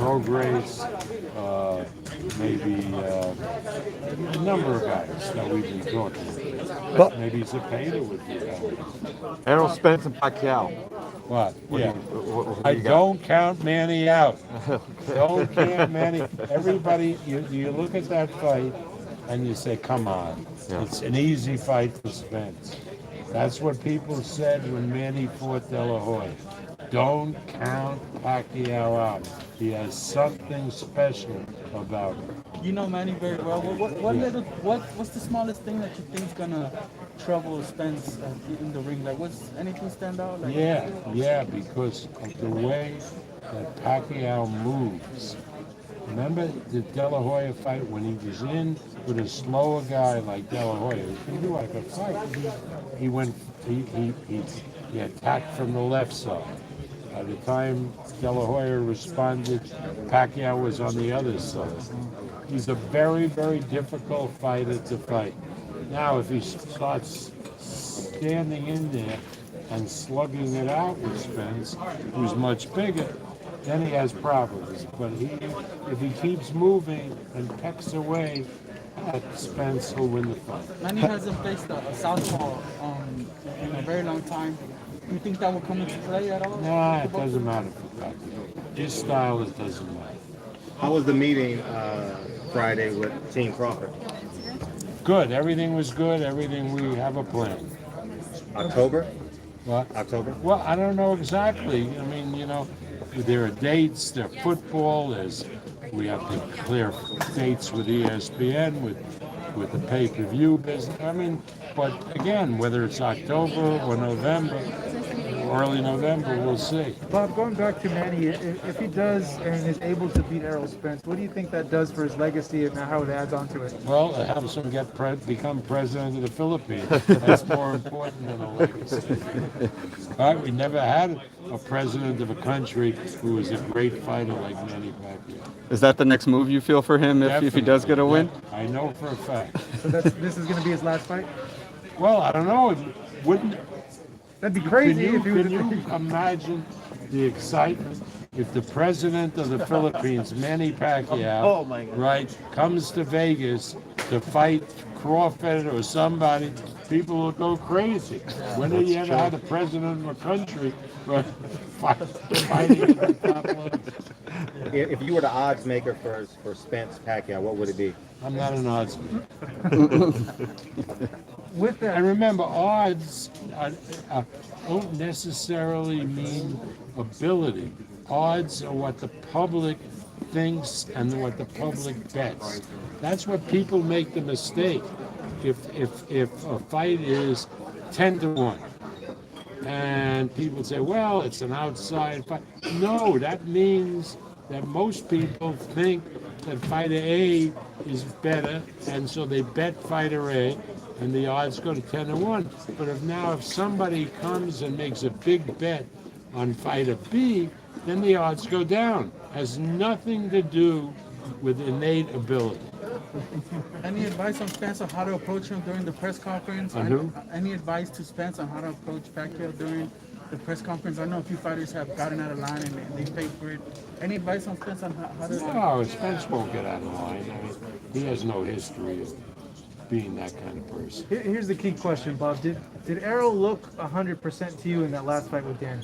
Speaker 10: Prograis, maybe a number of guys that we've been talking about.
Speaker 22: But
Speaker 10: maybe Zepeda would be down.
Speaker 22: Errol Spence and Pacquiao.
Speaker 10: What? Yeah.
Speaker 22: What
Speaker 10: I
Speaker 22: do you got?
Speaker 10: don't count Manny out. Don't count Manny. Everybody, you look at that fight and you say, come on.
Speaker 22: Yeah.
Speaker 10: It's an easy fight for Spence. That's what people said when Manny fought De La Hoya. Don't count Pacquiao out. He has something special about him.
Speaker 17: You know Manny very well. What's the smallest thing that you think is gonna trouble Spence in the ring? Like, anything stand out? Like,
Speaker 10: Yeah, because of the way that Pacquiao moves. Remember the De La Hoya fight when he was in with a slower guy like De La Hoya? He knew I could fight. He attacked from the left side. By the time De La Hoya responded, Pacquiao was on the other side. He's a very, very difficult fighter to fight. Now, if he starts standing in there and slugging it out with Spence, who's much bigger, then he has problems. But if he keeps moving and pecks away at Spence, he'll win the fight.
Speaker 17: Manny hasn't faced a southpaw in a very long time. Do you think that will come into play at all?
Speaker 10: Nah, it doesn't matter for Pacquiao. His style, it doesn't matter.
Speaker 5: How was the meeting Friday with Team Crawford?
Speaker 10: Good. Everything was good. Everything, we have a plan.
Speaker 5: October?
Speaker 10: What?
Speaker 5: October?
Speaker 10: Well, I don't know exactly. I mean, you know, there are dates, there's football, we have to clear dates with ESPN, with the pay-per-view business. I mean, but again, whether it's October or November, early November, we'll see.
Speaker 19: Bob, going back to Manny, if he does and is able to beat Errol Spence, what do you think that does for his legacy and how it adds on to it?
Speaker 10: Well, it helps him become president of the Philippines. That's more important than a legacy. All right, we never had a president of a country who was a great fighter like Manny Pacquiao.
Speaker 22: Is that the next move you feel for him if he does get a win?
Speaker 10: I know for a fact.
Speaker 19: So this is going to be his last fight?
Speaker 10: Well, I don't know.
Speaker 19: That'd be crazy if he was.
Speaker 10: Can you imagine the excitement if the president of the Philippines, Manny Pacquiao, right, comes to Vegas to fight Crawford or somebody? People will go crazy. When have you ever had a president of a country fighting at the top level?
Speaker 5: If you were the odds maker for Spence Pacquiao, what would it be?
Speaker 10: I'm not an odds maker.
Speaker 19: With that,
Speaker 10: and remember, odds don't necessarily mean ability. Odds are what the public thinks and what the public bets. That's what people make the mistake. If a fight is 10-1, and people say, well, it's an outside fight. No, that means that most people think that fighter A is better, and so they bet fighter A, and the odds go to 10-1. But if somebody comes and makes a big bet on fighter B, then the odds go down. Has nothing to do with innate ability.
Speaker 17: Any advice on Spence on how to approach him during the press conference?
Speaker 10: On who?
Speaker 17: Any advice to Spence on how to approach Pacquiao during the press conference? I know a few fighters have gotten out of line and they paid for it. Any advice on Spence on how to?
Speaker 10: No, Spence won't get out of line. I mean, he has no history of being that kind of person.
Speaker 19: Here's the key question, Bob. Did Errol look 100% to you in that last fight with Dan?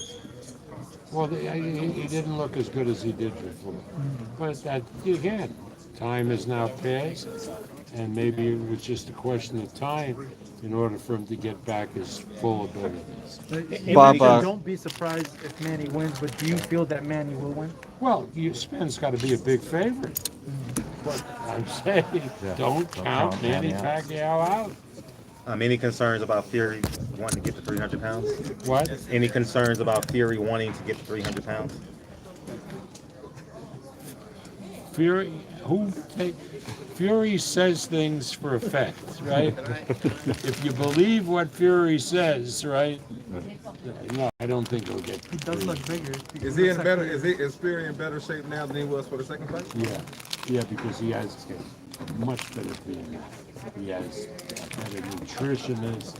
Speaker 10: Well, he didn't look as good as he did before. But that, again, time has now passed, and maybe it was just a question of time in order for him to get back his full abilities.
Speaker 22: Bob,
Speaker 19: don't be surprised if Manny wins, but do you feel that Manny will win?
Speaker 10: Well, Spence got to be a big favorite. But I'm saying, don't count Manny Pacquiao out.
Speaker 7: Any concerns about Fury wanting to get to 300 pounds?
Speaker 10: What?
Speaker 7: Any concerns about Fury wanting to get to 300 pounds?
Speaker 10: Fury, Fury says things for effect, right? If you believe what Fury says, right? No, I don't think he'll get.
Speaker 19: He does look bigger.
Speaker 16: Is he in better? Is Fury in better shape now than he was for the second fight?
Speaker 10: Yeah, because he has much better training. He has better nutritionist,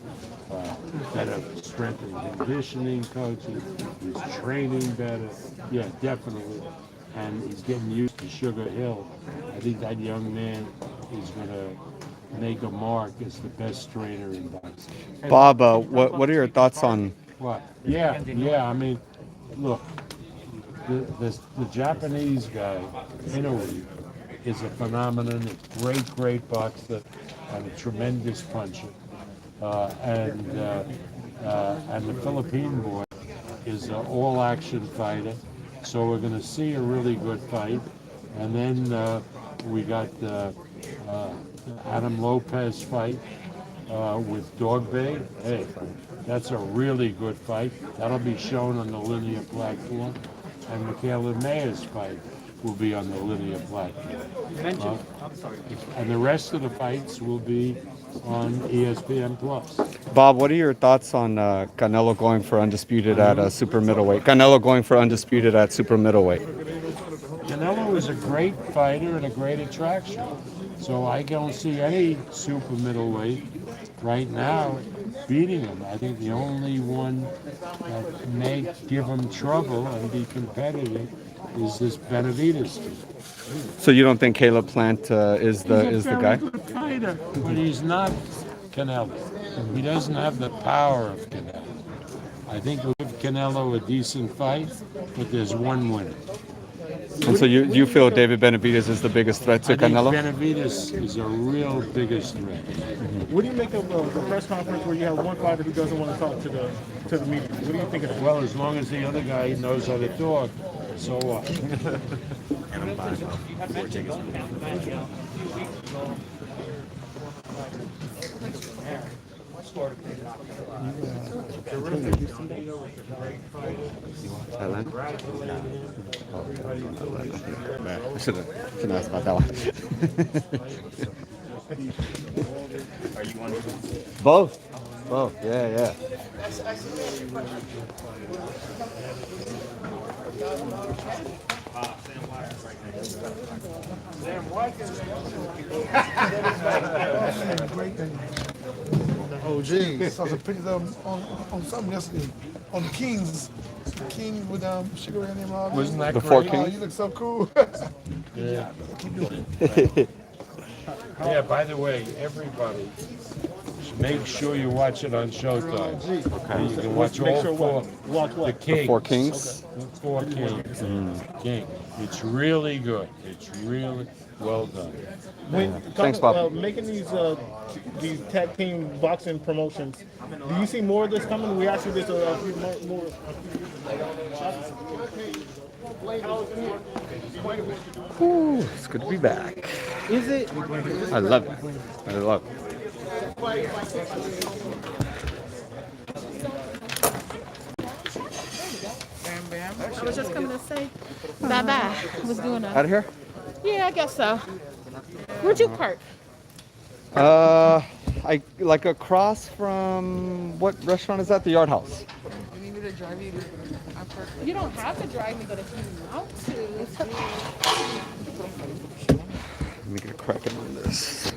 Speaker 10: better strength and conditioning coaches. He's training better. Yeah, definitely. And he's getting used to Sugar Hill. I think that young man is going to make a mark as the best trainer in boxing.
Speaker 22: Bob, what are your thoughts on?
Speaker 10: What? Yeah. I mean, look, the Japanese guy, Inoue, is a phenomenon. A great boxer and a tremendous puncher. And the Philippine boy is an all-action fighter. So we're going to see a really good fight. And then we got the Adam Lopez fight with Dogbay. Hey, that's a really good fight. That'll be shown on the linear platform. And Michaela Mayer's fight will be on the linear platform. And the rest of the fights will be on ESPN Plus.
Speaker 22: Bob, what are your thoughts on Canelo going for undisputed at super middleweight? Canelo going for undisputed at super middleweight.
Speaker 10: Canelo is a great fighter and a great attraction. So I don't see any super middleweight right now beating him. I think the only one that may give him trouble and be competitive is this Benavidez kid.
Speaker 22: So you don't think Caleb Plant is the guy?
Speaker 10: He's a very good fighter, but he's not Canelo. He doesn't have the power of Canelo. I think we'll give Canelo a decent fight, but there's one winner.
Speaker 22: And so you feel David Benavidez is the biggest threat to Canelo?
Speaker 10: I think Benavidez is a real biggest threat.
Speaker 15: What do you make of the press conference where you have one fighter who doesn't want to talk to the media? What do you think of that?
Speaker 10: Well, as long as the other guy knows how to talk, so what?
Speaker 7: And I'm buying about 4 tickets.
Speaker 22: Thailand? I should have asked about that one.
Speaker 7: Are you one?
Speaker 22: Both, yeah.
Speaker 11: Oh, geez. Saw some pictures of him on something yesterday. On the Kings. King with Sugar and him all.
Speaker 10: Wasn't that
Speaker 22: The
Speaker 10: great?
Speaker 22: Four
Speaker 11: Oh,
Speaker 22: Kings?
Speaker 11: you look so cool.
Speaker 10: Yeah.
Speaker 11: Keep doing it.
Speaker 10: Yeah, by the way, everybody, make sure you watch it on Showtime.
Speaker 22: Okay.
Speaker 10: You can watch all four. The Kings.
Speaker 22: The Four Kings?
Speaker 10: The Four Kings. King. It's really good. It's really well done.
Speaker 22: Thanks, Bob.
Speaker 15: Making these tag team boxing promotions, do you see more of this coming? We asked you this a few more.
Speaker 22: Whew, it's good to be back.
Speaker 15: Is it?
Speaker 22: I love it. I love it.
Speaker 13: I was just coming to say bye-bye. What's going on?
Speaker 22: Out of here?
Speaker 13: Yeah, I guess so. Where'd you park?
Speaker 22: I like across from what restaurant is that? The Yard House.
Speaker 13: You need me to drive you? You don't have to drive me, but if you want to.
Speaker 22: Let me get a crack on this.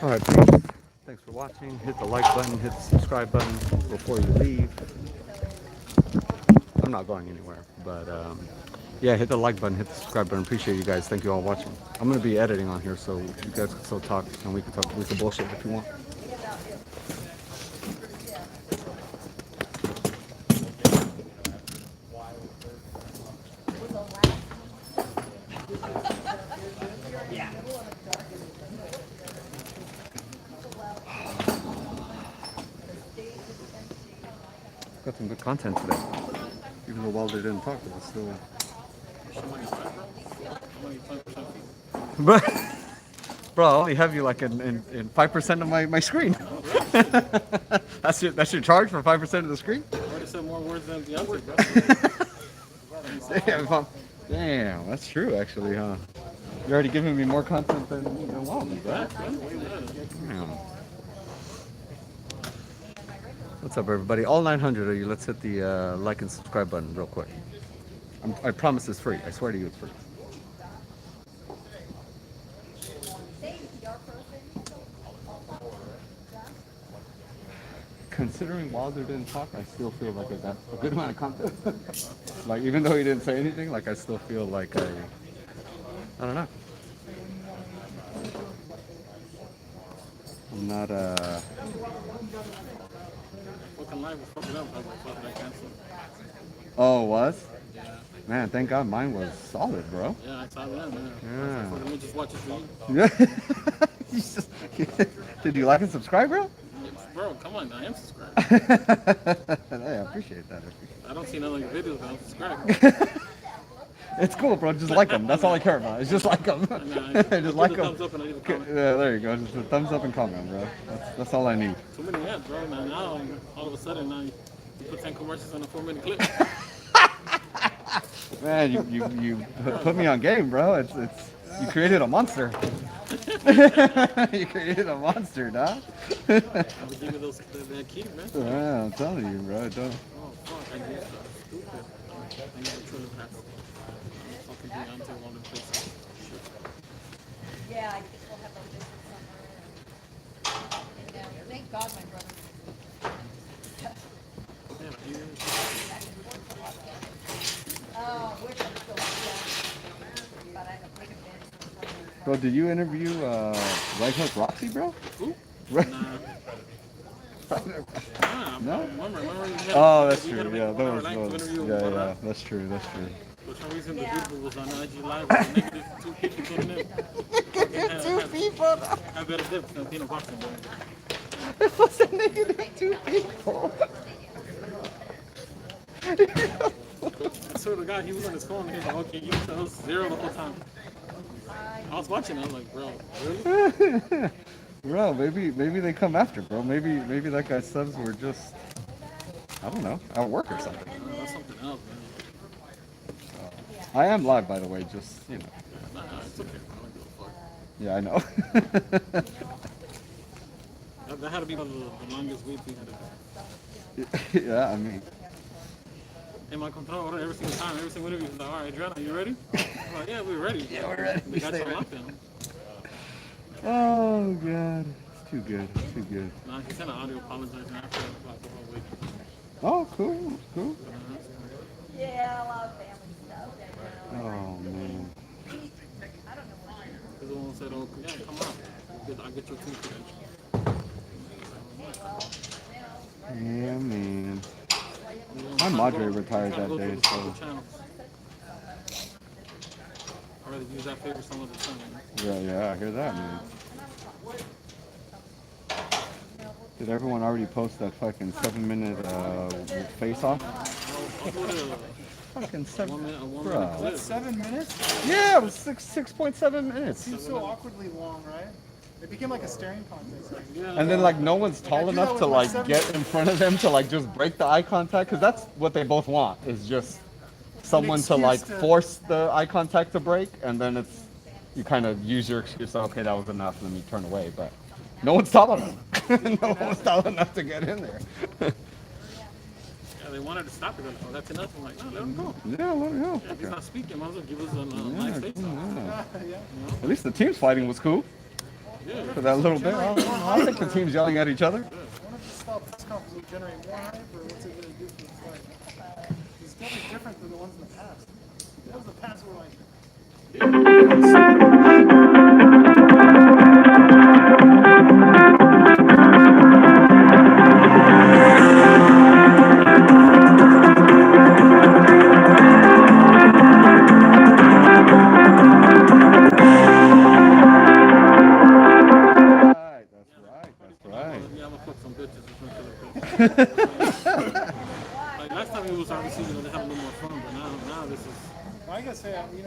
Speaker 22: All right, thanks for watching.
Speaker 2: watching. Hit the like button, hit the subscribe button before you leave. I'm not going anywhere, but yeah, hit the like button, hit the subscribe button. Appreciate you guys. Thank you all watching. I'm gonna be editing on here, so you guys can still talk, and we can bullshit if you want. Got some good content today. Even though Wilder didn't talk, it was still. But, bro, I only have you like in 5% of my screen. That's your charge for 5% of the screen?
Speaker 17: I already said more words than Beyonce, bro.
Speaker 2: Damn, that's true actually, huh? You're already giving me more content than Wilder, bro. Damn. What's up, everybody? All 900 of you, let's hit the like and subscribe button real quick. I promise it's free. I swear to you it's free. Considering Wilder didn't talk, I still feel like I got a good amount of content. Like, even though he didn't say anything, like, I still feel like I don't know. I'm not,
Speaker 17: Fucking live was fucking up. I was like, fuck it, I canceled.
Speaker 2: Oh, it was?
Speaker 17: Yeah.
Speaker 2: Man, thank God mine was solid, bro.
Speaker 17: Yeah, I saw that, man.
Speaker 2: Yeah.
Speaker 17: Let me just watch it for you.
Speaker 2: Yeah. Did you like and subscribe, bro?
Speaker 17: Bro, come on, I am subscribed.
Speaker 2: Hey, I appreciate that.
Speaker 17: I don't see none of your videos, but I'm subscribed.
Speaker 2: It's cool, bro. Just like them. That's all I care about. It's just like them. Just like them.
Speaker 17: Thumbs up and I leave a comment.
Speaker 2: Yeah, there you go. Just a thumbs up and comment, bro. That's all I need.
Speaker 17: Too many ads, bro. Now all of a sudden, now you put 10 commercials on a 4-minute clip.
Speaker 2: Man, you put me on game, bro. It's you created a monster. You created a monster, dog.
Speaker 17: Give me that key, man.
Speaker 2: Yeah, I'm telling you, bro. Don't.
Speaker 17: Oh, fuck. I need stupid. I need a Triller hat. Fucking Beyonce all the places.
Speaker 4: Yeah, I guess we'll have a visit somewhere. Yeah, thank God my brother. Oh, wish I was still but I don't think it.
Speaker 2: Bro, did you interview Right Hook Roxy, bro?
Speaker 17: Who?
Speaker 2: Right.
Speaker 17: No?
Speaker 2: No?
Speaker 17: Remember
Speaker 2: Oh, that's
Speaker 17: you
Speaker 2: true.
Speaker 17: gotta
Speaker 2: Yeah,
Speaker 17: make
Speaker 2: those.
Speaker 17: one hour
Speaker 2: Yeah, yeah. That's true. That's true.
Speaker 17: For some reason, the people was on IG Live with negative 2 people putting in. Negative 2 people? I better dip than Pino Boxing, bro.
Speaker 2: It was a negative 2 people.
Speaker 17: I swear to God, he was on his phone and he was like, okay, you tell us 0 the whole time. I was watching it, I was like, bro, really?
Speaker 2: Bro, maybe they come after, bro. Maybe that guy's subs were just, I don't know, at work or something.
Speaker 17: That's something else, man.
Speaker 2: I am live, by the way, just, you know.
Speaker 17: Nah, it's okay, bro. I don't give a fuck.
Speaker 2: Yeah, I know.
Speaker 17: That had to be one of the longest weeks we had to do.
Speaker 2: Yeah, I mean.
Speaker 17: Hey, my controller, every single time, every single interview, he's like, all right, Adriana, you ready? I'm like, yeah, we're ready.
Speaker 2: Yeah, we're ready.
Speaker 17: We got you on lockdown.
Speaker 2: Oh, God. It's too good. It's too good.
Speaker 17: Nah, he sent an audio apologizing after like the whole week.
Speaker 2: Oh, cool. Cool.
Speaker 4: Yeah, a lot of family stuff.
Speaker 2: Oh, man.
Speaker 4: I don't know why.
Speaker 17: He's the one who said, oh, yeah, come on. I'll get your team credentials.
Speaker 2: Yeah, man. My Madre retired that day, so.
Speaker 17: I'd rather use that favorite song of the time.
Speaker 2: Yeah, I hear that, man. Did everyone already post that fucking 7-minute face-off? Fucking 7 minutes.
Speaker 17: Bro.
Speaker 19: 7 minutes?
Speaker 2: Yeah, it was 6.7 minutes.
Speaker 19: Seems so awkwardly long, right? It became like a staring contest.
Speaker 2: And then like no one's tall enough to like get in front of them to like just break the eye contact, because that's what they both want, is just someone to like force the eye contact to break, and then it's you kind of use your excuse, okay, that was enough, and then you turn away. But no one's tall enough. No one's tall enough to get in there.
Speaker 17: Yeah, they wanted to stop it. Oh, that's enough. I'm like, no, let him go.
Speaker 2: Yeah, let him go.
Speaker 17: Yeah, if he's not speaking, might as well give us a nice face.
Speaker 2: At least the team's fighting was cool.
Speaker 22: For that little bit? I think the team's yelling at each other.
Speaker 15: One of the stop press conferences will generate more hype, or what's it going to do for the fight? It's definitely different than the ones in the past. The ones in the past were like.
Speaker 22: Right.
Speaker 15: Like last time it was obviously they had a little more fun, but now this is. Well, I gotta say, over the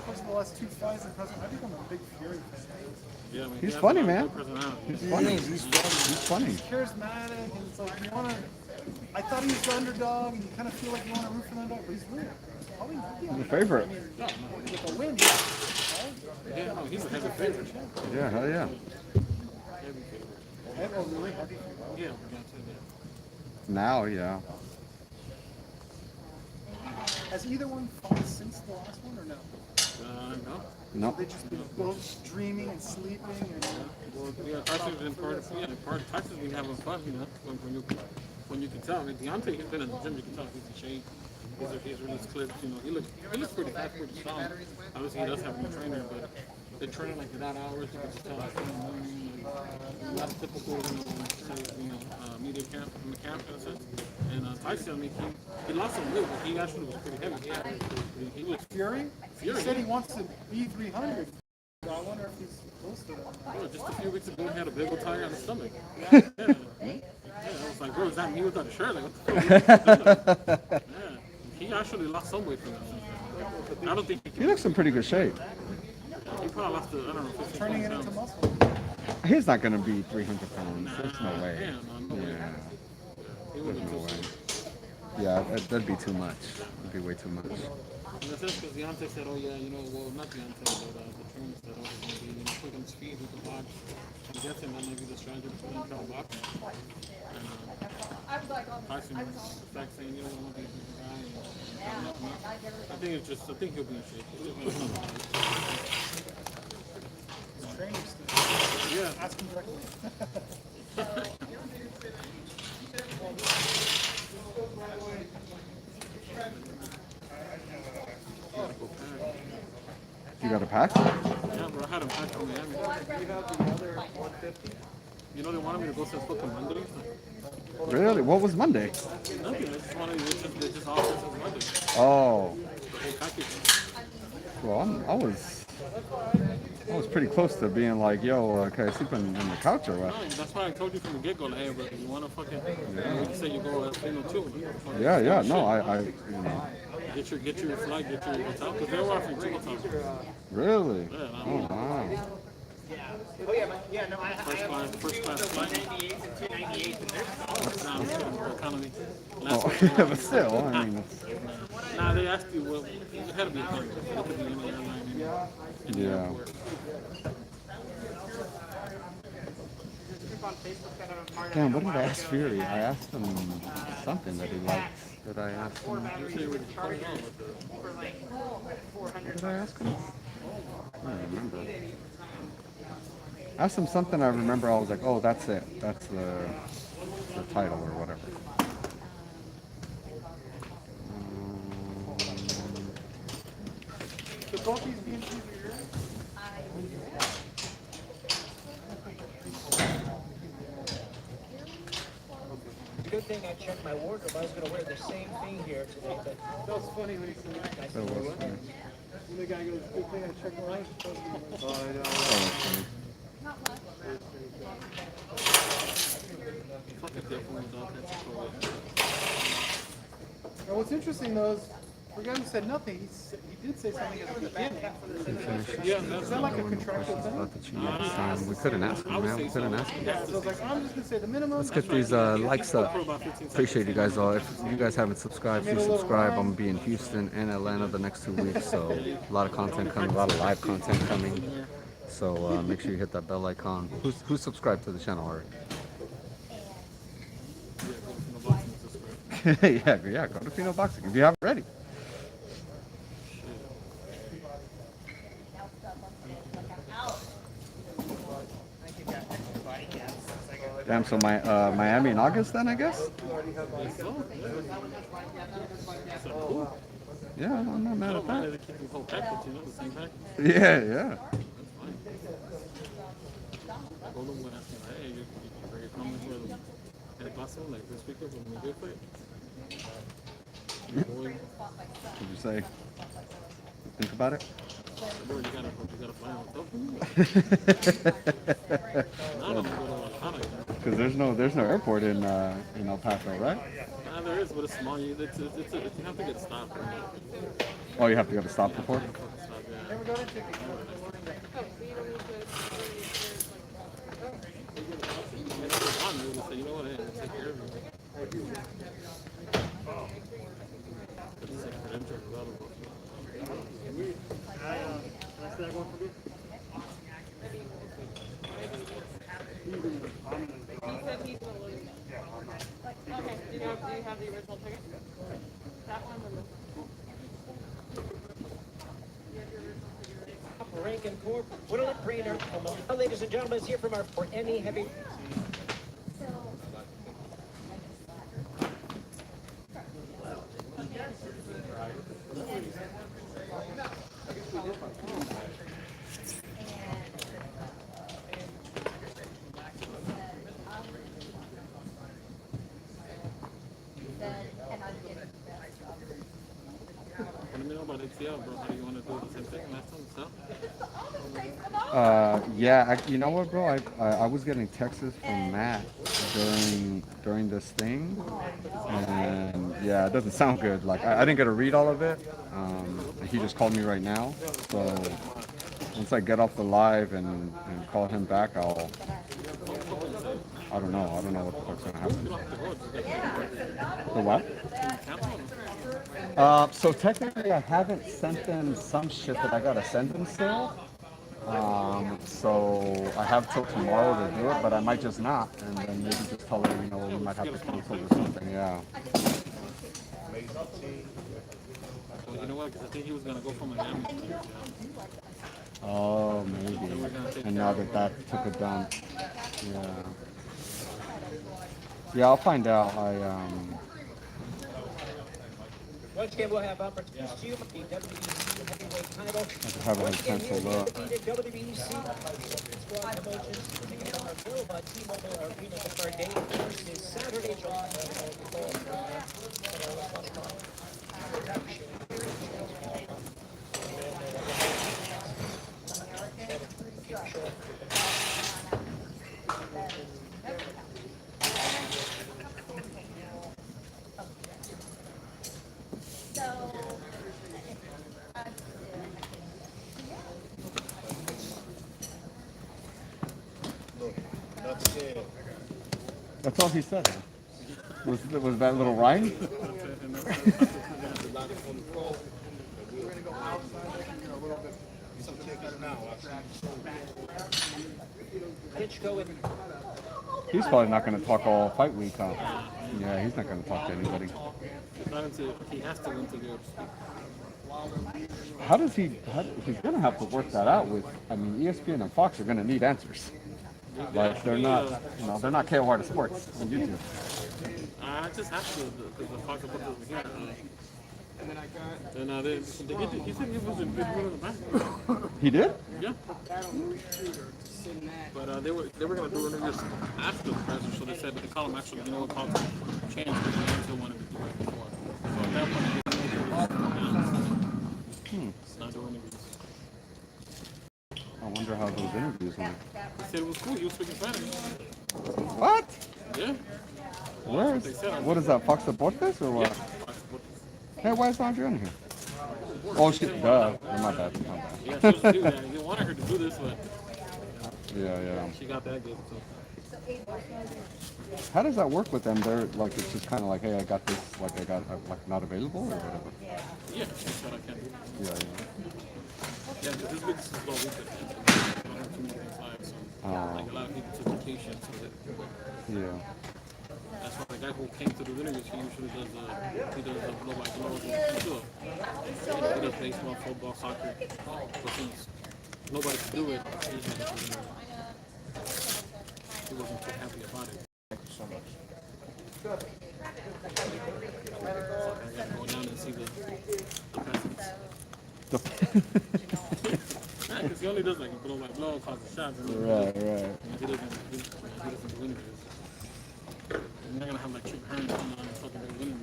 Speaker 15: course of the last 2 fights in President, I've become a big Fury fan. Yeah, I mean,
Speaker 22: He's funny, man.
Speaker 15: He's
Speaker 22: funny. He's funny.
Speaker 15: He's charismatic, and it's like you wanna. I thought he was the underdog, and you kind of feel like you want to root for the underdog, but he's real.
Speaker 22: He's a favorite.
Speaker 15: I mean, with a win, yeah, no, he's a heavy favorite.
Speaker 22: Yeah, hell yeah.
Speaker 15: Oh, really? Yeah.
Speaker 22: Now, yeah.
Speaker 15: Has either one fought since the last one or no?
Speaker 22: No.
Speaker 15: So they just been both dreaming and sleeping and.
Speaker 9: Well, yeah, Tyson's been part of Tyson's been having fun, when you can tell. I mean, Deontay, he's been in the gym, you can tell he's in shape. He's released clips, he looks pretty fast, pretty strong. Obviously, he does have a trainer, but they train like without hours. You can just tell he's not a typical, media camp in the camp in a sense. And Tyson, I mean, he lost some weight, but he actually was pretty heavy. He was
Speaker 15: Fury? He said he wants to be 300. I wonder if he's close to that.
Speaker 9: Bro, just a few weeks ago, he had a big old tire on his stomach. Yeah. I was like, bro, is that me without a shirt? Like, what the fuck? Yeah. He actually lost some weight from that. I don't think
Speaker 22: He looks in pretty good shape.
Speaker 9: He probably lost, I don't know, 15
Speaker 15: Turning it
Speaker 9: pounds.
Speaker 15: into muscle.
Speaker 22: He's not going to be 300 pounds. There's no way.
Speaker 9: No way.
Speaker 22: Yeah.
Speaker 9: He wouldn't
Speaker 22: There's no
Speaker 9: be
Speaker 22: way. Yeah, that'd be too much. That'd be way too much.
Speaker 9: In a sense, because Deontay said, oh yeah, well, not Deontay, but the trainer said, oh, he's going to be, quick on his feet, he can box. I'm guessing that might be the strategy for him to box. And Tyson was back saying, you don't want to be a big guy. And I think he'll be in shape.
Speaker 15: His training stuff.
Speaker 9: Yeah.
Speaker 15: Ask him directly.
Speaker 22: You got a pack?
Speaker 9: Yeah, bro, I had him packed from Miami. You know they wanted me to go since fucking Monday.
Speaker 22: Really? What was Monday?
Speaker 9: Nothing. They just wanted they just offered since Monday.
Speaker 22: Oh.
Speaker 9: The whole package.
Speaker 22: Well, I was pretty close to being like, yo, can I sleep in the couch or what?
Speaker 9: No, that's why I told you from the get-go, like, hey, bro, you want to fucking, you say you go at 302.
Speaker 22: Yeah, no, I
Speaker 9: Get your flight, get your hotel, because they were offering 2 hotels.
Speaker 22: Really?
Speaker 9: Yeah,
Speaker 22: Oh, wow.
Speaker 9: First class flight. Nah, I'm kidding, bro, economy.
Speaker 22: Oh, yeah, but still, I mean, it's...
Speaker 9: Nah, they asked you, well, it had to be economy. It could be any airline in the
Speaker 22: Yeah.
Speaker 9: airport.
Speaker 22: Damn, what did I ask Fury? I asked him something that he liked. Did I ask him? What did I ask him? I don't remember. I asked him something I remember. I was like, oh, that's it. That's the title or whatever.
Speaker 20: Good thing I checked my wardrobe. I was going to wear the same thing here today. But
Speaker 15: That was funny when he said that.
Speaker 22: That was funny.
Speaker 15: And the guy goes, good thing I checked my life.
Speaker 22: That was funny.
Speaker 15: And what's interesting though is, for a guy who said nothing, he did say something at the beginning. Is that like a contractual thing?
Speaker 22: We couldn't ask him, man. We couldn't ask him.
Speaker 15: Yeah, so I was like, I'm just going to say the minimum.
Speaker 22: Let's get these likes up. Appreciate you guys all. If you guys haven't subscribed, please subscribe. I'm going to be in Houston and Atlanta the next 2 weeks, so a lot of content coming, a lot of live content coming. So make sure you hit that bell icon. Who's subscribed to the channel already? yeah, go to Pheno Boxing if you haven't already. Damn, so Miami in August then, I guess? Yeah, I'm not mad at that. Yeah, yeah. What'd you say? Think about it? Because there's no airport in El Paso, right?
Speaker 9: There is, but it's small. You have to get stopped.
Speaker 22: Oh, you have to go to stop the port?
Speaker 9: You know what? Hey, take care of you.
Speaker 13: Okay, do you have the original ticket? That one or
Speaker 8: Rankin Corp. Whittler Prater. Well, ladies and gentlemen, is here from our for any heavy.
Speaker 9: Let me know about ATL, bro. How do you want to do the same thing last time? So?
Speaker 22: Yeah, you know what, bro? I was getting texts from Matt during this thing, and yeah, it doesn't sound good. Like I didn't get to read all of it. He just called me right now, so once I get off the live and call him back, I don't know what the fuck's gonna happen. The what? So technically, I haven't sent them some shit that I gotta send them still. So I have till tomorrow to do it, but I might just not, and then maybe just tell her, we might have to cancel or something. Yeah.
Speaker 9: Well, you know what? Because I think he was gonna go from Miami.
Speaker 22: Oh, maybe. And now that took it down. Yeah. Yeah, I'll find out.
Speaker 8: Once again, we'll have opportunities to you for the WBC heavyweight title.
Speaker 22: I haven't had a chance to look.
Speaker 8: WBC squad promotions taking on our Bill T-Mobile Arena. The third day is Saturday, July
Speaker 22: That's all he said. Was that little rhyme? He's probably not going to talk all fight week, huh? Yeah, he's not going to talk to anybody.
Speaker 9: Not until he has to win to go.
Speaker 22: How does he's going to have to work that out with, I mean, ESPN and Fox are going to need answers. Like, they're not, they're not KO Art of Sports on YouTube.
Speaker 9: I just have to, because the Fox put over here. And he said he was in good will in the back.
Speaker 22: He did?
Speaker 9: Yeah. But they were going to do interviews after the presser, so they said the column actually, you know what, column changed because they still wanted to do it before. So at that point, it's not doing interviews.
Speaker 22: I wonder how those interviews went.
Speaker 9: He said it was cool. He was speaking Spanish.
Speaker 22: What?
Speaker 9: Yeah.
Speaker 22: Where is? What is that? Fox Deportes or what?
Speaker 9: Yeah.
Speaker 22: Hey, why is Andrea in here? Oh shit! Duh. My bad.
Speaker 9: Yeah, she was do that. You wanted her to do this, but
Speaker 22: yeah.
Speaker 9: she got that good. So.
Speaker 22: How does that work with them? They're like, it's just kind of like, hey, I got this, like I got like not available or whatever.
Speaker 9: Yeah, that's what I can do.
Speaker 22: Yeah.
Speaker 9: Yeah, this week is a slow week. I don't have too many things live, so like a lot of people took vacation, so
Speaker 22: yeah.
Speaker 9: That's why the guy who came to the interviews, he usually does nobody knows what he does. He does baseball, football, soccer, but since nobody can do it, he's not doing it. he wasn't too happy about it.
Speaker 3: Thank you so much.
Speaker 9: So I gotta go down and see the peasants. Yeah, because he only does like blow by blow, cause the shots. And
Speaker 2: Right.
Speaker 9: he doesn't do anything. You're not gonna have like Chip Hearn coming on and fucking winning.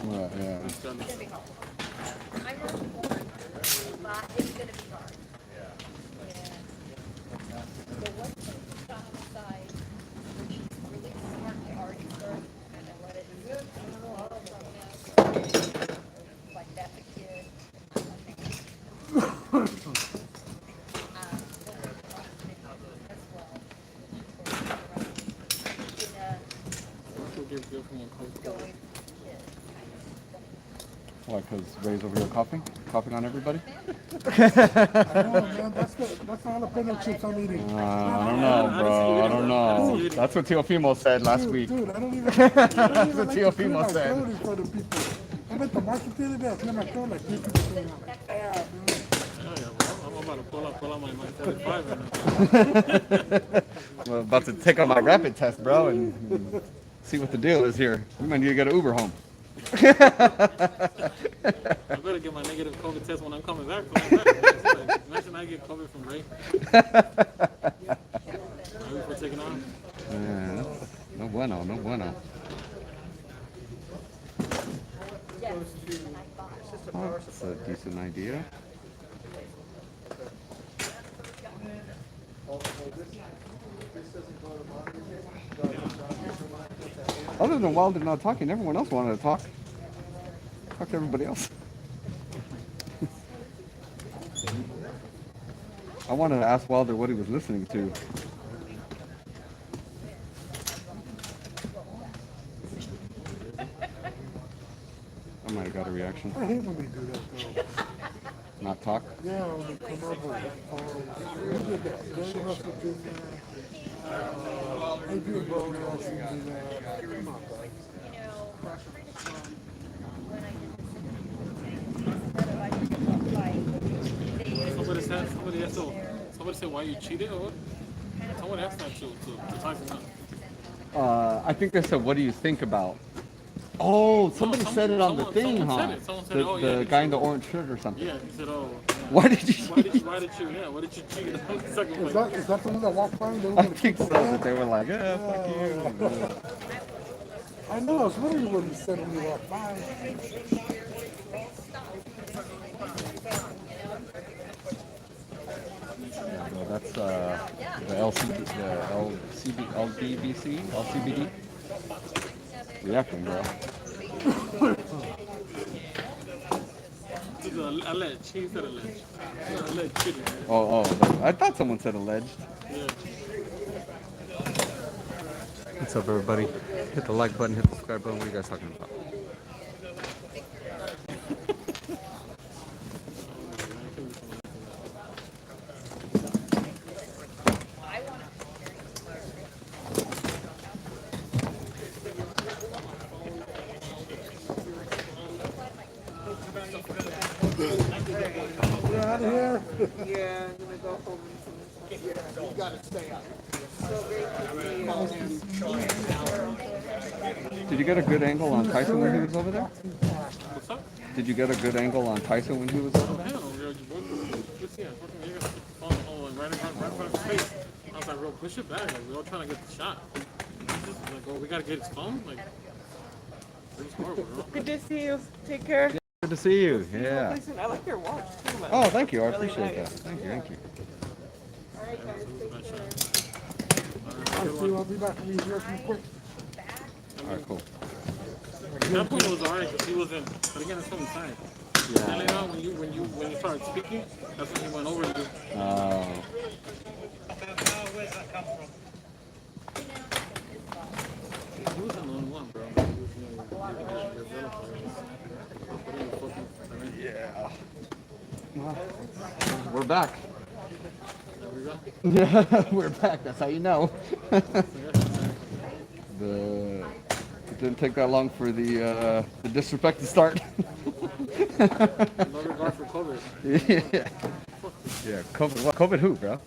Speaker 2: Right, yeah.
Speaker 4: I'm not born, but it's gonna be hard. Yeah. So once you stop aside, which is really smart to already start, kind of let it. Like that's a kid.
Speaker 2: Why? Because Ray's over here coughing on everybody.
Speaker 21: I know, man. That's the jalapeno chips I'm eating.
Speaker 2: I don't know, bro. I don't know. That's what Teofimo said last week.
Speaker 21: Dude, I don't even.
Speaker 2: That's what Teofimo said.
Speaker 21: For the people. I'm at the market the other day. I clear my throat like 3 people saying, I'm like, yeah, dude.
Speaker 9: I'm about to pull out my 45 right now.
Speaker 2: Well, about to take out my rapid test, bro, and see what the deal is here. We might need to get an Uber home.
Speaker 9: I better get my negative COVID test when I'm coming back. Imagine I get COVID from Ray. Before taking off.
Speaker 2: Yeah, no bueno, no bueno. Oh, that's a decent idea. Other than Wilder not talking, everyone else wanted to talk. Talk to everybody else. I wanted to ask Wilder what he was listening to. I might have got a reaction.
Speaker 21: I hate when they do that, though.
Speaker 2: Not talk?
Speaker 21: Yeah, when they come up with, we did that. Jerry Russell did that. Adrian Brody also did that. Come on, bro.
Speaker 9: Somebody said why you cheated or what? Someone asked that to Tyson.
Speaker 2: I think they said, what do you think about? Oh, somebody said it on the thing, huh?
Speaker 9: Someone said, oh,
Speaker 2: the guy in the orange shirt or something.
Speaker 9: Yeah, he said, oh. Yeah.
Speaker 2: Why did you
Speaker 9: Why did you cheat?
Speaker 21: Is that the one that walked by?
Speaker 2: I think so, but they were like, yeah, fuck you.
Speaker 21: I know, I was wondering what he said when he walked by.
Speaker 2: Yeah, no, that's the LCBD reacting, bro.
Speaker 9: Alleged. He said alleged. Alleged cheating.
Speaker 2: Oh, I thought someone said alleged.
Speaker 9: Yeah.
Speaker 2: What's up, everybody? Hit the like button, hit the subscribe button. What are you guys talking about?
Speaker 21: You're out of here?
Speaker 13: Yeah, I'm gonna go home.
Speaker 21: You gotta stay out.
Speaker 2: Did you get a good angle on Tyson when he was over there?
Speaker 9: What's up?
Speaker 2: Did you get a good angle on Tyson when he was over there?
Speaker 9: Hell, right in front of his face. I was like, bro, push it back. Like, we're all trying to get the shot. Just like, oh, we gotta get his phone? Like, it was horrible, bro.
Speaker 13: Good to see you. Take care.
Speaker 2: Good to see you. Yeah.
Speaker 13: Listen, I like your watch too, man.
Speaker 2: Oh, thank you. I
Speaker 13: Really
Speaker 2: appreciate
Speaker 13: nice.
Speaker 2: that. Thank you.
Speaker 13: All right, guys. Take care.
Speaker 21: I'll be back from these real quick.
Speaker 2: All right, cool.
Speaker 9: That point was alright because he was in, but again, it's from the side.
Speaker 2: Yeah.
Speaker 9: And later on, when you started speaking, that's when he went over to you.
Speaker 8: Where's that come from?
Speaker 9: He was the only one, bro.
Speaker 2: Yeah. We're back.
Speaker 9: There we go.
Speaker 2: Yeah, we're back. That's how you know. It didn't take that long for the disrespect to start.
Speaker 9: No regard for COVID.
Speaker 2: Yeah. Yeah. COVID. What? COVID who, bro?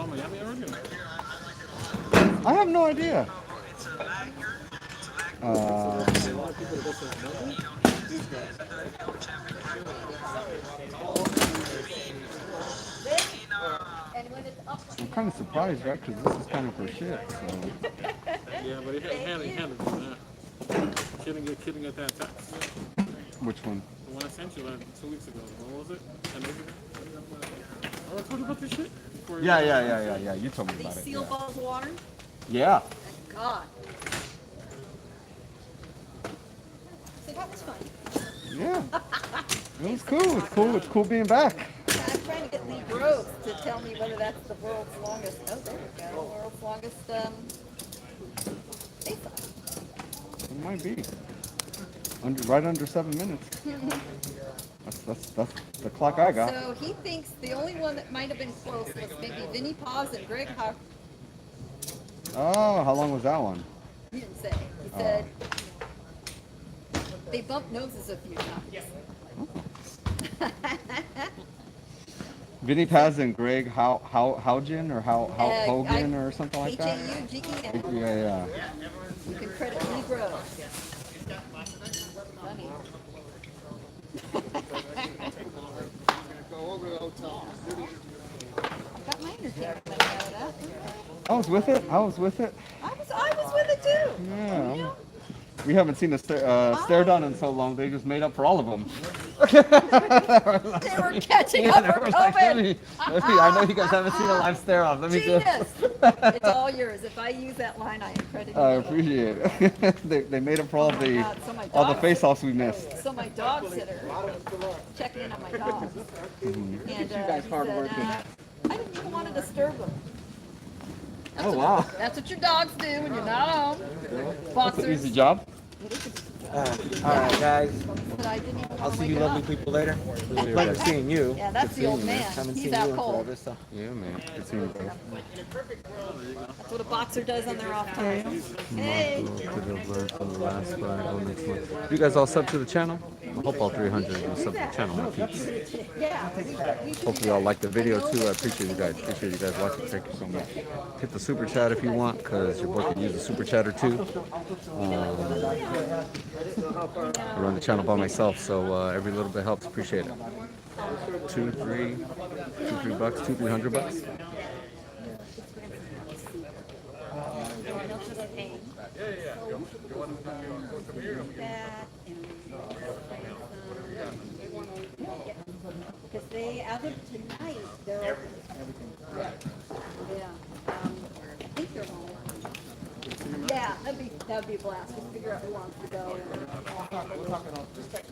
Speaker 9: Miami already?
Speaker 22: I have no idea.
Speaker 4: And when it's up
Speaker 22: I'm kind of surprised, right? Because this is kind of for shit. So.
Speaker 9: Yeah, but he handled it. Kidding at that tax.
Speaker 22: Which one?
Speaker 9: The one I sent you like 2 weeks ago. What was it? 10 days ago? I told you about this shit?
Speaker 22: Yeah. You told me
Speaker 4: these
Speaker 22: about it.
Speaker 4: seal
Speaker 22: Yeah.
Speaker 4: balls water.
Speaker 22: Yeah.
Speaker 4: God. So that was fun.
Speaker 22: Yeah. It was cool. It's cool. It's cool being back.
Speaker 4: I'm trying to get Lee Groves to tell me whether that's the world's longest. Oh, there we go. World's longest face-off.
Speaker 22: It might be. Right under 7 minutes. That's the clock I got.
Speaker 4: So he thinks the only one that might have been close was maybe Vinny Paz and Greg Huck.
Speaker 22: Oh, how long was that one?
Speaker 4: He didn't say. He said they bumped noses a few times.
Speaker 22: Vinny Paz and Greg Haugen or Hogan or something like that?
Speaker 4: H-A-U-G-E-N.
Speaker 22: Yeah.
Speaker 4: You can credit Lee Groves. Funny. I've got my entertainment money out of that.
Speaker 22: I was with it.
Speaker 4: I was with it too.
Speaker 22: Yeah. We haven't seen a stare down in so long. They just made up for all of them.
Speaker 4: They were catching up for COVID.
Speaker 22: I know you guys haven't seen a live stare off. Let me
Speaker 4: Genius.
Speaker 22: just.
Speaker 4: It's all yours. If I use that line, I am credited.
Speaker 22: I appreciate it. they made up for all the face-offs we missed.
Speaker 4: So my dog sitter checking in on my dogs. And
Speaker 22: you guys hardworking.
Speaker 4: I didn't even want to disturb them. That's
Speaker 22: Oh, wow.
Speaker 4: That's what your dogs do when you're not home.
Speaker 22: That's an easy job.
Speaker 20: All right, guys.
Speaker 4: But I didn't even
Speaker 20: I'll
Speaker 4: want to
Speaker 20: see
Speaker 4: wake
Speaker 20: you
Speaker 4: them
Speaker 20: lovely
Speaker 4: up.
Speaker 20: people later.
Speaker 22: you,
Speaker 20: Pleasure
Speaker 22: guys.
Speaker 20: seeing you.
Speaker 4: Yeah, that's
Speaker 22: Good
Speaker 4: the
Speaker 22: seeing
Speaker 4: old
Speaker 22: you, man.
Speaker 4: man.
Speaker 20: Haven't
Speaker 4: He's
Speaker 20: seen
Speaker 4: out
Speaker 20: you in
Speaker 4: cold.
Speaker 20: forever, so.
Speaker 22: Yeah, man. Good seeing you both.
Speaker 4: That's what a boxer does on their off time. Hey.
Speaker 22: You guys all sub to the channel? I hope all 300 of you sub to the channel, my peeps.
Speaker 4: Yeah.
Speaker 22: Hopefully y'all like the video too. I appreciate you guys. Appreciate you guys watching. Thank you so much. Hit the super chat if you want, because your boy could use a super chatter too. I run the channel by myself, so every little bit helps. Appreciate it. $200, $300.
Speaker 4: Because they, as of tonight, they're open. Yeah. I think they're home. Yeah, that'd be a blast. We'll figure out who wants to go.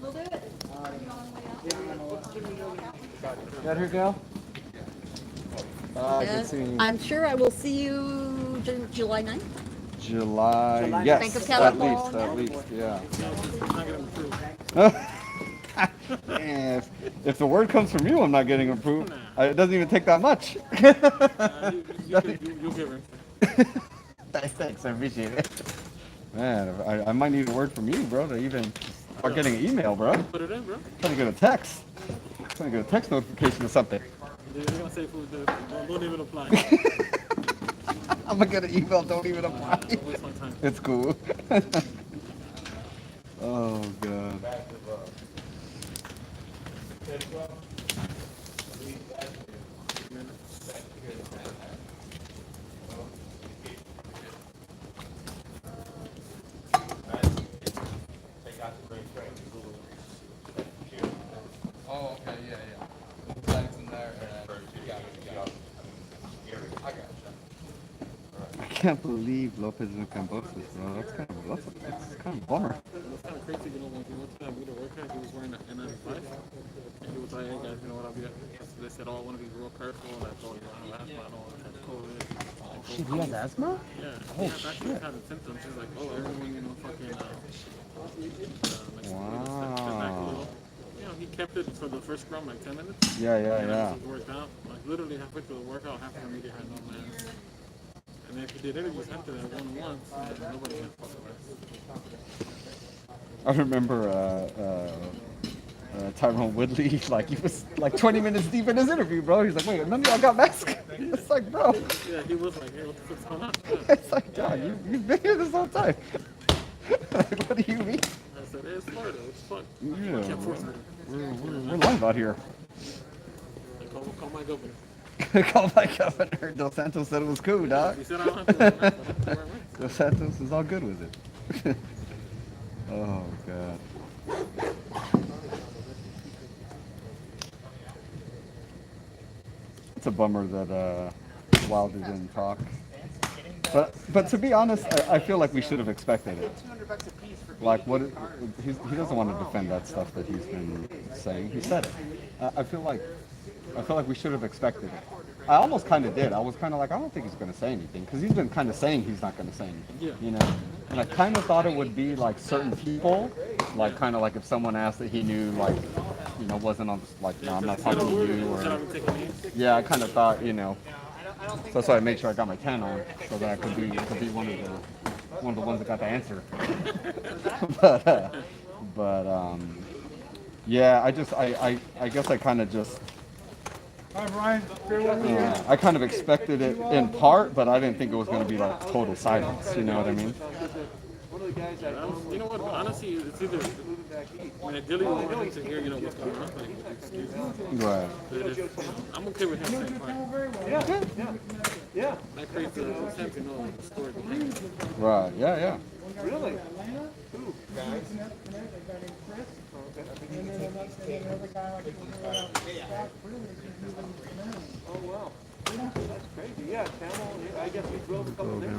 Speaker 4: We'll do it.
Speaker 22: Got her, gal? Good seeing you.
Speaker 4: I'm sure I will see you July 9th.
Speaker 22: July,
Speaker 4: Bank
Speaker 22: yes,
Speaker 4: of
Speaker 22: at
Speaker 4: California.
Speaker 22: least, yeah. If the word comes from you, I'm not getting approved. It doesn't even take that much.
Speaker 9: You'll give her.
Speaker 22: Thanks, I appreciate it. Man, I might need a word from you, bro, to even start getting an email, bro.
Speaker 9: Put it in, bro.
Speaker 22: Trying to get a text. Trying to get a text notification or something.
Speaker 9: You're gonna say food, don't even apply.
Speaker 22: I'm gonna get an email, don't even apply.
Speaker 9: Don't waste my time.
Speaker 22: It's cool. Oh, God.
Speaker 2: Oh, okay, yeah. Flags in there. I got
Speaker 22: I can't believe Lopez and Cambosis, bro. That's kind of a bummer.
Speaker 9: It's kind of crazy, you know, when we went to that WILDER workout, he was wearing an N95, and he was like, hey guys, you know what, I'll be, they said, oh, I want to be real careful, and I told you, I have asthma, I don't want to have COVID.
Speaker 20: Shit, he has asthma?
Speaker 9: Yeah,
Speaker 20: Oh,
Speaker 9: he actually had the symptoms, he's like, oh, everyone, you know, fucking,
Speaker 22: Wow.
Speaker 9: you know, he kept it for the first scrum, like 10 minutes.
Speaker 22: Yeah.
Speaker 9: It worked out, like literally halfway through the workout, half of the media had no mask. And if you did interviews after that, one-on-ones, nobody had fucking mask.
Speaker 22: I remember Tyrone Woodley, like he was like 20 minutes deep in his interview, bro. He's like, wait, none of y'all got masks? It's like, bro.
Speaker 9: Yeah, he was like, hey, what the fuck's going on?
Speaker 22: It's like, dog, you've been here this whole time. Like, what do you mean?
Speaker 9: I said, hey, it's Florida. It's fun.
Speaker 22: Yeah,
Speaker 9: I can't force it.
Speaker 22: we're live out here.
Speaker 9: Call my governor.
Speaker 22: Call my governor. Dos Santos said it was cool, dog.
Speaker 9: He said I don't have to wear a mask. I don't have to wear a mask.
Speaker 22: Dos Santos is all good with it. Oh, God. It's a bummer that Wilder didn't talk. But to be honest, I feel like we should have expected it. Like what? He doesn't want to defend that stuff that he's been saying. He said it. I feel like we should have expected it. I almost kind of did. I was kind of like, I don't think he's going to say anything because he's been kind of saying he's not going to say anything.
Speaker 9: Yeah.
Speaker 22: You know. And I kind of thought it would be like certain people, like kind of like if someone asked that he knew, like, you know, wasn't on like, no, I'm not talking to you, or yeah, I kind of thought, you know. So that's why I made sure I got my 10 on, so that I could be one of the ones that got the answer. but yeah, I guess I kind of just.
Speaker 15: Hi, Brian.
Speaker 22: I kind of expected it in part, but I didn't think it was going to be like total silence. You know what I mean?
Speaker 9: You know what? Honestly, it's either. I mean, ideally, we want him to hear, you know, what's going on, like, with the excuses.
Speaker 22: Right.
Speaker 9: I'm okay with him saying fine. Yeah. That creates a sense, you know, like the story behind it.
Speaker 22: Right. Yeah.
Speaker 15: Really? Oh, wow. That's crazy. Yeah, Camel, I guess we drove a couple days ago.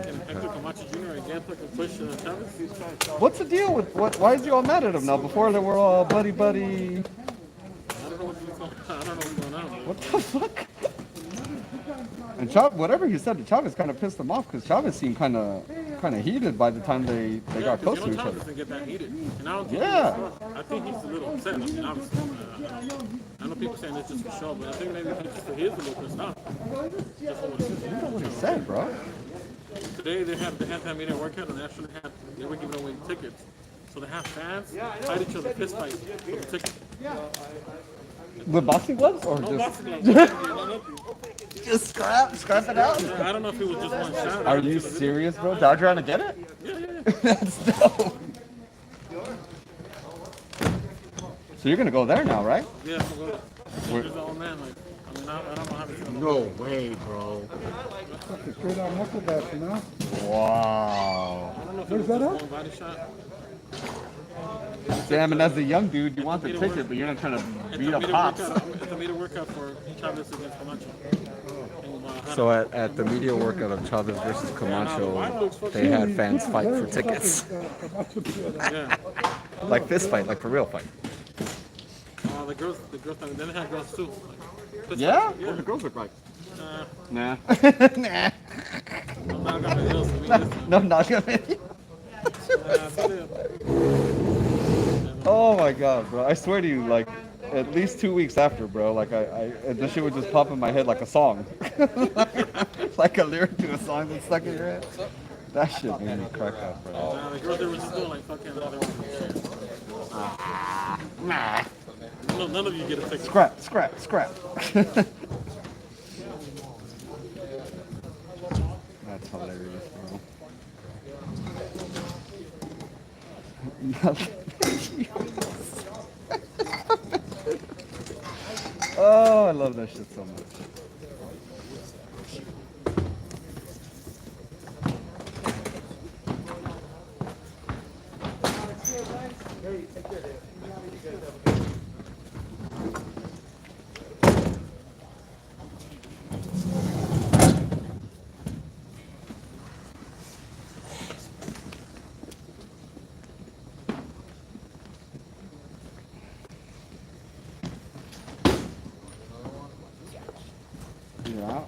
Speaker 9: And Hector Camacho Jr. again took a push Chavez.
Speaker 22: What's the deal with why is he all mad at him now? Before they were all buddy.
Speaker 9: I don't know what's going on.
Speaker 22: What the fuck? And whatever he said to Chavez kind of pissed him off because Chavez seemed kind of heated by the time they got close to each other.
Speaker 9: Doesn't get that heated. And I don't think I think he's a little upset. I mean, obviously, I know people saying it's just for show, but I think maybe he just he is a little pissed off. That's what
Speaker 22: You know what he said, bro?
Speaker 9: Today they had that media workout and they were giving away tickets. So they have fans fight each other, fist fight for the ticket.
Speaker 22: With boxing gloves or
Speaker 9: No
Speaker 22: just?
Speaker 9: boxing gloves.
Speaker 22: Just scrap it out.
Speaker 9: I don't know if it was just one shot.
Speaker 22: Are you serious, bro? Dodger trying to get it?
Speaker 9: Yeah.
Speaker 22: That's dope. So you're gonna go there now, right?
Speaker 9: Yeah, I'm going to go. He's the old man. Like, I mean, I don't know how to tell him.
Speaker 22: No way, bro.
Speaker 19: Straight out knuckle back, you know?
Speaker 22: Wow.
Speaker 9: I don't know if
Speaker 19: Where's
Speaker 9: it was
Speaker 19: that
Speaker 9: just
Speaker 19: at?
Speaker 9: one body shot.
Speaker 22: Damn, and as a young dude, you want the ticket, but you're not trying to beat up pops.
Speaker 9: It's a media workout for Chavez against Camacho.
Speaker 22: So at the media workout of Chavez versus Camacho, they had fans fight for tickets.
Speaker 9: Yeah.
Speaker 22: Like fist fight, like for real fight.
Speaker 9: The girls, then they had girls too. Like,
Speaker 22: Yeah? What do the girls look like? Nah. Nah. No, not gonna. Oh my god, bro. I swear to you, like, at least 2 weeks after, bro, like, this shit would just pop in my head like a song. Like a lyric to a song that's stuck in your head. That shit made me crack up, bro.
Speaker 9: The girls, they were just doing like fucking another one.
Speaker 22: Nah.
Speaker 9: No, none of you get a ticket.
Speaker 22: Scrap. That's hilarious, bro. Oh, I love that shit so much. Yeah.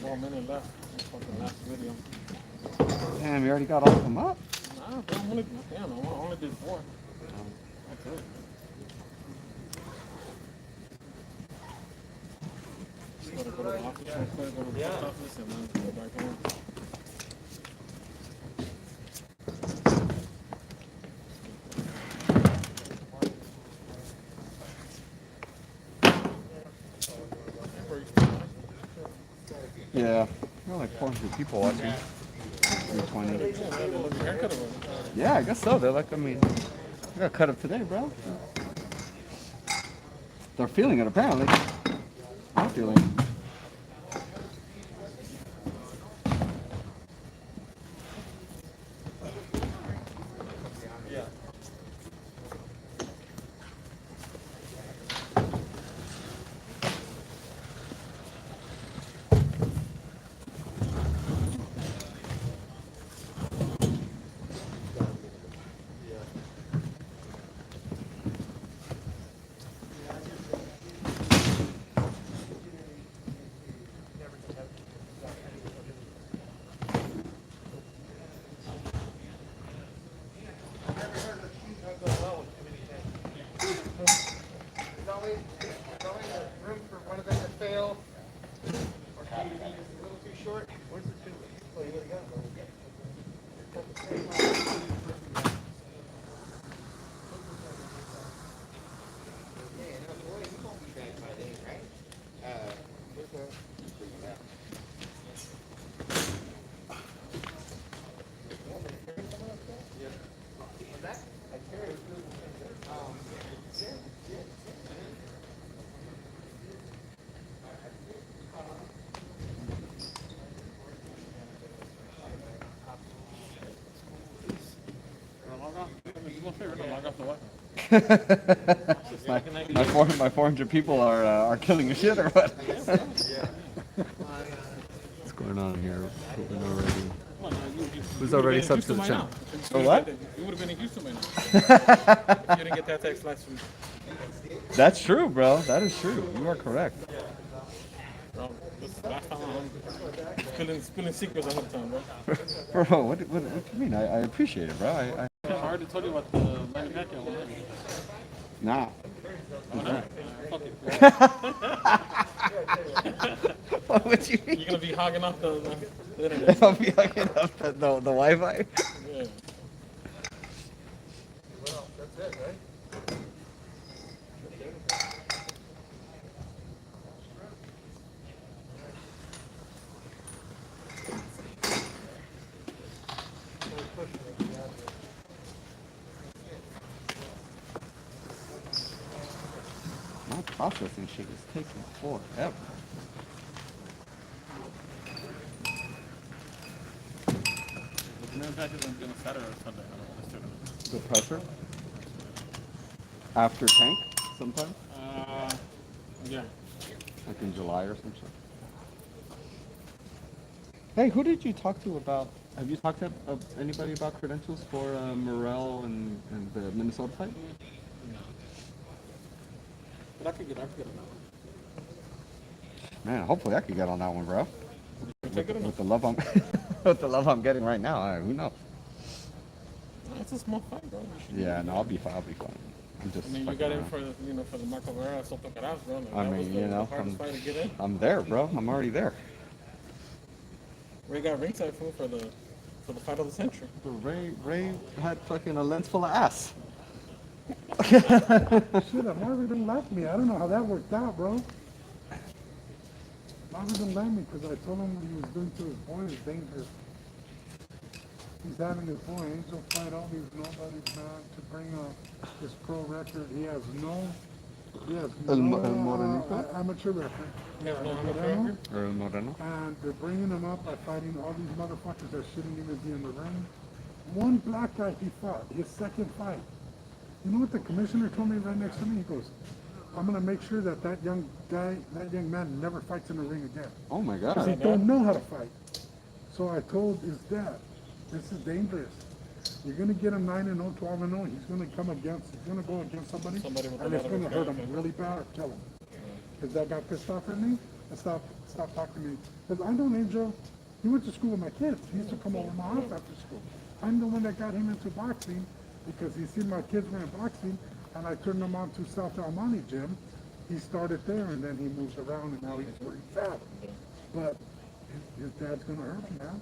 Speaker 9: 1 minute left. Fucking last video.
Speaker 22: Damn, you already got all of them up?
Speaker 9: Nah, bro, I only did 4. That's it. Just gotta go to the office, go to the post office, and then go back home.
Speaker 22: Yeah. Got like 400 people watching. 320. Yeah, I guess so. They're like, I mean, I got cut up today, bro. They're feeling it apparently. I'm feeling it.
Speaker 19: Room for one of them to fail, or maybe a little too short. Where's the two? Oh, you already got it.
Speaker 22: my 400 people are killing your shit or what? What's going on here? Who's already subbed to the channel? For what?
Speaker 9: You would have been in Houston by now. If you didn't get that text last week.
Speaker 22: That's true, bro. That is true. You are correct.
Speaker 9: Bro, this is the last time I'm spilling secrets all the time, bro.
Speaker 22: Bro, what do you mean? I appreciate it, bro. I
Speaker 9: already told you about the Manny Pacquiao one.
Speaker 22: Nah.
Speaker 9: Fuck it.
Speaker 22: What would you mean?
Speaker 9: You're gonna be hogging off the internet.
Speaker 22: I'll be hogging off the Wi-Fi.
Speaker 9: Yeah.
Speaker 19: Well, that's it, right?
Speaker 22: My processing shit is taking forever.
Speaker 9: The main package is gonna Saturday or Sunday. I don't know. Let's do it.
Speaker 22: The pressure? After tank sometime?
Speaker 9: Yeah.
Speaker 22: Like in July or some shit. Hey, who did you talk to about? Have you talked to anybody about credentials for Morel and the Minnesota fight?
Speaker 9: But I could get it.
Speaker 22: Man, hopefully I could get on that one, bro.
Speaker 9: Take it
Speaker 22: With the love I'm, with the love I'm getting right now, who knows?
Speaker 9: It's a small fight, bro.
Speaker 22: Yeah, no, I'll be fine. I'm just.
Speaker 9: I mean, you got in for the Marco Vera Soto Caraz, bro.
Speaker 22: I mean,
Speaker 9: the hardest fight to get in.
Speaker 22: I'm there, bro. I'm already there.
Speaker 9: Ray got ringside for the fight of the century.
Speaker 22: Ray had fucking a lens full of ass.
Speaker 11: Shit, Marvin didn't like me. I don't know how that worked out, bro. Marvin didn't like me because I told him what he was doing to his boy is dangerous. He's having his boy Angel fight all these nobodies, man, to bring up his pro record. He has no amateur record.
Speaker 22: El Moreno.
Speaker 11: And they're bringing him up by fighting all these motherfuckers that shouldn't even be in the ring. One black guy he fought, his second fight. You know what the commissioner told me right next to me? He goes, I'm going to make sure that that young man never fights in the ring again.
Speaker 22: Oh my God.
Speaker 11: Because he don't know how to fight. So I told his dad, this is dangerous. You're going to get him 9-0, 12-0. He's going to go against somebody and it's going to hurt him really bad or kill him. Because that got pissed off at me and stopped talking to me. Because I know Angel, he went to school with my kids. He used to come over to my house after school. I'm the one that got him into boxing because he seen my kids were in boxing and I turned him on to South Almani gym. He started there and then he moves around and now he's pretty fat. But his dad's going to hurt him now.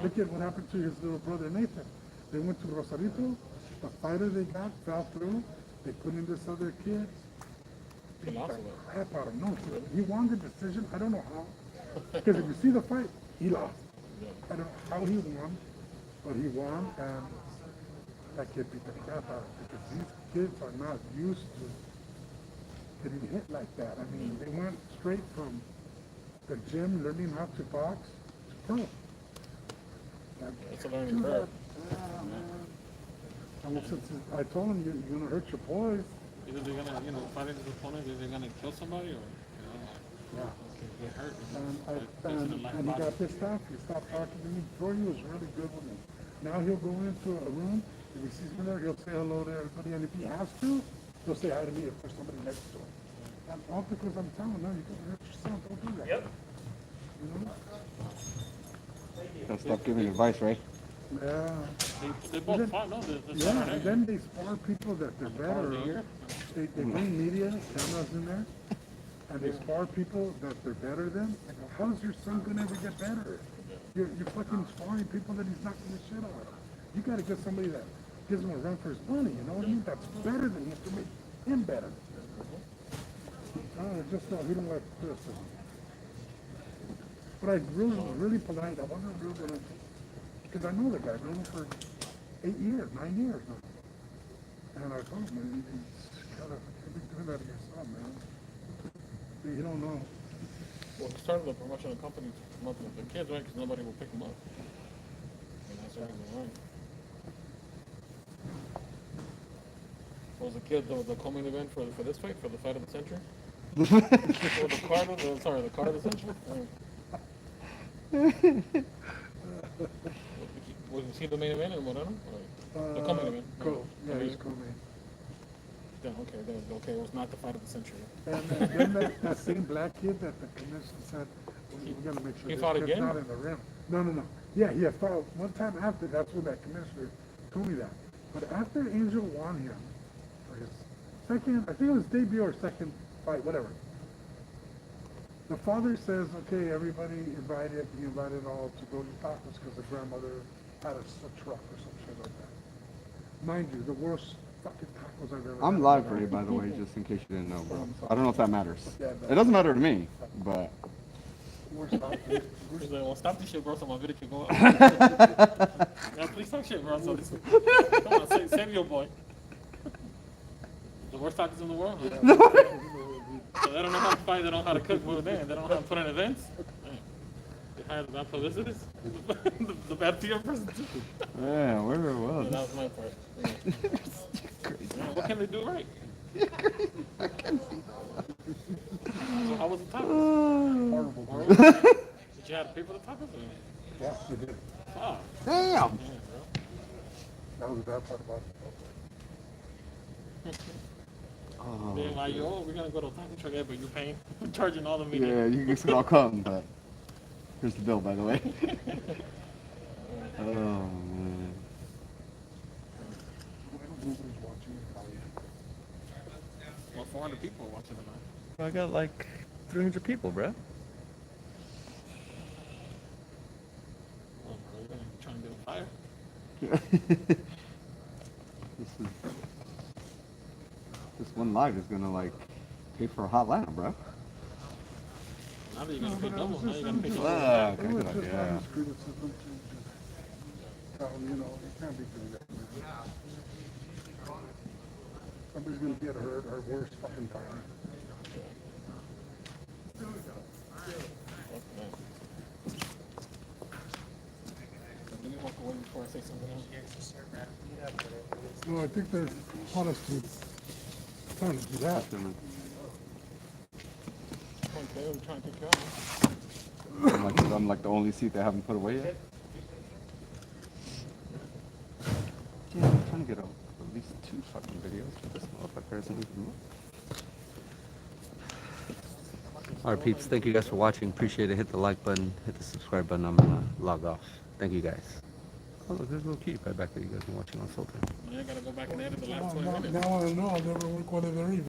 Speaker 11: Look at what happened to his little brother Nathan. They went to Rosarito, the fighter they got fell through, they put in this other kid. He beat the crap out of him. No, he won the decision, I don't know how.
Speaker 15: Because if you see the fight, he lost. I don't know how he won, but he won, and that kid beat the crap out of him because these kids are not used to getting hit like that. I mean, they went straight from the gym learning how to box to pro.
Speaker 9: It's a learning curve.
Speaker 15: I told him, you're going to hurt your boys.
Speaker 9: Either they're gonna, fighting his opponent, either they're gonna kill somebody or,
Speaker 15: Yeah.
Speaker 9: get hurt.
Speaker 15: And he got pissed off. He stopped talking to me. Jordy was really good with me. Now he'll go into a room. If he sees me there, he'll say hello to everybody. And if he has to, he'll say hi to me if there's somebody next to him. And all because I'm telling him, no, you're going to hurt yourself. Don't do that. Yep. You know?
Speaker 22: Gotta stop giving advice, right?
Speaker 15: Yeah.
Speaker 9: They both fought, no?
Speaker 15: Yeah, and then they spar people that they're better. They bring media, cameras in there, and they spar people that they're better than. How's your son gonna ever get better? You're fucking sparring people that he's knocking the shit out of. You gotta get somebody that gives him a run for his money, you know what I mean? That's better than him to make him better. Just he don't like criticism. But I really polite. I wasn't real gonna, because I know the guy. I've known him for 8 years, 9 years now. And I told him, he's gotta be doing that to your son, man. You don't know.
Speaker 9: Well, he started the promotion of the company to promote the kids, right? Because nobody will pick them up. And that's the reason why. Was the kid the co-main event for this fight, for the fight of the century? Or the card of the card of the century? Was he the main event in Moreno? The co-main event?
Speaker 15: Yeah, he's co-main.
Speaker 9: Yeah, okay, it was not the fight of the century.
Speaker 15: And then that same black kid that the commission said, we gotta make sure
Speaker 9: He
Speaker 15: this
Speaker 9: fought
Speaker 15: kid's
Speaker 9: again?
Speaker 15: not in the rim. No. Yeah, he had fought one time after, that's when that commissioner told me that. But after Angel won him, for his second, I think it was debut or second fight, whatever. The father says, okay, everybody invited, he invited all to go eat tacos because the grandmother had a truck or some shit like that. Mind you, the worst fucking tacos I've ever had.
Speaker 22: I'm live for you, by the way, just in case you didn't know, bro. I don't know if that matters. It doesn't matter to me, but.
Speaker 9: He's like, well, stop this shit, bro, so my video can go up. Yeah, please stop shit, bro. So this, come on, save your boy. The worst tacos in the world. So they don't know how to fight, they don't know how to cook, they don't know how to put on events. They hired the bad publicities, the bad PR person too.
Speaker 22: Yeah, where it was.
Speaker 9: That was my part. Yeah, what can they do right? So how was the tacos?
Speaker 15: Horrible.
Speaker 9: Did you have to pay for the tacos?
Speaker 15: Yeah, you did.
Speaker 9: Oh.
Speaker 22: Damn!
Speaker 9: Yeah,
Speaker 15: That was the bad part about it.
Speaker 9: They're like, oh, we're gonna go to a taco truck, but you're paying, charging all the media.
Speaker 22: Yeah, you guys could all come, but here's the bill, by the way. Oh, man.
Speaker 9: Well, 400 people are watching tonight.
Speaker 22: I got like 300 people, bro.
Speaker 9: Well, are you gonna try and get a fire?
Speaker 22: This one live is gonna like pay for a hot lamp, bro.
Speaker 9: Now that you're gonna pay double, now you're gonna pay double.
Speaker 22: Okay,
Speaker 15: It was
Speaker 22: good
Speaker 15: just
Speaker 22: idea.
Speaker 15: honest criticism to just tell them, you know, you can't be doing that. Somebody's gonna get hurt or worse fucking time.
Speaker 9: Let me walk away before I say something else.
Speaker 15: No, I think they're honestly trying to do that.
Speaker 9: Okay, we're trying to take care of
Speaker 22: I'm like the only seat they haven't put away yet. Yeah, I'm trying to get at least 2 fucking videos, but this motherfucker isn't even moving. Alright peeps, thank you guys for watching. Appreciate it. Hit the like button, hit the subscribe button. I'm gonna log off. Thank you guys. Oh look, there's a little cutie pie back there you guys been watching on Sultan.
Speaker 9: Yeah, I gotta go back and edit the last 20 minutes.
Speaker 15: Now I know I'll never work one of their